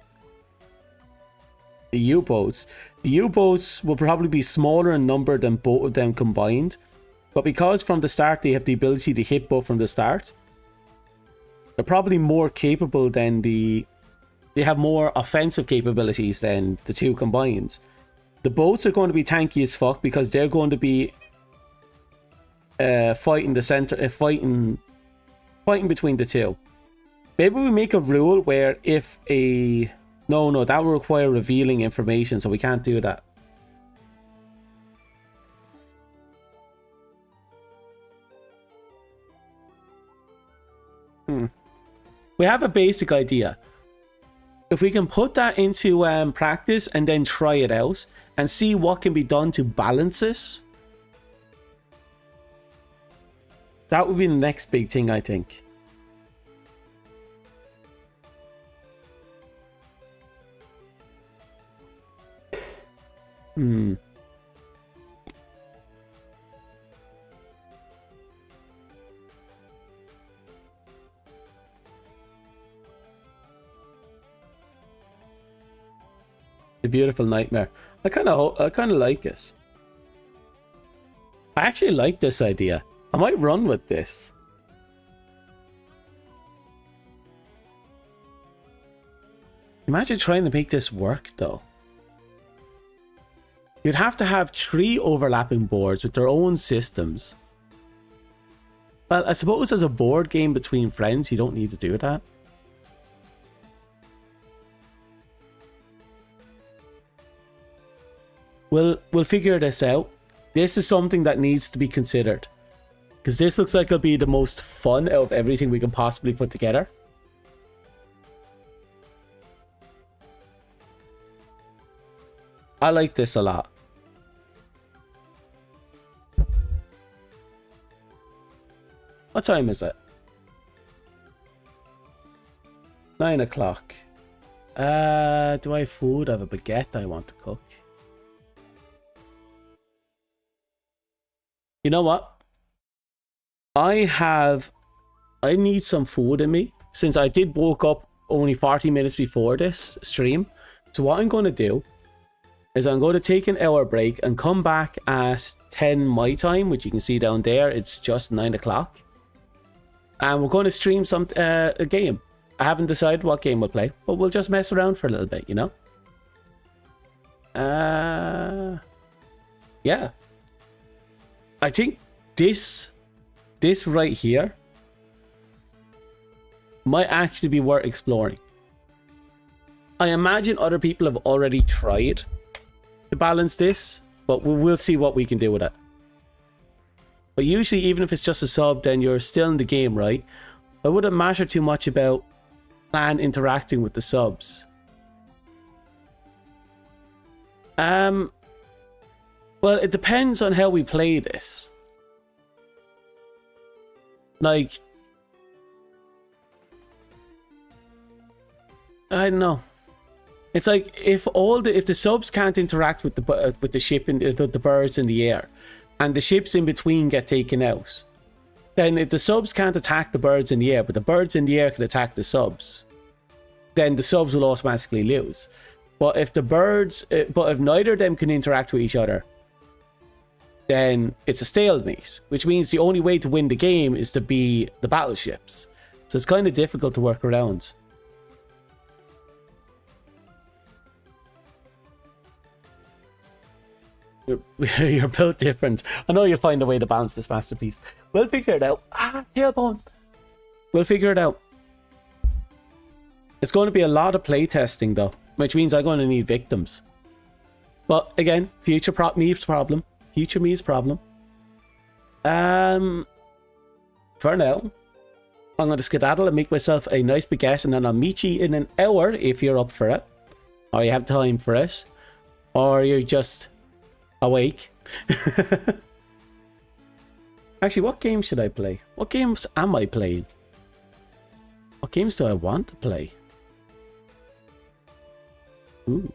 U-boats. The U-boats will probably be smaller in number than both of them combined, but because from the start they have the ability to hit both from the start, they're probably more capable than they have more offensive capabilities than the two combined. The boats are going to be tanky as fuck, because they're going to be fighting the center, fighting between the two. Maybe we make a rule where if a... No, that will require revealing information, so we can't do that. We have a basic idea. If we can put that into practice and then try it out and see what can be done to balance this, That would be the next big thing, I think. A beautiful nightmare. I kind of like it. I actually like this idea. I might run with this. Imagine trying to make this work, though. You'd have to have 3 overlapping boards with their own systems. Well, I suppose as a board game between friends, you don't need to do that. We'll figure this out. This is something that needs to be considered. Because this looks like it'll be the most fun out of everything we can possibly put together. I like this a lot. What time is it? 9 o'clock. Do I have food? I have a baguette I want to cook. You know what? I need some food in me, since I did woke up only 40 minutes before this stream. So what I'm going to do is I'm going to take an hour break and come back at 10 my time, which you can see down there. It's just 9 o'clock. And we're going to stream a game. I haven't decided what game we'll play, but we'll just mess around for a little bit, you know? Yeah. I think this right here might actually be worth exploring. I imagine other people have already tried to balance this, but we'll see what we can do with it. But usually, even if it's just a sub, then you're still in the game, right? I wouldn't matter too much about clan interacting with the subs. Well, it depends on how we play this. Like, I don't know. It's like if the subs can't interact with the ship and the birds in the air, and the ships in between get taken out, then if the subs can't attack the birds in the air, but the birds in the air can attack the subs, then the subs will automatically lose. But if if neither of them can interact with each other, then it's a stalemate, which means the only way to win the game is to be the battleships. So it's kind of difficult to work around. You're built different. I know you'll find a way to balance this masterpiece. We'll figure it out. Tailbone. We'll figure it out. It's going to be a lot of playtesting though, which means I'm going to need victims. But again, future me's problem. Future me's problem. For now, I'm going to skedaddle and make myself a nice baguette, and then I'll meet you in an hour if you're up for it, or you have time for it, or you're just awake. Actually, what game should I play? What games am I playing? What games do I want to play? Ooh.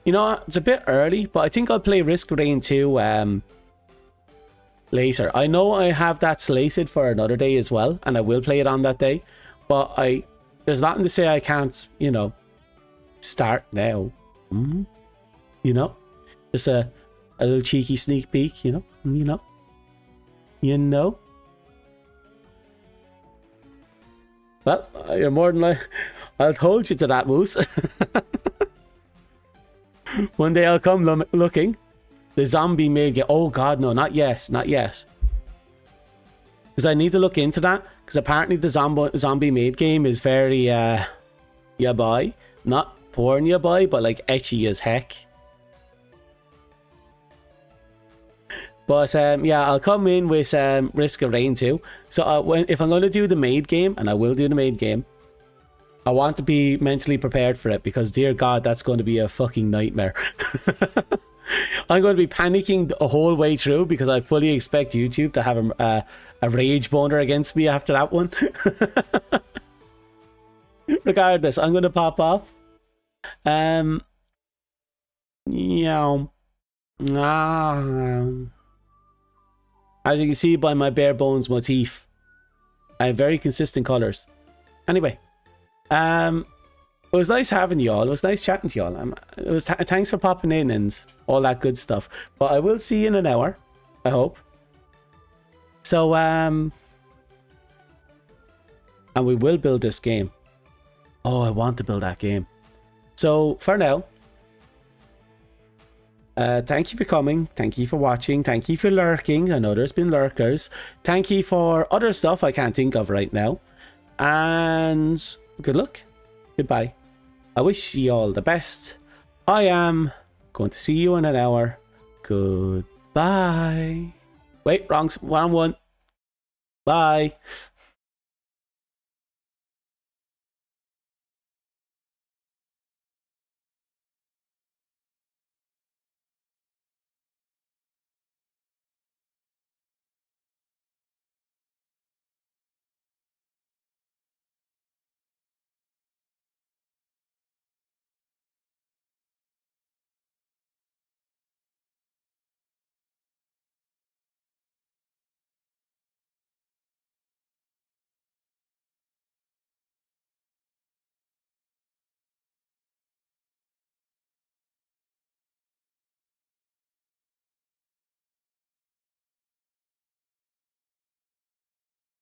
You know, it's a bit early, but I think I'll play Risk of Rain 2 later. I know I have that slated for another day as well, and I will play it on that day. But there's nothing to say I can't, you know, start now. You know, just a little cheeky sneak peek. You know. Well, you're more than like, I'll hold you to that, Moose. One day I'll come looking. The zombie may get. Oh God, no, not yes, not yes. Because I need to look into that. Because apparently the zombie made game is very yabai, not porn yabai, but like ecchi as heck. But yeah, I'll come in with Risk of Rain 2. So if I'm going to do the maid game, and I will do the maid game, I want to be mentally prepared for it because, dear God, that's going to be a fucking nightmare. I'm going to be panicking the whole way through because I fully expect YouTube to have a rage boner against me after that one. Regardless, I'm going to pop off. Yeah. As you can see by my bare bones motif, I have very consistent colours. Anyway, it was nice having you all. It was nice chatting to you all. It was thanks for popping in and all that good stuff. But I will see you in an hour, I hope. So, and we will build this game. Oh, I want to build that game. So, for now, thank you for coming. Thank you for watching. Thank you for lurking. I know there's been lurkers. Thank you for other stuff I can't think of right now. And good luck. Goodbye. I wish you all the best. I am going to see you in an hour. Goodbye. Wait, wrong one. Bye.